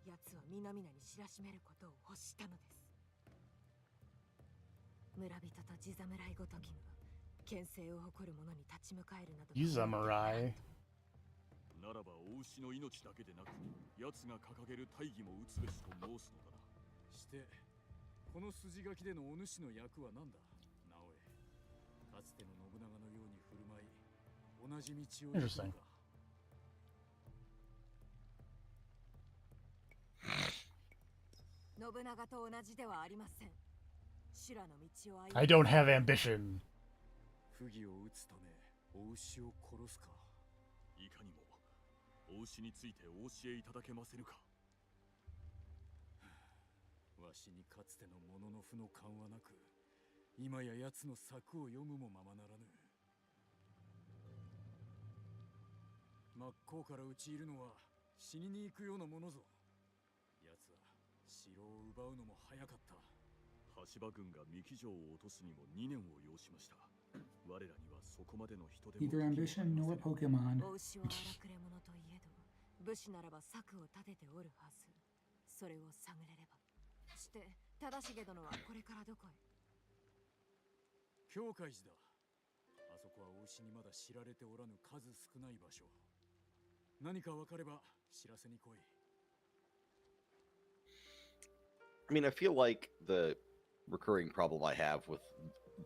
奴は皆々に知らしめることを欲したのです。村人と地侍ごときが権勢を誇る者に立ち向かえるなど。いざむらい。ならばお牛の命だけでなく、奴が掲げる大義も打つべしと申すのだな。して、この筋書きでのお主の役は何だ？直江、かつての信長のように振る舞い、同じ道を行くのか。信長と同じではありません。修羅の道を歩む。I don't have ambition. 不義を打つため、お牛を殺すか。いかにも、お牛についてお教えいただけませぬか。わしにかつてのものの負の感はなく、今や奴の策を読むもままならぬ。真っ向から討ち入るのは死にに行くようなものぞ。奴は城を奪うのも早かった。羽柴軍が三木城を落とすにも2年を要しました。我らにはそこまでの人でも Neither ambition nor Pokemon. お牛は荒くれ者といえど、武士ならば策を立てておるはず。それを探れれば。して忠重殿はこれからどこへ？教会寺だ。あそこはお牛にまだ知られておらぬ数少ない場所。何か分かれば知らせに来い。I mean, I feel like the recurring problem I have with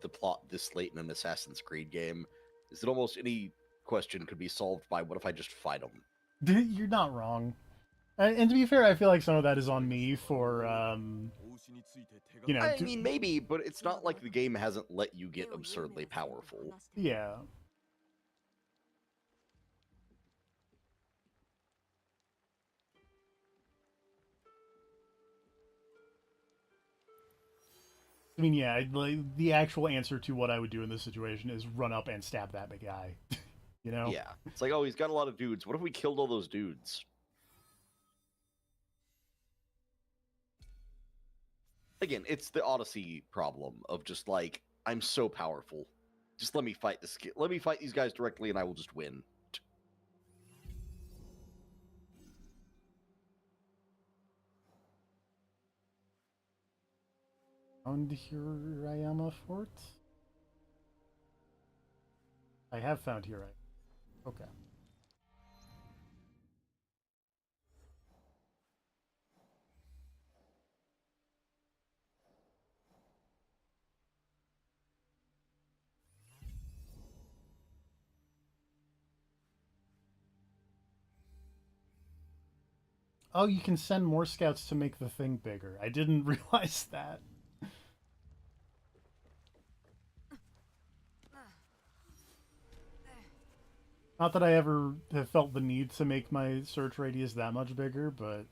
the plot this late in an Assassin's Creed game is that almost any question could be solved by what if I just fight them? You're not wrong. And to be fair, I feel like some of that is on me for, you know... I mean, maybe, but it's not like the game hasn't let you get absurdly powerful. Yeah. I mean, yeah, like, the actual answer to what I would do in this situation is run up and stab that guy. You know? Yeah. It's like, oh, he's got a lot of dudes. What if we killed all those dudes? Again, it's the Odyssey problem of just like, I'm so powerful. Just let me fight this. Let me fight these guys directly and I will just win. Found Hirayama Fort? I have found Hirayama. Okay. Oh, you can send more scouts to make the thing bigger. I didn't realize that. Not that I ever have felt the need to make my search radius that much bigger, but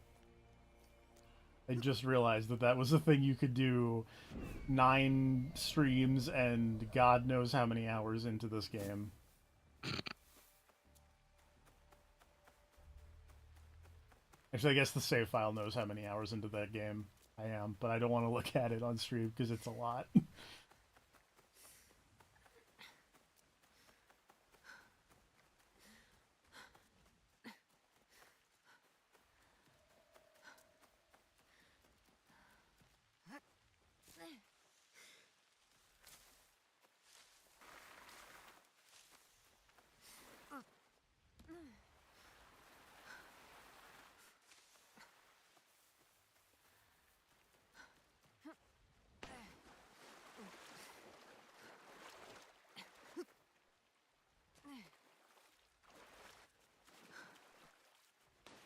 I just realized that that was a thing you could do 9 streams and God knows how many hours into this game. Actually, I guess the save file knows how many hours into that game I am, but I don't want to look at it on stream because it's a lot.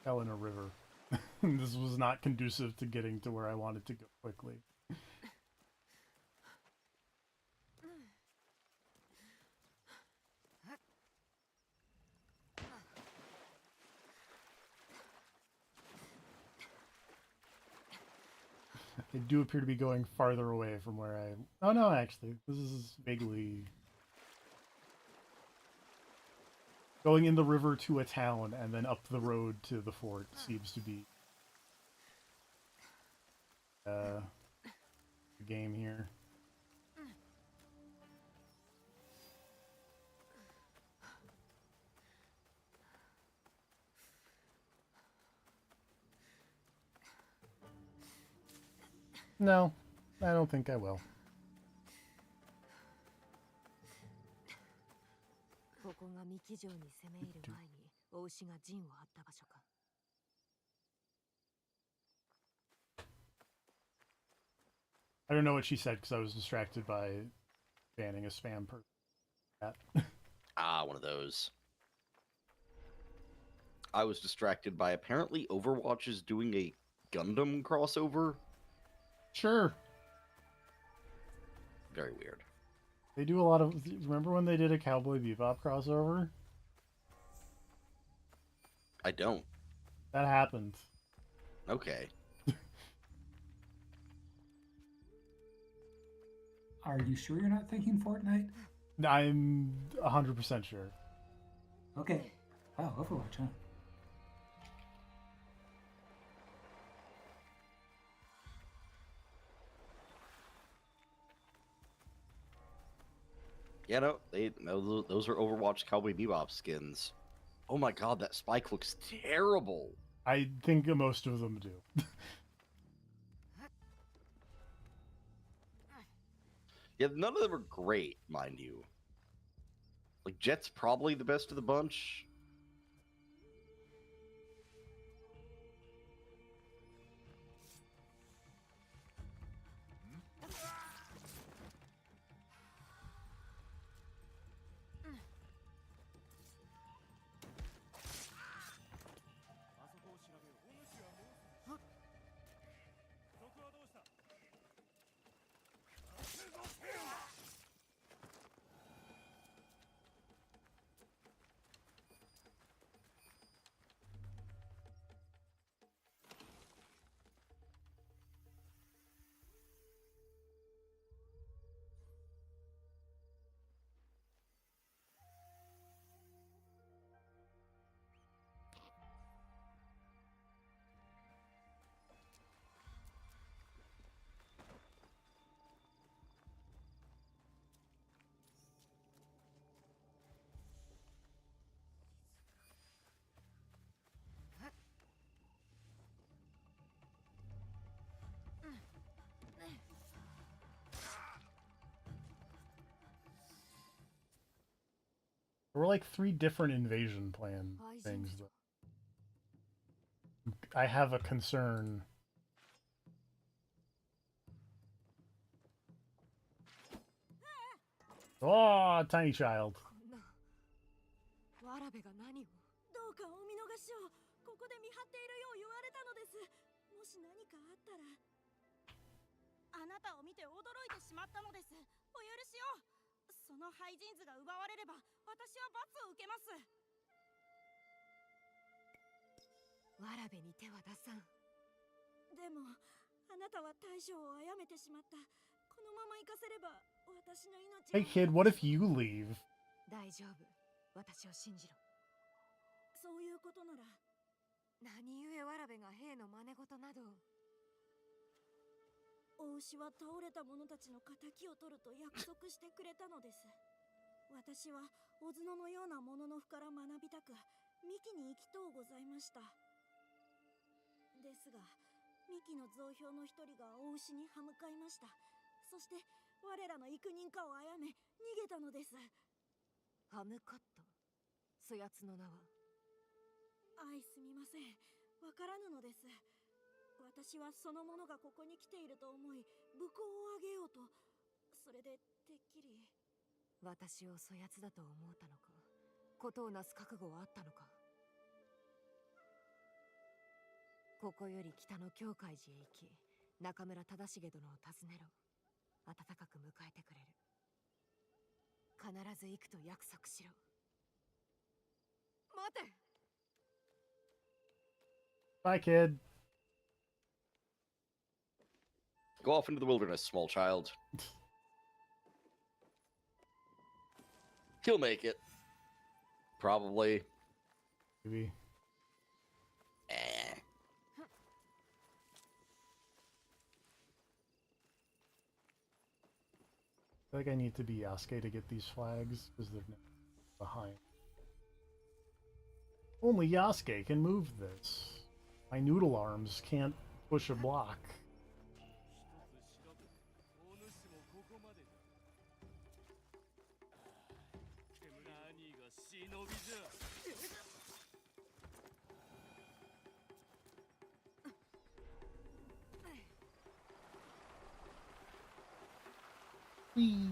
Fell in a river. This was not conducive to getting to where I wanted to go quickly. They do appear to be going farther away from where I... Oh no, actually, this is vaguely... Going in the river to a town and then up the road to the fort seems to be the game here. No, I don't think I will. ここが三木城に攻め入る前にお牛が陣を張った場所か。I don't know what she said because I was distracted by banning a spam person. One of those. I was distracted by apparently Overwatch is doing a Gundam crossover. Sure. Very weird. They do a lot of... Remember when they did a Cowboy Bebop crossover? I don't. That happened. Okay. Are you sure you're not thinking Fortnite? I'm 100% sure. Okay. Oh, Overwatch, huh? Yeah, no, those are Overwatch Cowboy Bebop skins. Oh my god, that Spike looks terrible. I think most of them do. Yeah, none of them are great, mind you. Like, Jet's probably the best of the bunch. There were like 3 different invasion plan things. I have a concern. Oh, tiny child. わらべが何を？どうかお見逃しを。ここで見張っているよう言われたのです。もし何かあったら。あなたを見て驚いてしまったのです。お許しを。その廃人図が奪われれば、私は罰を受けます。わらべに手は出さん。でもあなたは大将を殺めてしまった。このまま行かせれば私の命が。 Hey kid, what if you leave? 大丈夫。私を信じろ。そういうことなら。何故わらべが兵の真似事など。お牛は倒れた者たちの仇を取ると約束してくれたのです。私は小角のようなもののふから学びたく幹に行きとうございました。ですが幹の増票の一人がお牛に歯向かいました。そして我らの幾人かを殺め逃げたのです。歯向かった。そやつの名は。すみません、わからぬのです。私はその者がここに来ていると思い武功をあげようと。それでてっきり。私をそやつだと思うたのか。ことをなす覚悟はあったのか。ここより北の教会寺へ行き、中村忠重殿を訪ねろ。温かく迎えてくれる。必ず行くと約束しろ。待て。 Bye, kid. Go off into the wilderness, small child. He'll make it. Probably. Maybe. Eh. I feel like I need to be Yasuke to get these flags, because they're behind. Only Yasuke can move this. My noodle arms can't push a block. Whee!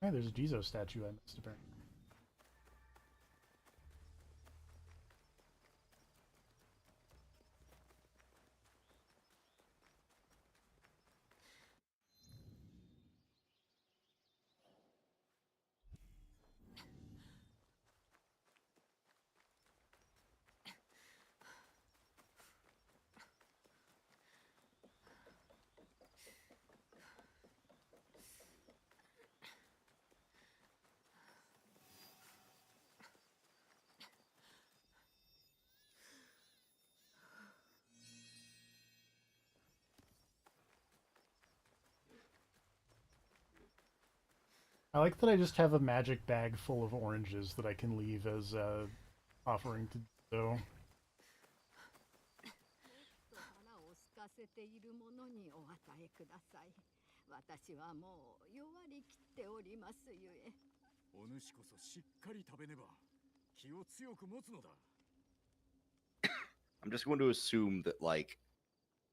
Hey, there's a Jizo statue I missed apparently. I like that I just have a magic bag full of oranges that I can leave as offering to do. せている者にお与えください。私はもう弱りきっておりますゆえ。お主こそしっかり食べねば気を強く持つのだ。I'm just going to assume that, like,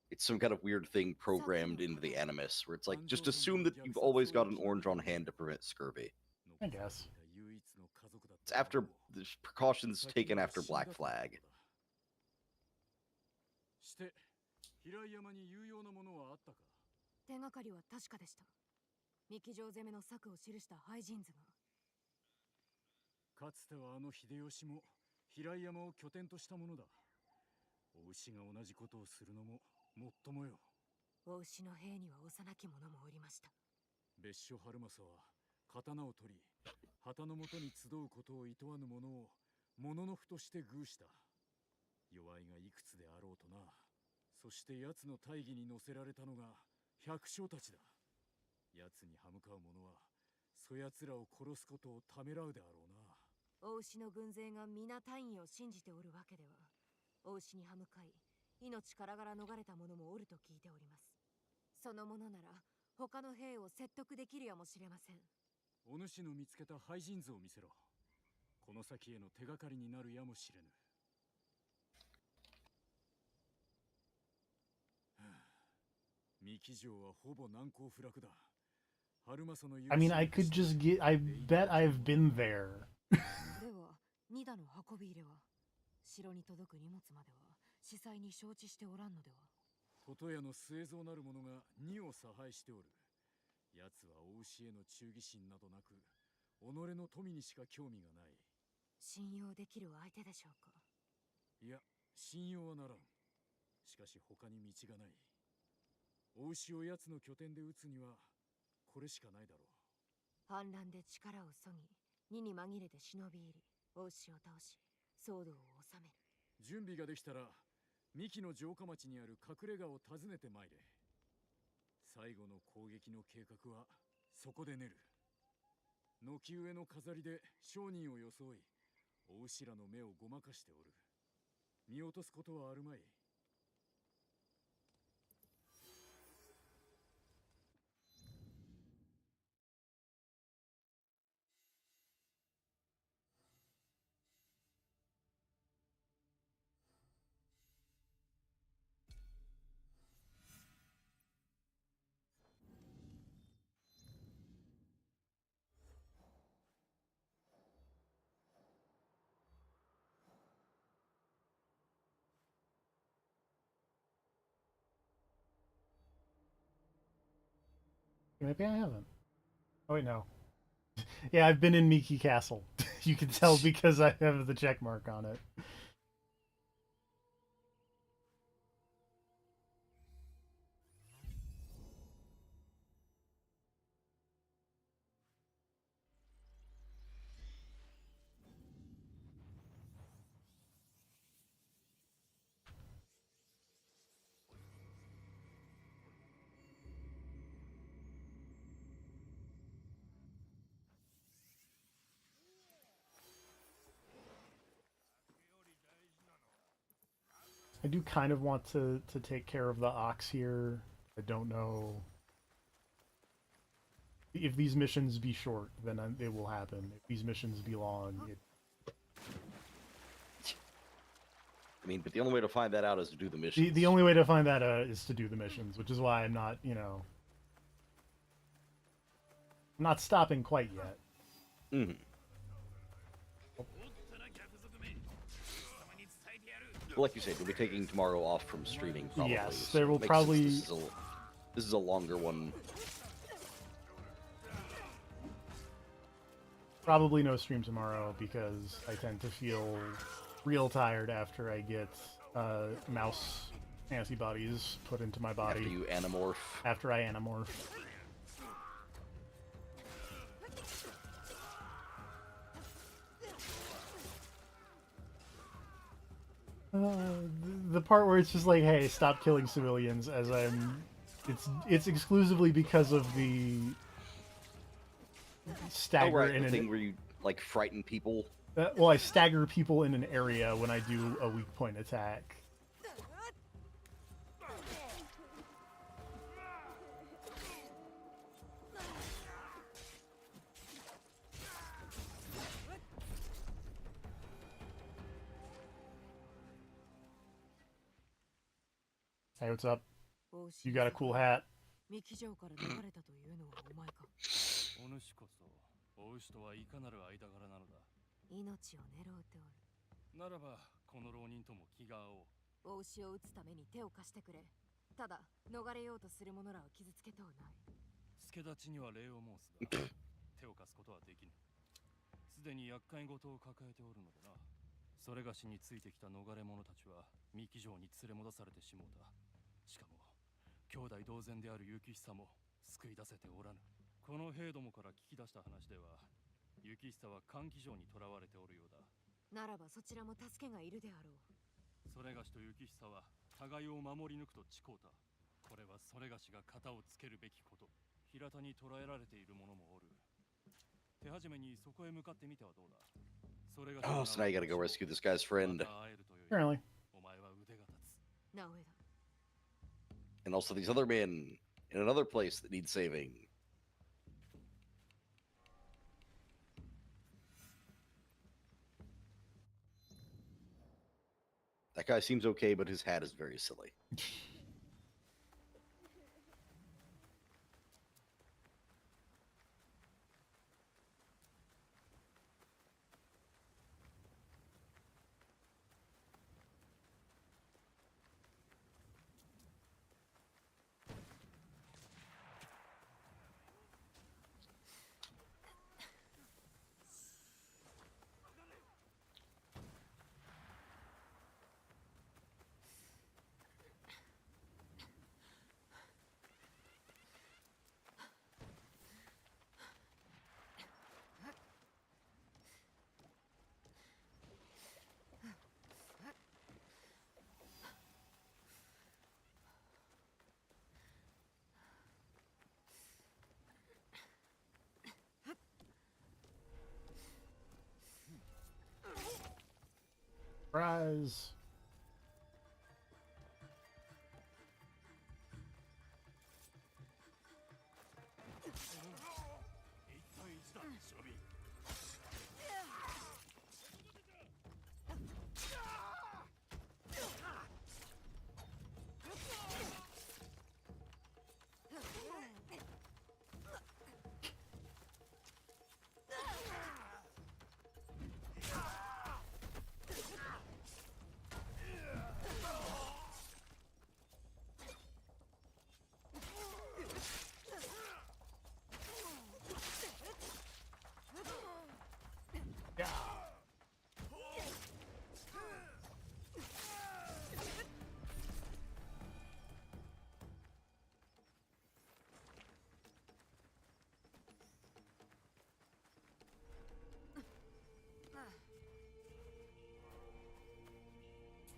it's some kind of weird thing programmed into the animus, where it's like, just assume that you've always got an orange on hand to prevent scurvy. I guess. It's after the precautions taken after Black Flag. して平井山に有用なものはあったか。手がかりは確かでした。幹城攻めの策を記した廃人図が。かつてはあの秀吉も平井山を拠点としたものだ。お牛が同じことをするのももっともよ。お牛の兵には幼き者もおりました。別所春政は刀を取り旗のもとに集うことを厭わぬ者を物の符として偶した。弱いがいくつであろうとな。そして奴の大義に乗せられたのが百姓たちだ。奴に歯向かう者はそやつらを殺すことをためらうであろうな。お牛の軍勢が皆大義を信じておるわけでは。お牛に歯向かい命からがら逃れた者もおると聞いております。その者なら他の兵を説得できるやもしれません。お主の見つけた廃人図を見せろ。この先への手がかりになるやもしれぬ。三木城はほぼ難攻不落だ。春政の I mean, I could just get. I bet I've been there. では、二打の運び入れは城に届く荷物までは司祭に承知しておらんのでは。琴屋の末蔵なる者が荷を差配しておる。奴はお牛への忠義心などなく、己の富にしか興味がない。信用できる相手でしょうか。いや、信用はならん。しかし他に道がない。お牛を奴の拠点で撃つにはこれしかないだろう。反乱で力をそぎ、荷に紛れて忍び入り、お牛を倒し、騒動を収める。準備ができたら三木の城下町にある隠れ家を訪ねてまいれ。最後の攻撃の計画はそこで練る。軒上の飾りで商人を装い、お牛らの目をごまかしておる。見落とすことはあるまい。Maybe I haven't. Oh wait, no. Yeah, I've been in Miki Castle. You can tell because I have the check mark on it. I do kind of want to take care of the ox here. I don't know if these missions be short, then it will happen. If these missions be long, I mean, but the only way to find that out is to do the missions. the only way to find that is to do the missions, which is why I'm not, you know, I'm not stopping quite yet. Mm-hmm. Like you said, we'll be taking tomorrow off from streaming. Probably. Yes, there will probably. This is a longer one. Probably no stream tomorrow because I tend to feel real tired after I get mouse antibodies put into my body. After you anamorph. After I anamorph. The part where it's just like, hey, stop killing civilians, as it's exclusively because of the stagger in the thing where you like frighten people. Well, I stagger people in an area when I do a weak point attack. Hey, what's up? You got a cool hat. 三木城から流れたというのはお前か。お主こそ、お牛とはいかなる間柄なのだ。命を狙うておる。ならば、この浪人とも気が合おう。お牛を撃つために手を貸してくれ。ただ、逃れようとする者らを傷つけとうない。助立ちには礼を申すが、手を貸すことはできぬ。すでに厄介事を抱えておるのでな。それがしについてきた逃れ者たちは、三木城に連れ戻されてしもうた。しかも、兄弟同然である幸久も救い出せておらぬ。この兵どもから聞き出した話では、幸久は歓喜城に囚われておるようだ。ならばそちらも助けがいるであろう。それがしと幸久は互いを守り抜くと誓うた。これはそれがしが型をつけるべきこと。平田に捕らえられている者もおる。手始めにそこへ向かってみてはどうだ。それが Oh, so now you gotta go rescue this guy's friend. Apparently. お前は腕が立つ。なおえだ。And also these other men in another place that need saving. That guy seems okay, but his hat is very silly. Surprise!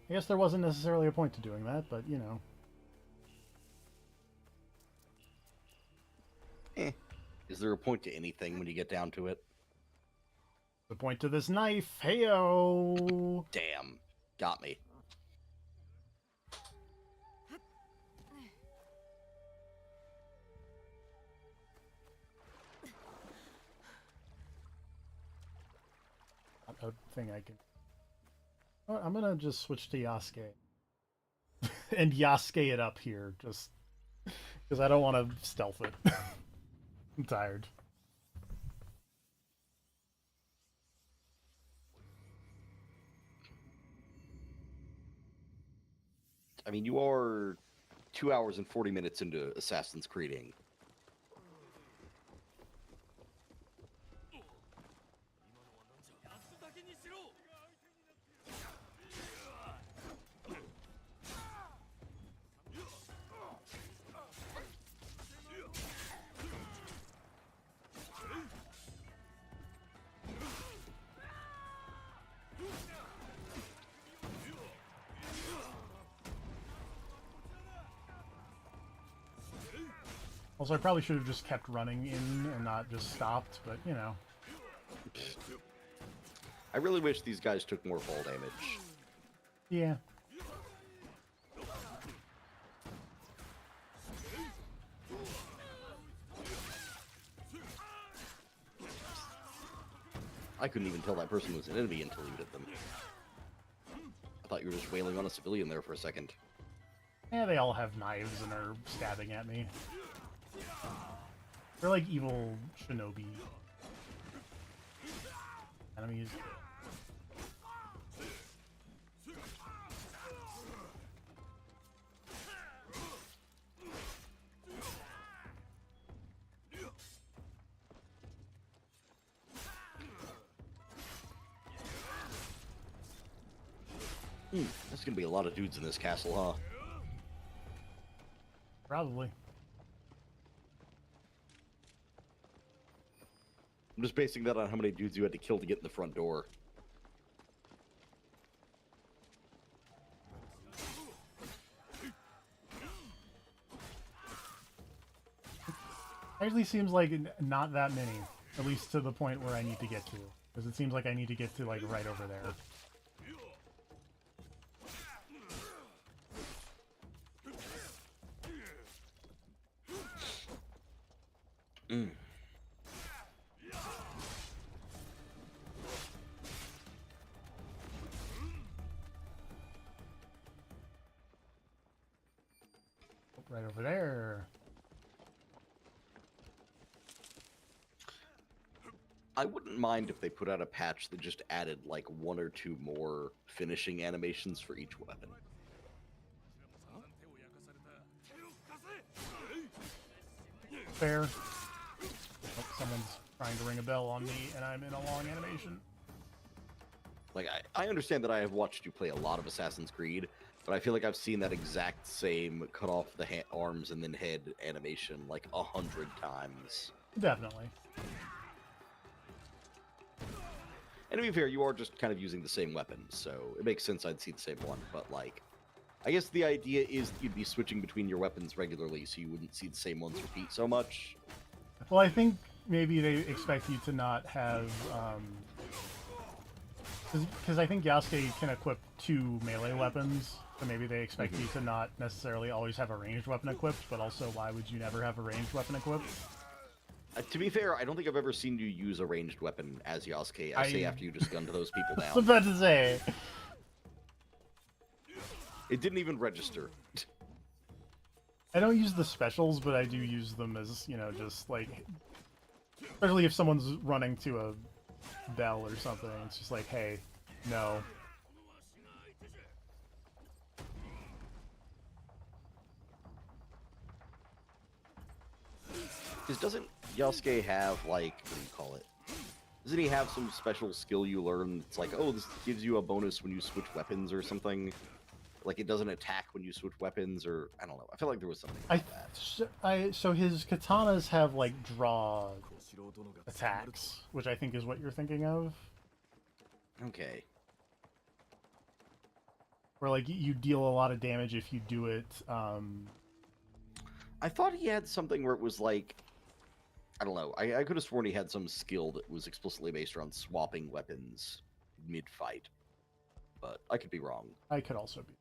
I guess there wasn't necessarily a point to doing that, but you know. Is there a point to anything when you get down to it? The point to this knife, heyo! Damn, got me. A thing I can. Oh, I'm gonna just switch to Yasuke. And Yasuke it up here, just because I don't want to stealth it. I'm tired. I mean, you are 2 hours and 40 minutes into Assassin's Creeding. Also, I probably should have just kept running in and not just stopped, but you know. I really wish these guys took more fall damage. Yeah. I couldn't even tell that person was an enemy until you did them. I thought you were just wailing on a civilian there for a second. Yeah, they all have knives and are stabbing at me. They're like evil shinobi enemies. There's gonna be a lot of dudes in this castle, huh? Probably. I'm just basing that on how many dudes you had to kill to get in the front door. Actually seems like not that many, at least to the point where I need to get to. Because it seems like I need to get to like right over there. Right over there. I wouldn't mind if they put out a patch that just added like 1 or 2 more finishing animations for each weapon. Fair. Oh, someone's trying to ring a bell on me, and I'm in a long animation. Like, I understand that I have watched you play a lot of Assassin's Creed, but I feel like I've seen that exact same cut off the arms and then head animation like 100 times. Definitely. And to be fair, you are just kind of using the same weapon, so it makes sense I'd see the same one, but like, I guess the idea is that you'd be switching between your weapons regularly, so you wouldn't see the same ones repeat so much. Well, I think maybe they expect you to not have Because I think Yasuke can equip 2 melee weapons, so maybe they expect you to not necessarily always have a ranged weapon equipped, but also why would you never have a ranged weapon equipped? To be fair, I don't think I've ever seen you use a ranged weapon as Yasuke. I say after you just gun to those people I down. was about to say. It didn't even register. I don't use the specials, but I do use them as, you know, just like... Especially if someone's running to a bell or something, it's just like, hey, no. Because doesn't Yasuke have, like, what do you call it? Doesn't he have some special skill you learn? It's like, oh, this gives you a bonus when you switch weapons or something. Like, it doesn't attack when you switch weapons, or I don't know. I feel like there was something like that. So his katanas have, like, draw attacks, which I think is what you're thinking of. Okay. Where, like, you deal a lot of damage if you do it, I thought he had something where it was like, I don't know. I could have sworn he had some skill that was explicitly based around swapping weapons mid-fight. But I could be wrong. I could also be.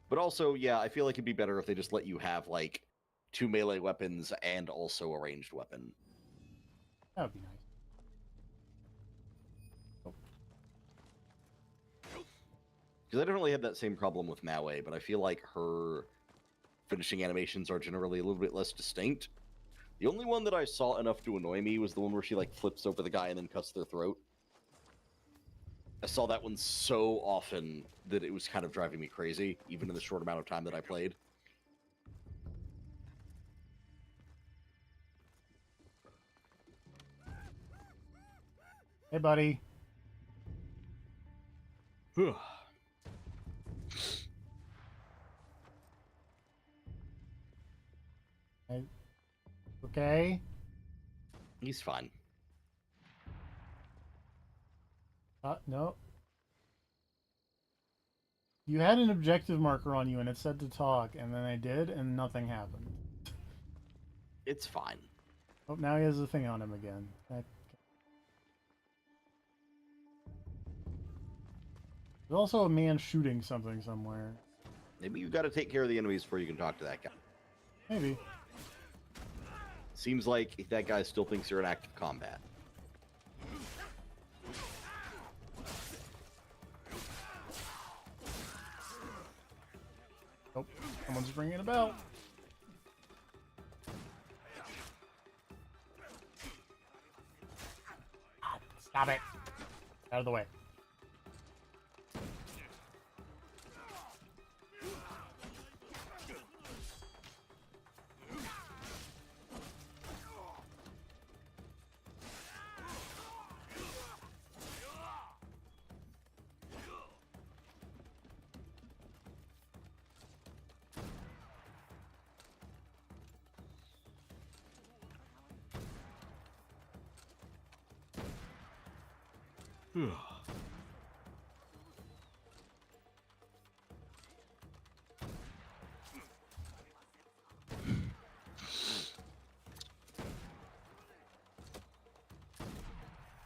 But also, yeah, I feel like it'd be better if they just let you have, like, 2 melee weapons and also a ranged weapon. That would be nice. Because I definitely had that same problem with Maue, but I feel like her finishing animations are generally a little bit less distinct. The only one that I saw enough to annoy me was the one where she, like, flips over the guy and then cuts their throat. I saw that one so often that it was kind of driving me crazy, even in the short amount of time that I played. Hey, buddy. Hey. Okay. He's fine. No. You had an objective marker on you and it said to talk, and then I did, and nothing happened. It's fine. Oh, now he has a thing on him again. Okay. There's also a man shooting something somewhere. Maybe you got to take care of the enemies before you can talk to that guy. Maybe. Seems like that guy still thinks you're in active combat. Oh, someone's ringing a bell. Stop it. Out of the way.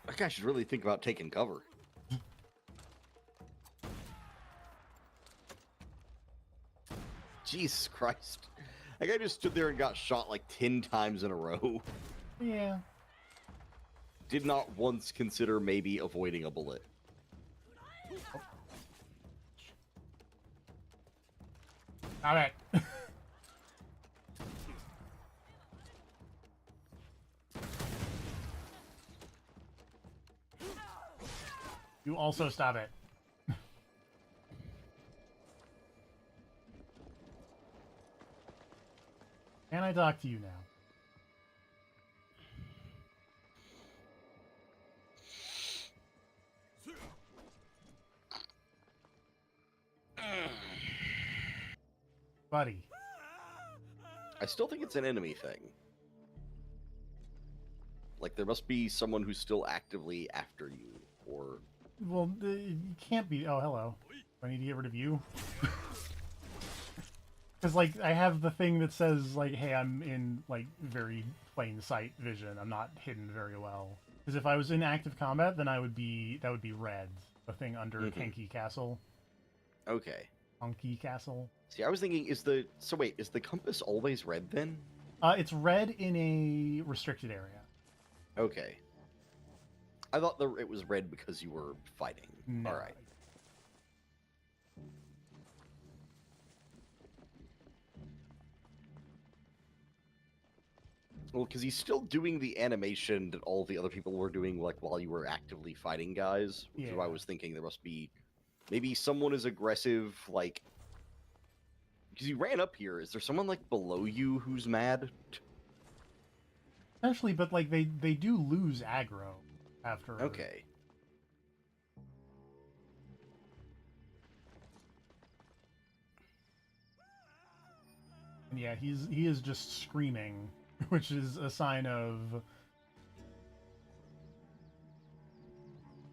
That guy should really think about taking cover. Jesus Christ. That guy just stood there and got shot like 10 times in a row. Yeah. Did not once consider maybe avoiding a bullet. Stop it. You also stop it. Can I talk to you now? Buddy. I still think it's an enemy thing. Like, there must be someone who's still actively after you, or... Well, it can't be... Oh, hello. I need to get rid of you. Because, like, I have the thing that says, like, hey, I'm in, like, very plain sight vision. I'm not hidden very well. Because if I was in active combat, then that would be red, the thing under Kenki Castle. Okay. Kenki Castle. See, I was thinking, is the compass always red then? It's red in a restricted area. Okay. I thought it was red because you were fighting. No. All right. Well, because he's still doing the animation that all the other people were doing, like, while you were actively fighting guys. Which is why I was thinking there must be... Maybe someone is aggressive, like... Because you ran up here. Is there someone, like, below you who's mad? Essentially, but, like, they do lose aggro after... Okay. And yeah, he is just screaming, which is a sign of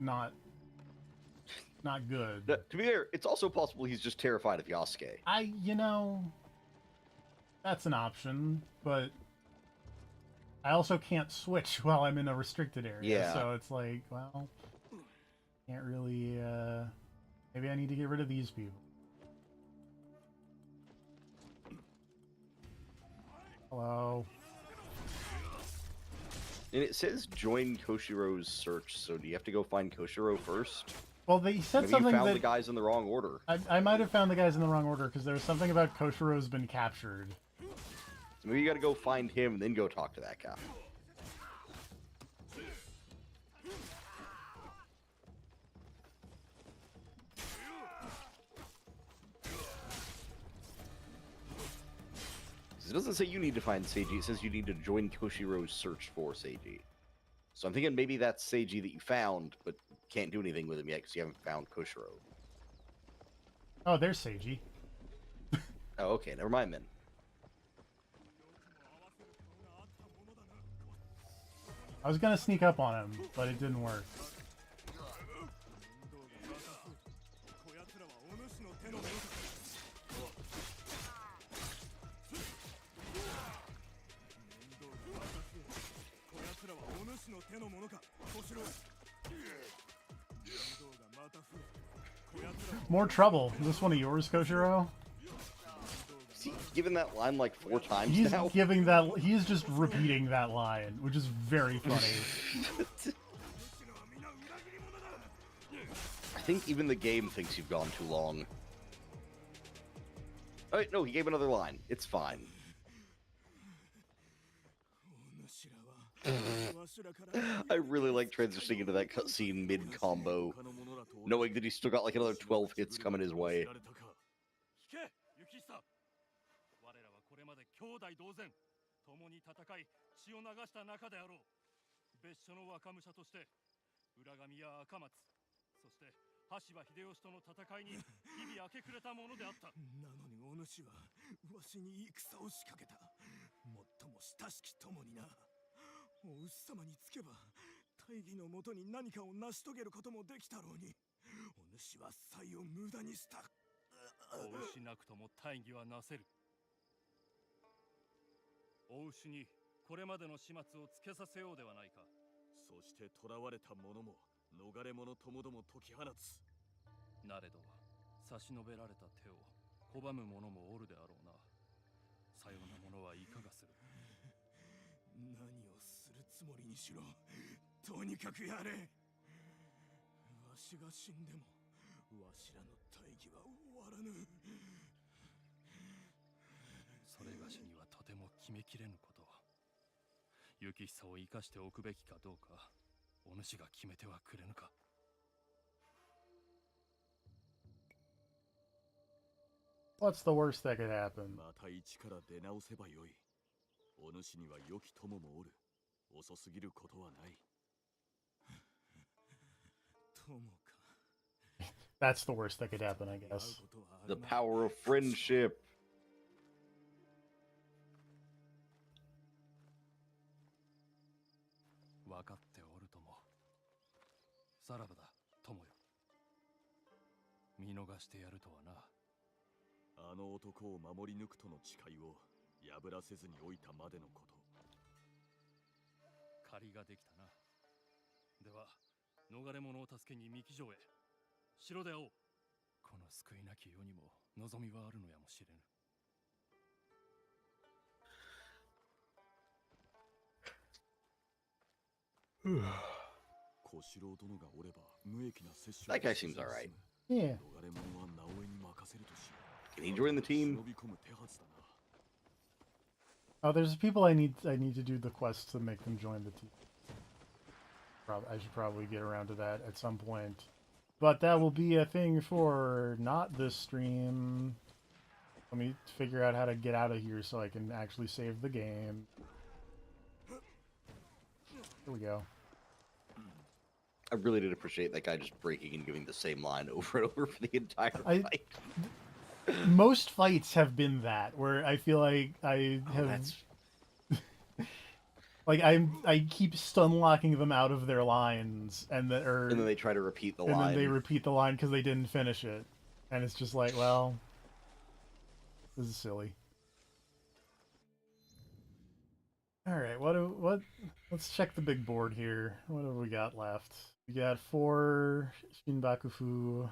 not good. To be fair, it's also possible he's just terrified of Yasuke. That's an option, but I also can't switch while I'm in a restricted area. Yeah. So it's like, well, can't really, maybe I need to get rid of these people. Hello. And it says join Koshiro's search, so do you have to go find Koshiro first? Well, they said Maybe something you found that... the guys in the wrong order. I might have found the guys in the wrong order, because there was something about Koshiro's been captured. So maybe you gotta go find him, and then go talk to that guy. It doesn't say you need to find Seiji, it says you need to join Koshiro's search for Seiji. So I'm thinking maybe that's Seiji that you found, but can't do anything with him yet because you haven't found Koshiro. Oh, there's Seiji. Oh, okay, never mind then. I was gonna sneak up on him, but it didn't work. More trouble. Is this one of yours, Koshiro? He's given that line like 4 times He's now. He's just repeating that line, which is very funny. I think even the game thinks you've gone too long. Oh, wait, no, he gave another line. It's fine. I really like transitioning into that cutscene mid-combo, knowing that he's still got like another 12 hits coming his way. What's the worst that could happen? That's the worst that could happen, I guess. The power of friendship. では逃れ者を助けに三木城へ。城で会おう。この救いなき世にも望みはあるのやもしれぬ。小四郎殿がおれば無益な接触。 That guy seems alright. Yeah. 逃れ者は直江に任せるとし。 Can he join the team? 忍び込む手はずだな。 Oh, there's people I need to do the quest to make them join the team. I should probably get around to that at some point. But that will be a thing for not this stream. Let me figure out how to get out of here so I can actually save the game. Here we go. I really did appreciate that guy just breaking and giving the same line over and over for the entire fight. Most fights have been that, where I feel like I have... like, I keep stun locking them out of their lines, and then they try to repeat the line. line. And then they repeat the line because they didn't finish it. And it's just like, well... This is silly. Alright, let's check the big board here. What have we got left? We got 4 Shinbakufu.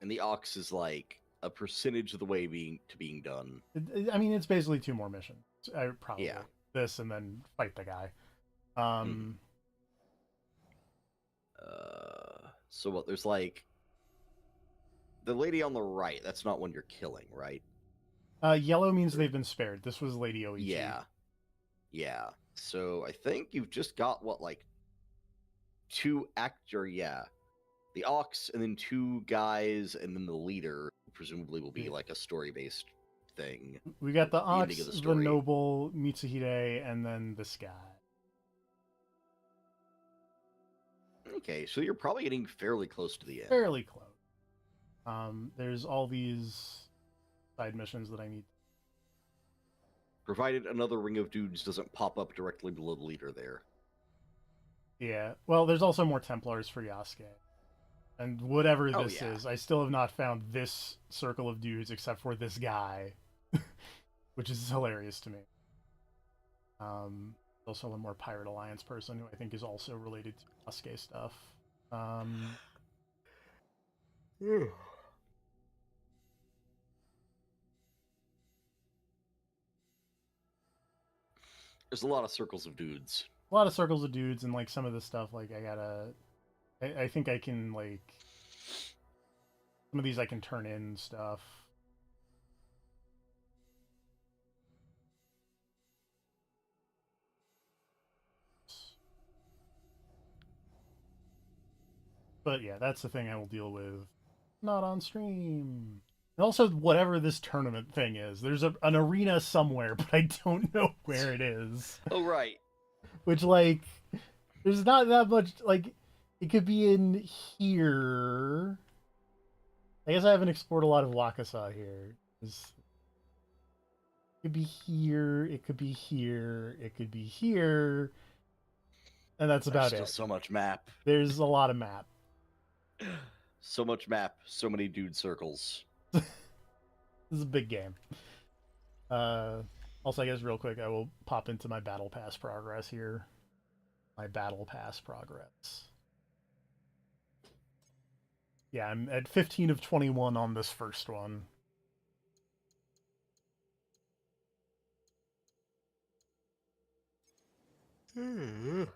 And the Ox is like a percentage of the way being done. I mean, it's basically 2 more missions. Probably. Yeah. This and then fight the guy. So what? There's like the lady on the right. That's not one you're killing, right? Yellow means they've been spared. This was Lady Oichi. Yeah. So I think you've just got what, like 2 actor, the Ox, and then 2 guys, and then the leader. Presumably will be like a story-based thing. We got the Ox, ending of the story. noble, Mitsuhide, and then this guy. Okay, so you're probably getting fairly close to the end. Fairly close. There's all these side missions that I need. Provided another ring of dudes doesn't pop up directly below the leader there. Yeah, well, there's also more Templars for Yasuke. And whatever this is, I still have not found this circle of dudes except for this guy. Which is hilarious to me. Also one more Pirate Alliance person who I think is also related to Yasuke stuff. There's a lot of circles of dudes. A lot of circles of dudes, and like some of the stuff, like I think I can, like, some of these I can turn in stuff. But yeah, that's the thing I will deal with. Not on stream. And also, whatever this tournament thing is, there's an arena somewhere, but I don't know where it is. Oh, right. Which, like, there's not that much, like, it could be in here. I guess I haven't explored a lot of Wakasa here. It could be here, it could be here, it could be here. And that's about There's it. still so much map. There's a lot of map. So much map, so many dude circles. This is a big game. Also, I guess real quick, I will pop into my Battle Pass progress here. My Battle Pass progress. Yeah, I'm at 15 of 21 on this first one. Fun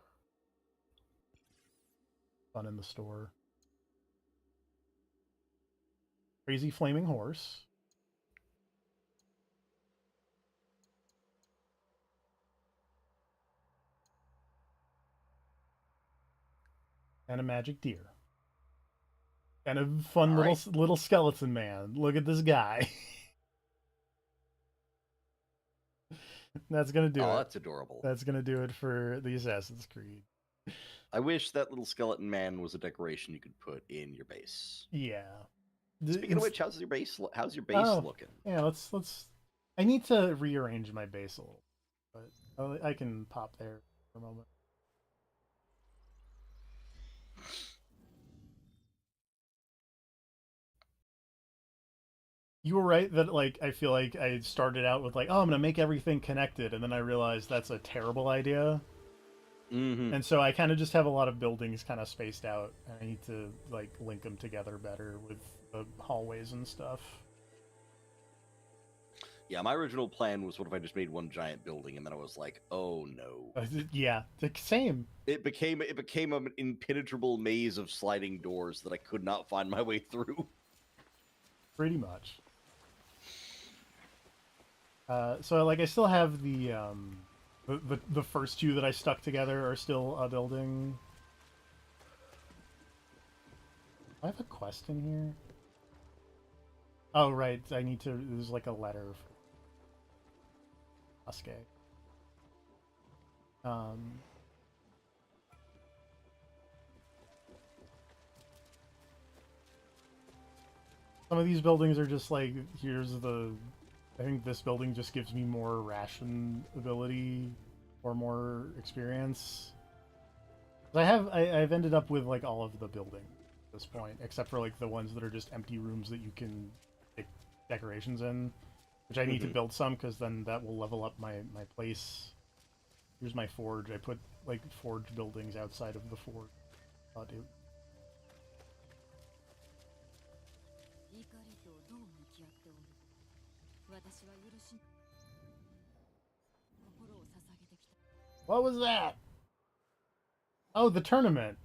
in the store. Crazy Flaming Horse. And a magic deer. And a fun little skeleton man. Look at this guy. That's gonna do it. Oh, that's adorable. That's gonna do it for the Assassin's Creed. I wish that little skeleton man was a decoration you could put in your base. Yeah. Speaking of which, how's your base looking? Yeah, let's. I need to rearrange my base a little, but I can pop there for a moment. You were right that like I feel like I started out with like, oh, I'm gonna make everything connected, and then I realized that's a terrible idea. Mm-hmm. And so I kind of just have a lot of buildings kind of spaced out, and I need to like link them together better with the hallways and stuff. Yeah, my original plan was, what if I just made one giant building, and then I was like, oh no. Yeah, same. It became an impenetrable maze of sliding doors that I could not find my way through. Pretty much. So like I still have the first two that I stuck together are still a building. Do I have a quest in here? Oh right, I need to. There's like a letter for Sasuke. Some of these buildings are just like, here's the. I think this building just gives me more ration ability or more experience. I've ended up with like all of the buildings at this point, except for like the ones that are just empty rooms that you can pick decorations in, which I need to build some because then that will level up my place. Here's my forge. I put like forge buildings outside of the forge. Dude. What was that? Oh, the tournament.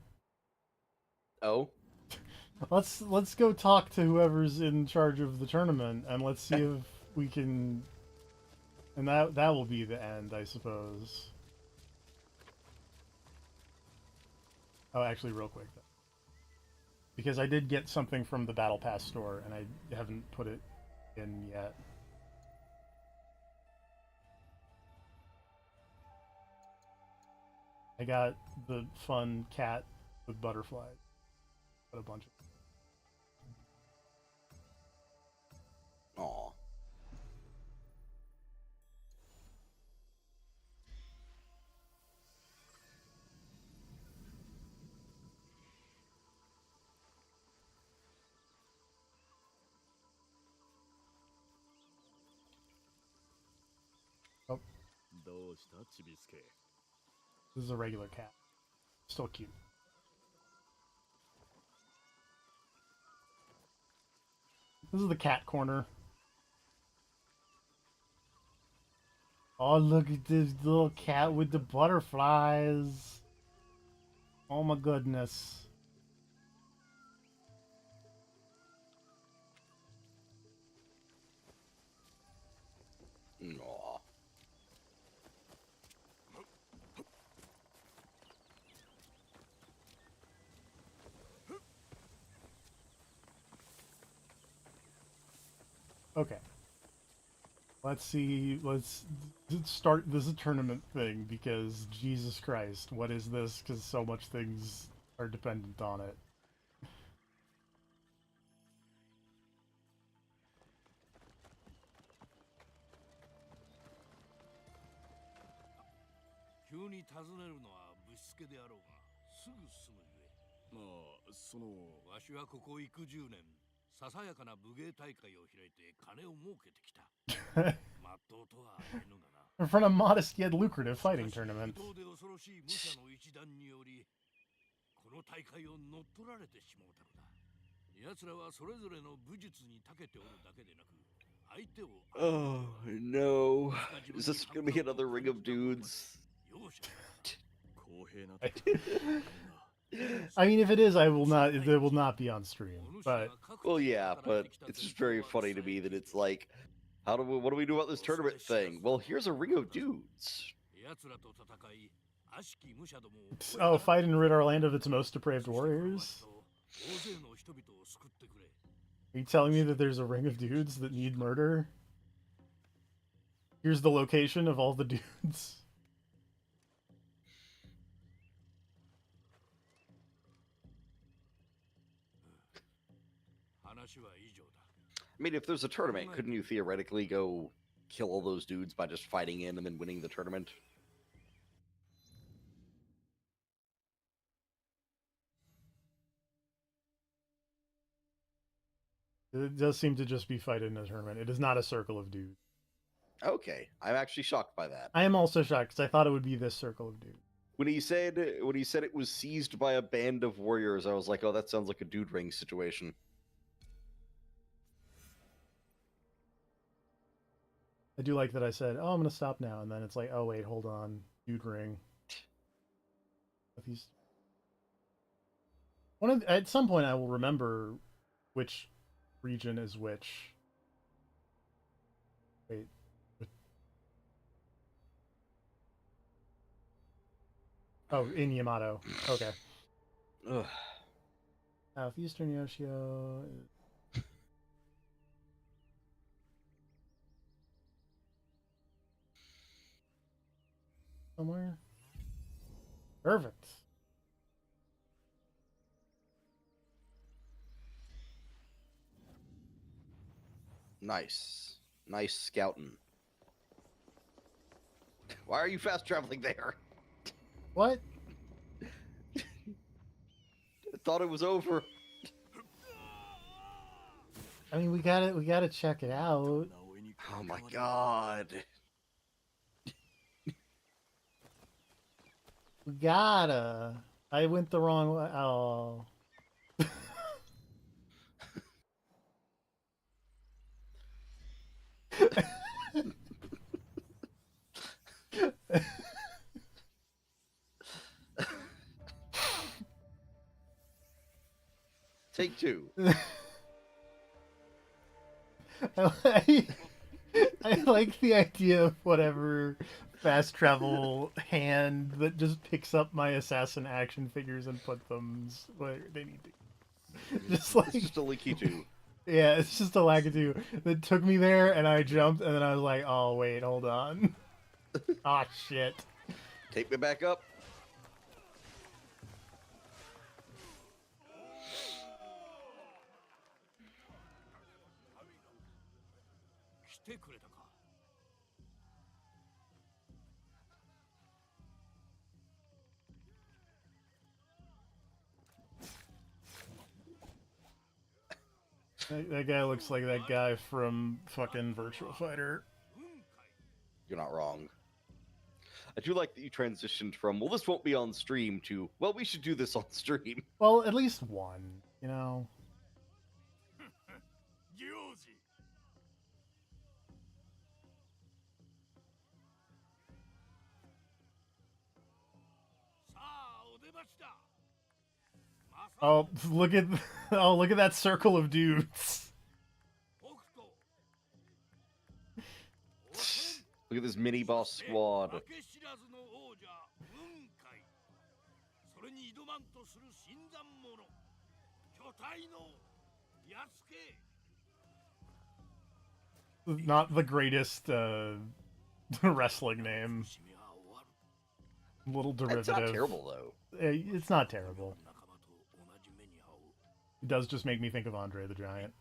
Oh. Let's go talk to whoever's in charge of the tournament, and let's see if we can. And that will be the end, I suppose. Oh, actually, real quick though, because I did get something from the Battle Pass store, and I haven't put it in yet. I got the fun cat with butterflies. Got a bunch of. Aw. Oh. This is a regular cat. Still cute. This is the cat corner. Oh, look at this little cat with the butterflies. Oh my goodness. Aw. Okay. Let's see. Let's start this tournament thing because Jesus Christ, what is this? Because so much things are dependent on it. In front of modest yet lucrative fighting tournament. Oh no. Is this gonna be another ring of dudes? I mean, if it is, I will not. It will not be on stream. But well, yeah, but it's just very funny to me that it's like, what do we do about this tournament thing? Well, here's a ring of dudes. Oh, fight and rid our land of its most depraved warriors. Are you telling me that there's a ring of dudes that need murder? Here's the location of all the dudes. I mean, if there's a tournament, couldn't you theoretically go kill all those dudes by just fighting in and then winning the tournament? It does seem to just be fighting in a tournament. It is not a circle of dudes. Okay, I'm actually shocked by that. I am also shocked because I thought it would be this circle of dudes. When he said it was seized by a band of warriors, I was like, oh, that sounds like a dude ring situation. I do like that I said, oh, I'm going to stop now. And then it's like, oh, wait, hold on. Dude ring. At some point, I will remember which region is which. Wait. Oh, in Yamato. Okay. Ugh. Southeastern Yoshio. Somewhere. Perfect. Nice. Nice scouting. Why are you fast traveling there? What? I thought it was over. I mean, we gotta check it out. Oh my god. We gotta. I went the wrong way. Oh. Take two. I like the idea of whatever fast travel hand that just picks up my assassin action figures and put them where they need to. Just like It's just a leaky two. Yeah, it's just a Lakitu that took me there, and I jumped, and then I was like, oh wait, hold on. Ah, shit. Take me back up. That guy looks like that guy from fucking Virtua Fighter. You're not wrong. I do like that you transitioned from, well, this won't be on stream to, well, we should do this on stream. Well, at least one, you know? Oh, look at that circle of dudes. Look at this mini boss squad. Not the greatest wrestling name. Little derivative. It's not terrible, though. It's not terrible. It does just make me think of Andre the Giant.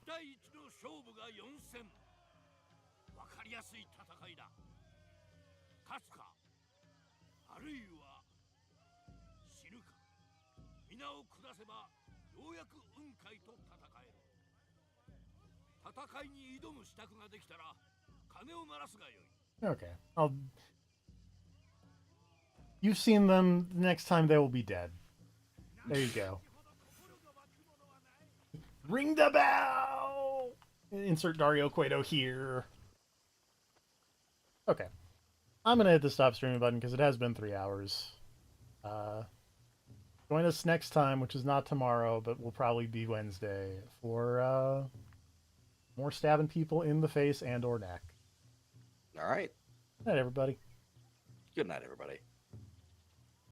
Okay, You've seen them. Next time they will be dead. There you go. Ring the bell! Insert Dario Cueto here. Okay. I'm going to hit the stop streaming button because it has been 3 hours. Join us next time, which is not tomorrow, but will probably be Wednesday, for more stabbing people in the face and or neck. All right. Good night, everybody. Good night, everybody.